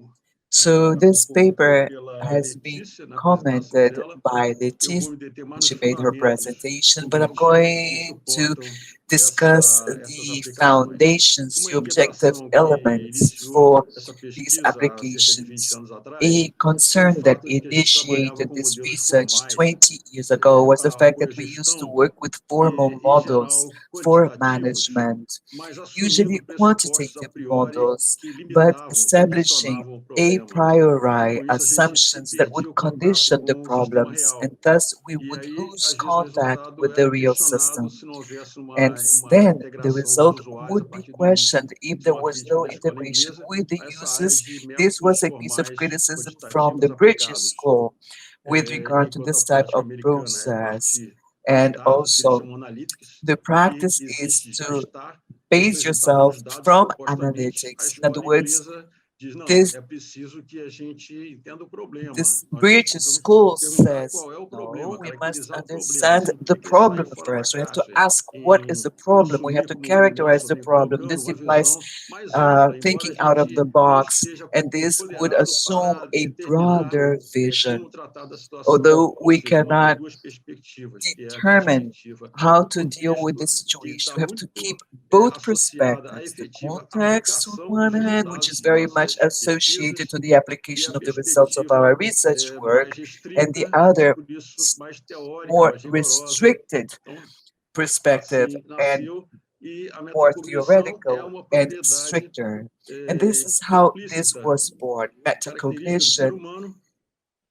S2: So this paper
S7: pela
S2: has been
S7: Letícia na apresentação
S2: commented
S7: dela.
S2: by
S7: Eu vou
S2: Letiz.
S7: me deter mais nos
S2: She made her
S7: fundamentos
S2: presentation, but I'm
S7: cognitivos que
S2: going to
S7: suportam
S2: discuss
S7: essas
S2: the
S7: aplicações.
S2: foundations,
S7: Uma
S2: the objective
S7: inquietação que
S2: elements
S7: iniciou
S2: for
S7: essa
S2: these
S7: pesquisa há cerca de 20
S2: applications.
S7: anos atrás
S2: A
S7: foi o
S2: concern that
S7: fato de que a gente trabalhava
S2: initiated
S7: com
S2: this
S7: modelos
S2: research
S7: formais
S2: 20 years ago was the fact
S7: para
S2: that we used to
S7: gestão
S2: work with formal
S7: e, em
S2: models
S7: geral,
S2: for
S7: quantitativos,
S2: management,
S7: mas assumindo
S2: usually
S7: pressupostos a
S2: quantitative
S7: priori
S2: models,
S7: que
S2: but
S7: limitavam,
S2: establishing
S7: condicionavam o
S2: a
S7: problema.
S2: priori
S7: Com isso, a gente
S2: assumptions that
S7: perdia
S2: would
S7: o contato
S2: condition the
S7: com o sistema
S2: problems,
S7: real.
S2: and thus we
S7: E
S2: would
S7: aí,
S2: lose
S7: às vezes, o
S2: contact
S7: resultado
S2: with the
S7: era
S2: real
S7: questionado
S2: system.
S7: se não houvesse
S2: And
S7: uma
S2: objectives, then the result would be questioned. If there was no integration with the users, this was a piece of criticism from the British school with regard to this type of process. And also, the practice is to base yourself from analytics. In other words, this British school says, no, we must understand the problem first. We have to ask what is the problem. We have to characterize the problem. This implies thinking out of the box, and this would assume a broader vision. Although we cannot determine how to deal with the situation, we have to keep both perspectives, the context on one hand, which is very much associated to the application of the results of our research work, and the other more restricted perspective and more theoretical and stricter. And this is how this was born. Metacognition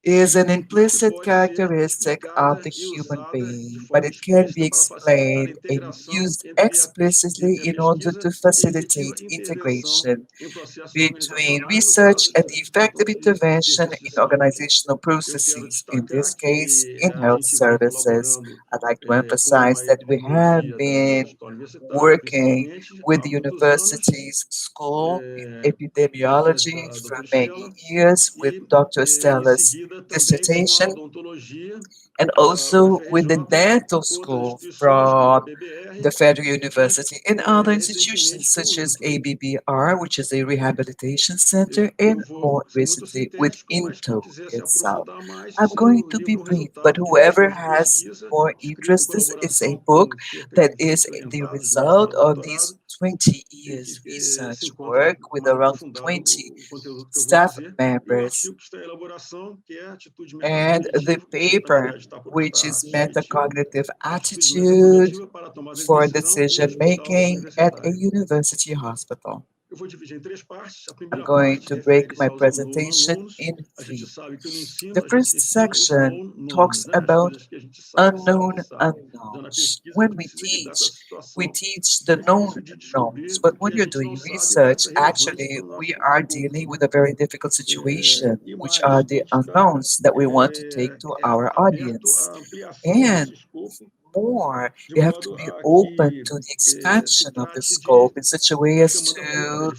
S2: is an implicit characteristic of the human being, but it can be explained and used explicitly in order to facilitate integration between research and the effective intervention in organizational processes, in this case, in health services. I'd like to emphasize that we have been working with the university's school in epidemiology for many years with Dr. Stella's dissertation, and also with the dental school from the Federal University and other institutions such as ABBR, which is a rehabilitation center, and more recently with INTO itself. I'm going to be brief, but whoever has more interest, this is a book that is the result of these 20 years research work with around 20 staff members. And the paper, which is metacognitive attitude for decision making at a university hospital. I'm going to break my presentation in three. The first section talks about unknown unknowns. When we teach the known knowns, but when you're doing research, actually, we are dealing with a very difficult situation, which are the unknowns that we want to take to our audience. And more, you have to be open to the expansion of the scope in such a way as to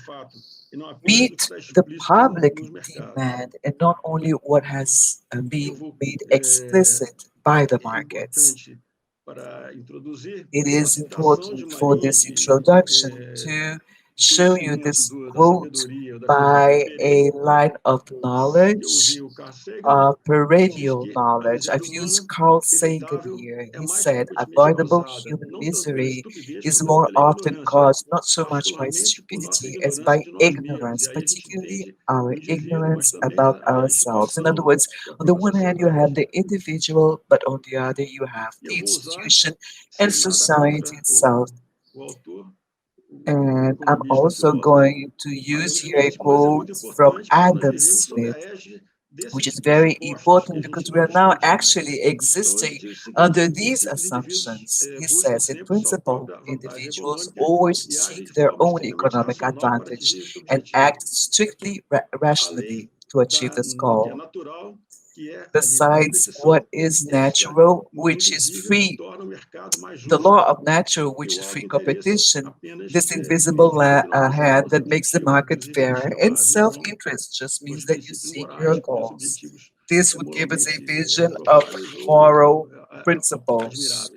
S2: meet the public demand and not only what has been made explicit by the markets. It is important for this introduction to show you this quote by a line of knowledge, perennial knowledge. I've used Carl Sagan here. He said, avoidable human misery is more often caused not so much by stupidity as by ignorance, particularly our ignorance about ourselves. In other words, on the one hand, you have the individual, but on the other, you have the institution and society itself. And I'm also going to use here a quote from Adam Smith, which is very important because we are now actually existing under these assumptions. He says, in principle, individuals always seek their own economic advantage and act strictly rationally to achieve this goal. Besides what is natural, which is free, the law of nature, which is free competition, this invisible hand that makes the market fairer, and self-interest just means that you seek your goals. This would give us a vision of moral principles.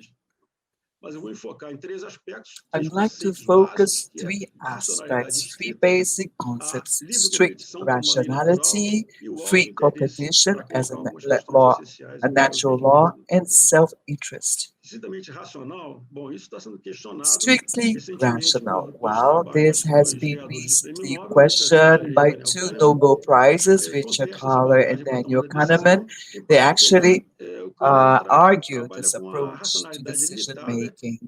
S2: I'd like to focus three aspects, three basic concepts: strict rationality, free competition as a law, a natural law, and self-interest. Strictly rational. Well, this has been recently questioned by two Nobel Prizes, Richard Haller and Daniel Kahneman. They actually argue this approach to decision-making.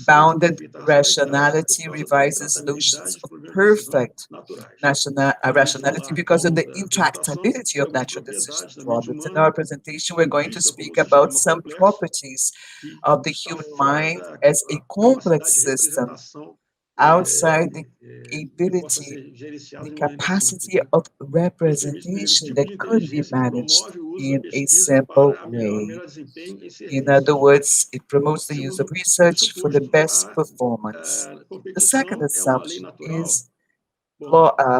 S2: Bounded rationality revises notions of perfect rationality because of the intractability of natural decision problems. In our presentation, we're going to speak about some properties of the human mind as a complex system outside the ability, the capacity of representation that could be managed in a simple way. In other words, it promotes the use of research for the best performance. The second assumption is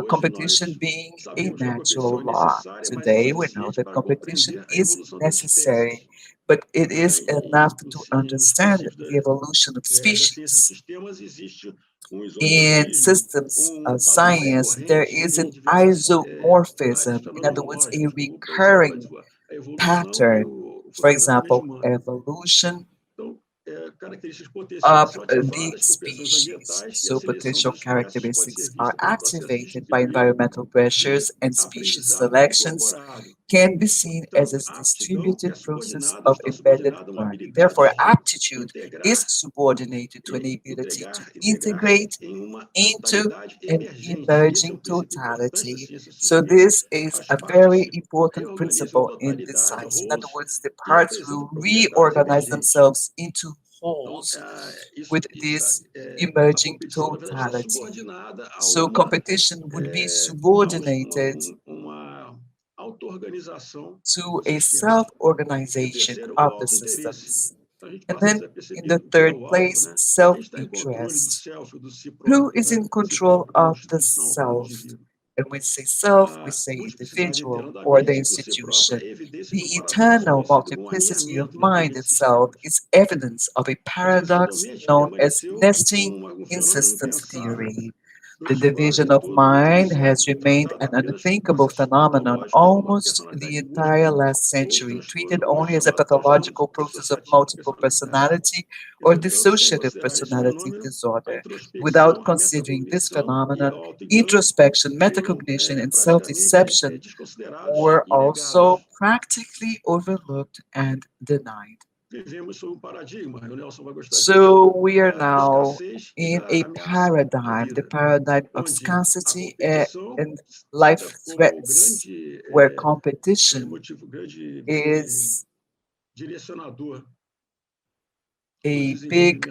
S2: competition being a natural law. Today, we know that competition is necessary, but it is enough to understand the evolution of species. In systems of science, there is an isomorphism, in other words, a recurring pattern. For example, evolution of the species. So potential characteristics are activated by environmental pressures, and species selections can be seen as a distributed process of embedded learning. Therefore, aptitude is subordinated to an ability to integrate into an emerging totality. So this is a very important principle in this science. In other words, the parts will reorganize themselves into wholes with this emerging totality. So competition would be subordinated to a self-organization of the systems. And then in the third place, self-interest. Who is in control of the self? And when we say self, we say individual or the institution. The eternal multiplicity of mind itself is evidence of a paradox known as nesting in systems theory. The division of mind has remained an unthinkable phenomenon almost the entire last century, treated only as a pathological process of multiple personality or dissociative personality disorder. Without considering this phenomenon, introspection, metacognition, and self-deception were also practically overlooked and denied. So we are now in a paradigm, the paradigm of scarcity and life threats, where competition is a big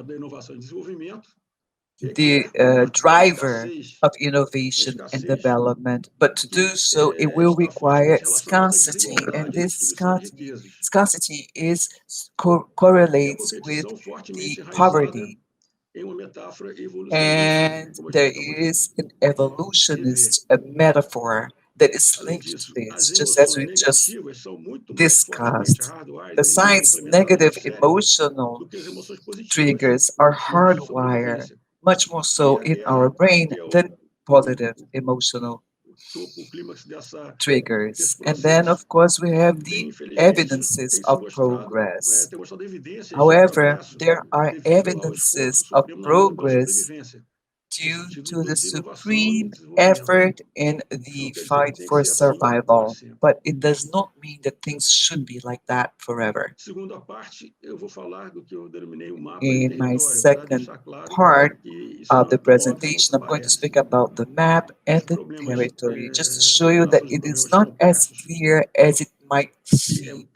S2: driver of innovation and development, but to do so, it will require scarcity, and this scarcity is correlates with the poverty. And there is an evolutionist metaphor that is linked to this, just as we just discussed. Besides negative emotional triggers are hardwired, much more so in our brain than positive emotional triggers. And then, of course, we have the evidences of progress. However, there are evidences of progress due to the supreme effort in the fight for survival. But it does not mean that things should be like that forever. In my second part of the presentation, I'm going to speak about the map and the territory, just to show you that it is not as clear as it might seem.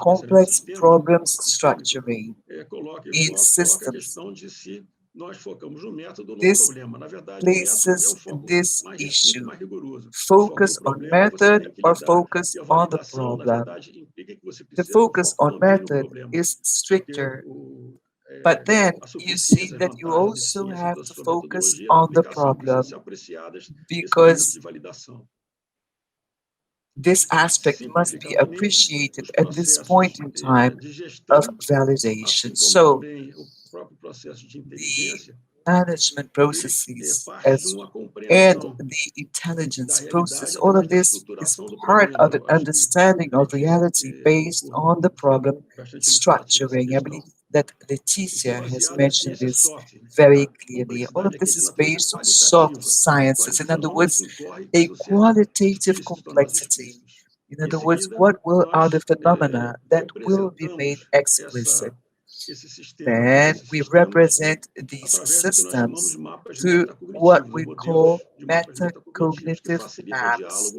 S2: Complex problems structuring in systems. This places this issue. Focus on method or focus on the problem. The focus on method is stricter, but then you see that you also have to focus on the problem, because this aspect must be appreciated at this point in time of validation. So the management processes and the intelligence process, all of this is part of an understanding of reality based on the problem structuring. I believe that Leticia has mentioned this very clearly. All of this is based on soft sciences. In other words, a qualitative complexity In other words, what are the phenomena that will be made explicit? Then we represent these systems through what we call metacognitive maps.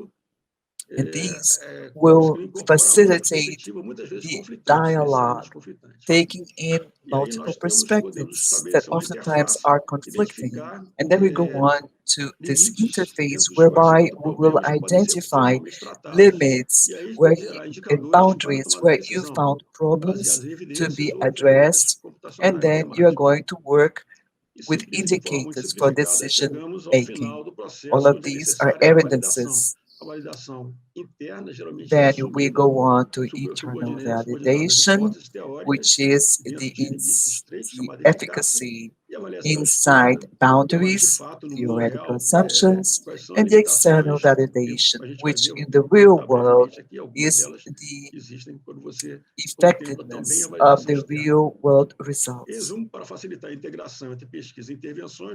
S2: And these will facilitate the dialogue, taking in multiple perspectives that oftentimes are conflicting. And then we go on to this interface whereby we will identify limits and boundaries where you found problems to be addressed, and then you are going to work with indicators for decision making. All of these are evidences. Then we go on to internal validation, which is the efficacy inside boundaries, theoretical assumptions, and the external validation, which in the real world is the effectiveness of the real world results.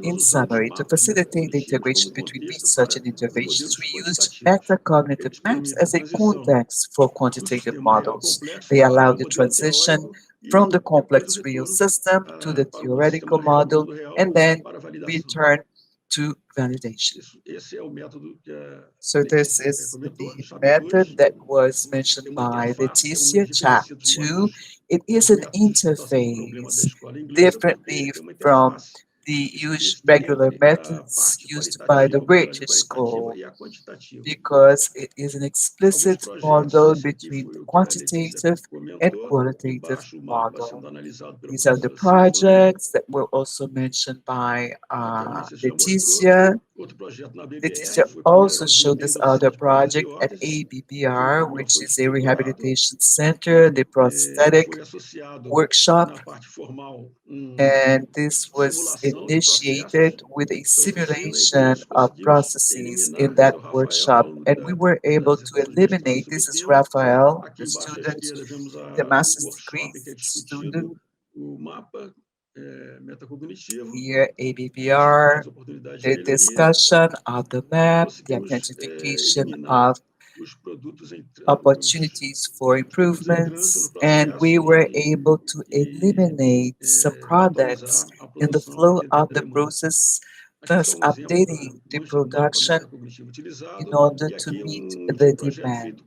S2: In summary, to facilitate the integration between research and interventions, we used metacognitive maps as a context for quantitative models. They allow the transition from the complex real system to the theoretical model and then return to validation. So this is the method that was mentioned by D.Sc. Chapter 2. It is an interface, differently from the regular methods used by the British School, because it is an explicit model between the quantitative and qualitative model. These are the projects that were also mentioned by D.Sc. D.Sc. also showed this other project at ABBR, which is a rehabilitation center, the prosthetic workshop, and this was initiated with a simulation of processes in that workshop, and we were able to eliminate, this is Rafael, the student, the master's degree student, here ABBR, the discussion of the map, the identification of opportunities for improvements, and we were able to eliminate some products in the flow of the process, thus updating the production in order to meet the demand.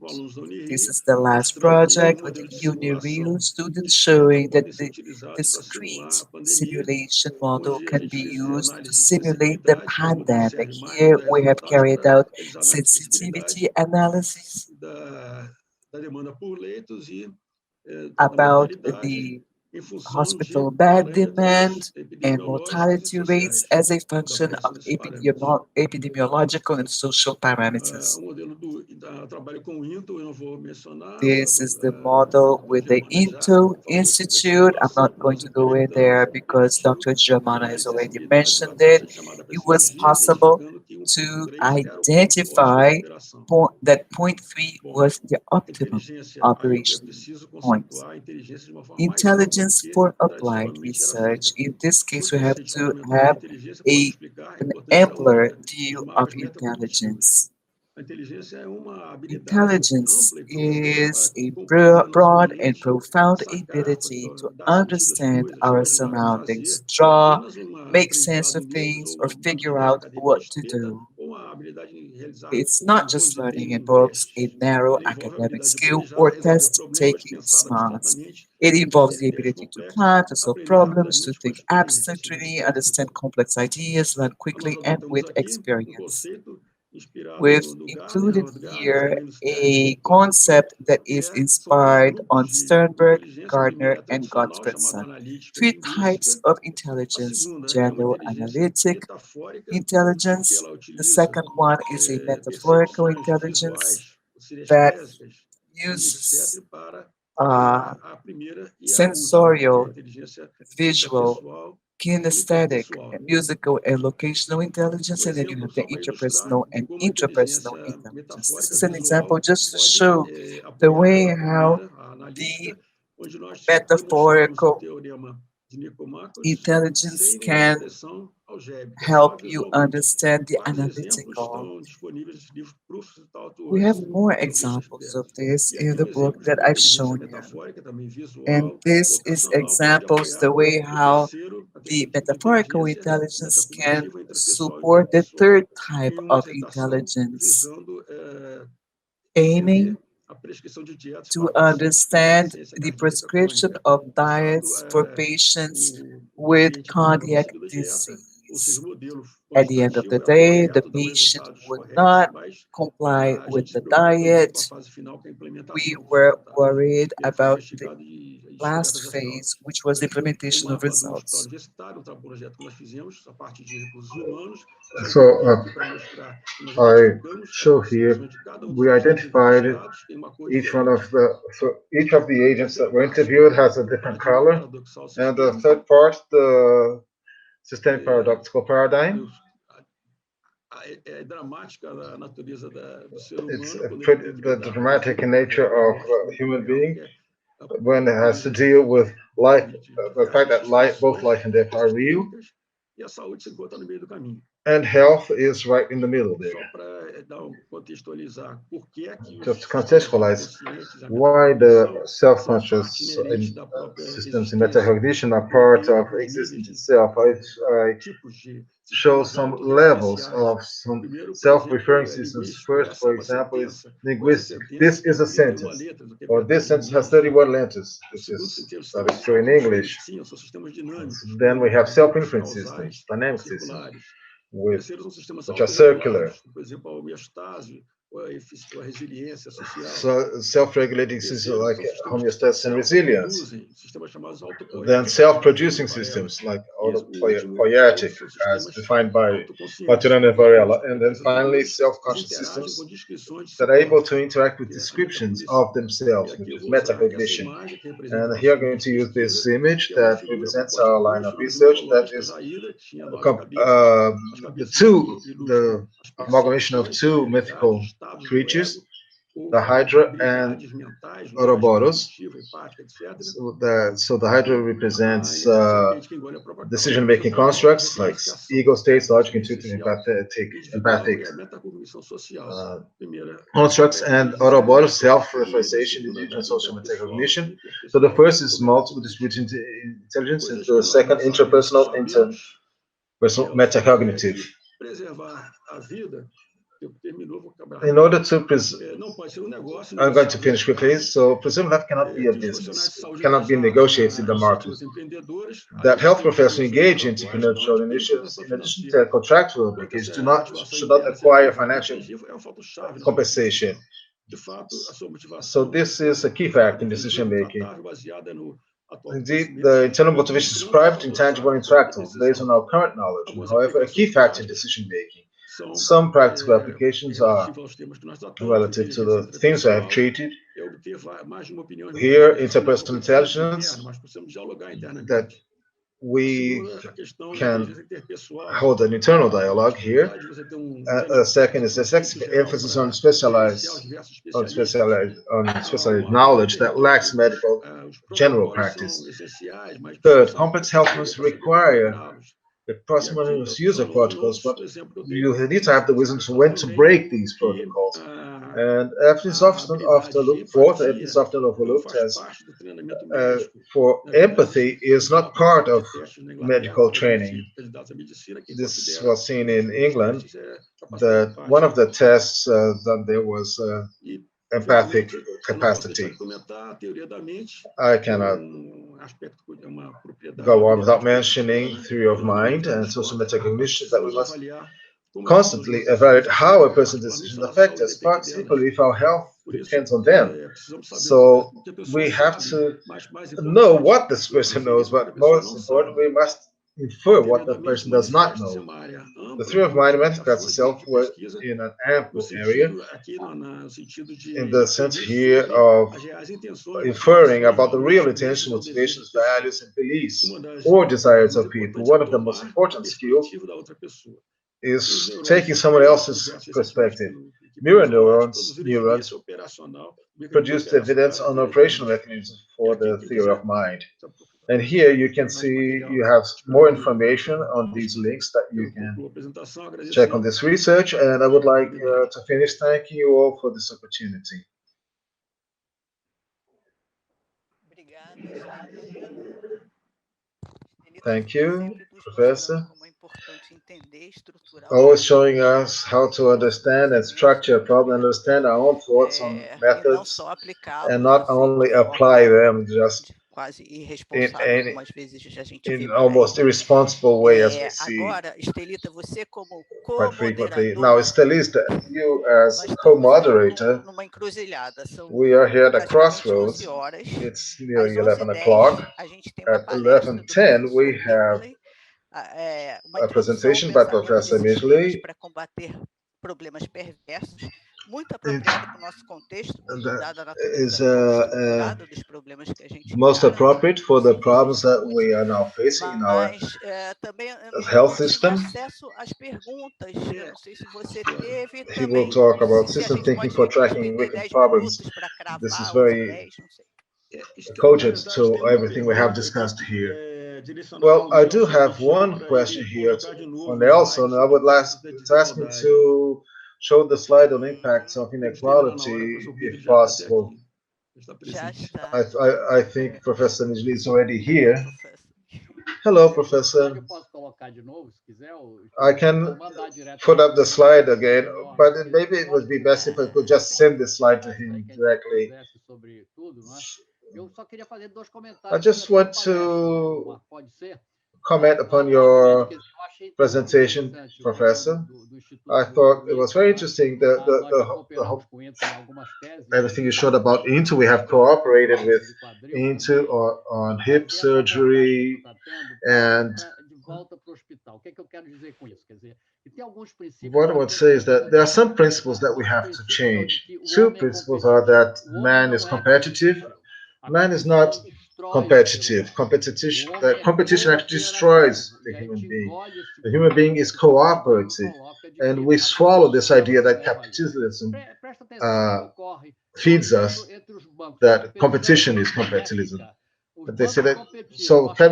S2: This is the last project with the UniReal students showing that the discrete simulation model can be used to simulate the pandemic. Here we have carried out sensitivity analysis about the hospital bed demand and mortality rates as a function of epidemiological and social parameters. This is the model with the Intel Institute. I'm not going to go in there because Dr. Germana has already mentioned it. It was possible to identify that point 3 was the optimum operation point. Intelligence for applied research. In this case, we have to have an ampler view of intelligence. Intelligence is a broad and profound ability to understand our surroundings, draw, make sense of things, or figure out what to do. It's not just learning in books, a narrow academic skill, or test-taking smarts. It involves the ability to plan, to solve problems, to think abstractly, understand complex ideas, learn quickly, and with experience. We've included here a concept that is inspired on Sternberg, Gardner, and Gottfredson. 3 types of intelligence: general analytic intelligence. The second one is a metaphorical intelligence that uses sensorial, visual, kinesthetic, musical, and locational intelligence, and then you have the interpersonal and intrapersonal intelligence. This is an example just to show the way how the metaphorical Intelligence can help you understand the analytical. We have more examples of this in the book that I've shown you. And this is examples the way how the metaphorical intelligence can support the third type of intelligence, aiming to understand the prescription of diets for patients with cardiac disease. At the end of the day, the patient would not comply with the diet. We were worried about the last phase, which was the implementation of results.
S4: So I show here, we identified each of the agents that were interviewed has a different color. And the third part, the systemic paradoxical paradigm. It's the dramatic nature of a human being when it has to deal with life, the fact that both life and death are real, and health is right in the middle there. Just to contextualize why the self-conscious systems in metacognition are part of existence itself. I show some levels of some self-referring systems. First, for example, is linguistic. This is a sentence, or this sentence has 31 letters, that is true in English. Then we have self-inference systems, dynamic systems, which are circular. So self-regulating systems like homeostasis and resilience. Then self-producing systems like poietic, as defined by Maturana and Varela. And then finally, self-conscious systems that are able to interact with descriptions of themselves, which is metacognition. And here I'm going to use this image that represents our line of research, that is the amalgamation of two mythical creatures, the Hydra and Ouroboros. So the Hydra represents decision-making constructs like ego states, logic, intuitive, empathic constructs, and Ouroboros, self-realization, individual social metacognition. So the first is multiple distributed intelligence, and the second interpersonal metacognitive. In order to I'm going to finish quickly. So presumed life cannot be a business, cannot be negotiated in the market. That health professionals engage in entrepreneurial initiatives, in addition to contractual obligations, should not acquire financial compensation. So this is a key factor in decision making. Indeed, the internal motivation is private, intangible, and intractable, based on our current knowledge. However, a key factor in decision making. Some practical applications are relative to the themes I have treated. Here, interpersonal intelligence, that we can hold an internal dialogue here. A second is emphasis on specialized knowledge that lacks medical general practice. Third, complex health must require the parsimonious use of protocols, but you need to have the wisdom to when to break these protocols. And everything is often overlooked as for empathy is not part of medical training. This was seen in England, that one of the tests that there was empathic capacity. I cannot go on without mentioning theory of mind and social metacognition, that we must constantly evaluate how a person's decisions affect us, particularly if our health depends on them. So we have to know what this person knows, but most importantly, we must infer what the person does not know. The theory of mind manifests itself in an ample area, in the sense here of inferring about the real intention, motivations, values, and beliefs or desires of people. One of the most important skills is taking someone else's perspective. Mirror neurons produced evidence on operational mechanisms for the theory of mind. And here you can see you have more information on these links that you can check on this research. And I would like to finish thanking you all for this opportunity. Thank you, Professor. Always showing us how to understand and structure a problem, understand our own thoughts on methods, and not only apply them just in almost irresponsible way, as we see quite frequently. Now, Estelita, you as co-moderator, we are here at the crossroads. It's nearly 11 o'clock. At 11:10, we have a presentation by Professor Midgley. That is most appropriate for the problems that we are now facing in our health system. He will talk about system thinking for tracking wicked problems. This is very cogent to everything we have discussed here. Well, I do have one question here for Nelson. I would like to ask him to show the slide on impacts of inequality, if possible. I think Professor Midgley is already here. Hello, Professor. I can put up the slide again, but maybe it would be best if I could just send the slide to him directly. I just want to comment upon your presentation, Professor. I thought it was very interesting everything you showed about Into. We have cooperated with Into on hip surgery, and what I would say is that there are some principles that we have to change. Two principles are that man is competitive. Man is not competitive. Competition actually destroys the human being. The human being is cooperative, and we swallow this idea that capitalism feeds us, that competition is capitalism. But they say that. So can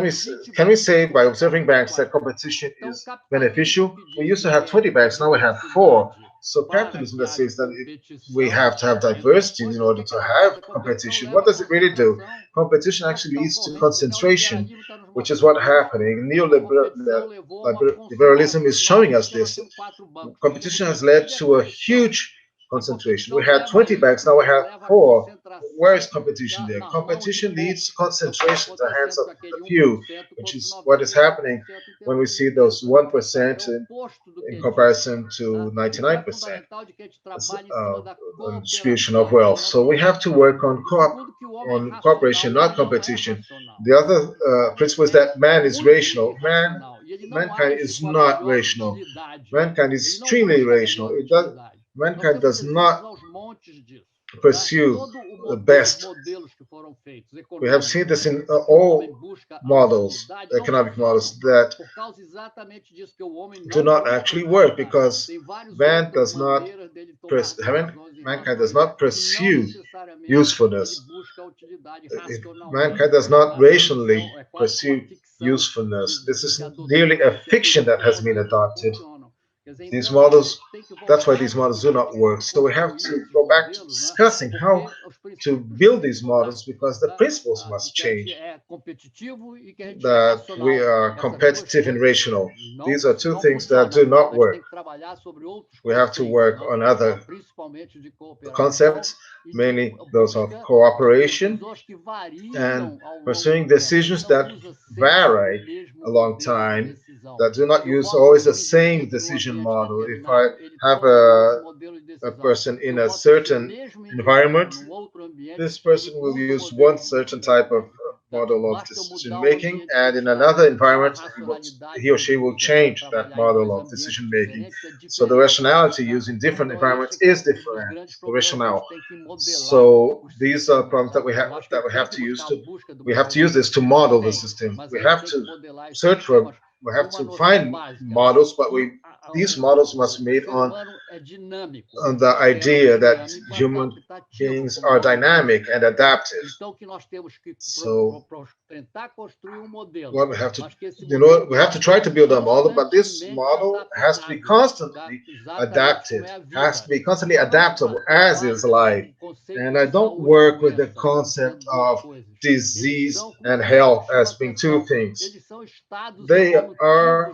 S4: we say by observing banks that competition is beneficial? We used to have 20 banks, now we have 4. So capitalism that says that we have to have diversity in order to have competition. What does it really do? Competition actually leads to concentration, which is what's happening. Neoliberalism is showing us this. Competition has led to a huge concentration. We had 20 banks, now we have 4. Where is competition there? Competition leads to concentration in the hands of the few, which is what is happening when we see those 1% in comparison to 99% distribution of wealth. So we have to work on cooperation, not competition. The other principle is that man is rational. Mankind is not rational. Mankind is extremely rational. Mankind does not pursue the best. We have seen this in all models, economic models, that do not actually work because mankind does not pursue usefulness. Mankind does not rationally pursue usefulness. This is nearly a fiction that has been adopted. These models, that's why these models do not work. So we have to go back to discussing how to build these models, because the principles must change. That we are competitive and rational. These are two things that do not work. We have to work on other concepts, mainly those of cooperation and pursuing decisions that vary a long time, that do not use always the same decision model. If I have a person in a certain environment, this person will use one certain type of model of decision making, and in another environment, he or she will change that model of decision making. So the rationality used in different environments is different. The rationale. So these are problems that we have to use this to model the system. We have to search for. We have to find models, but these models must be made on on the idea that human beings are dynamic and adaptive. So what we have to, we have to try to build a model, but this model has to be constantly adaptive, has to be constantly adaptable, as is life. And I don't work with the concept of disease and health as being two things. They are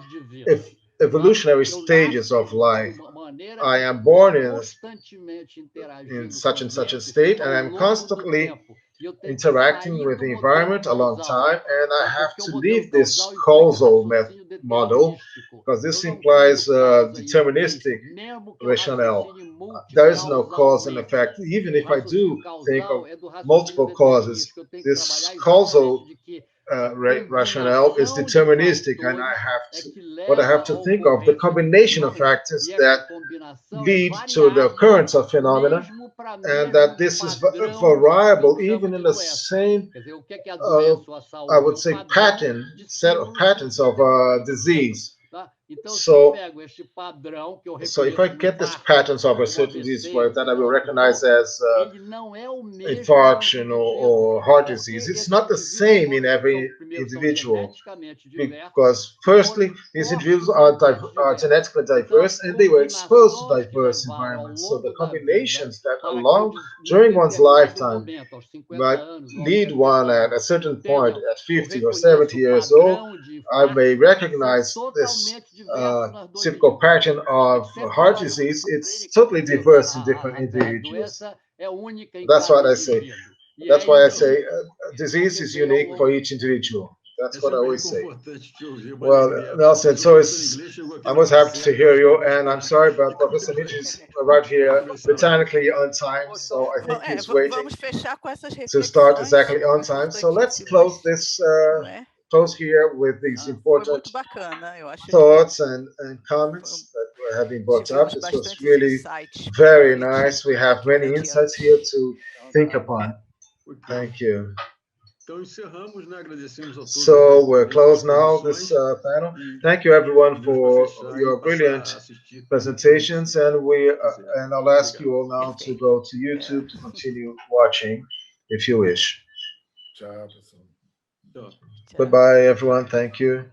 S4: evolutionary stages of life. I am born in such and such a state, and I'm constantly interacting with the environment a long time, and I have to leave this causal model, because this implies deterministic rationale. There is no cause and effect, even if I do think of multiple causes. This causal rationale is deterministic, and what I have to think of, the combination of factors that lead to the occurrence of phenomena, and that this is variable even in the same, I would say, set of patterns of disease. So if I get these patterns of a certain disease that I will recognize as infarction or heart disease, it's not the same in every individual, because firstly, these individuals are genetically diverse, and they were exposed to diverse environments. So the combinations that during one's lifetime might lead one at a certain point at 50 or 70 years old, I may recognize this typical pattern of heart disease. It's totally diverse in different individuals. That's what I say. That's why I say disease is unique for each individual. That's what I always say. Well, Nelson, so I was happy to hear you, and I'm sorry, but Professor Nietzsche is right here britannically on time, so I think he's waiting to start exactly on time. So let's close this. Close here with these important thoughts and comments that have been brought up. This was really very nice. We have many insights here to think upon. Thank you. So we're closed now, this panel. Thank you, everyone, for your brilliant presentations, and I'll ask you all now to go to YouTube to continue watching, if you wish. Goodbye, everyone. Thank you.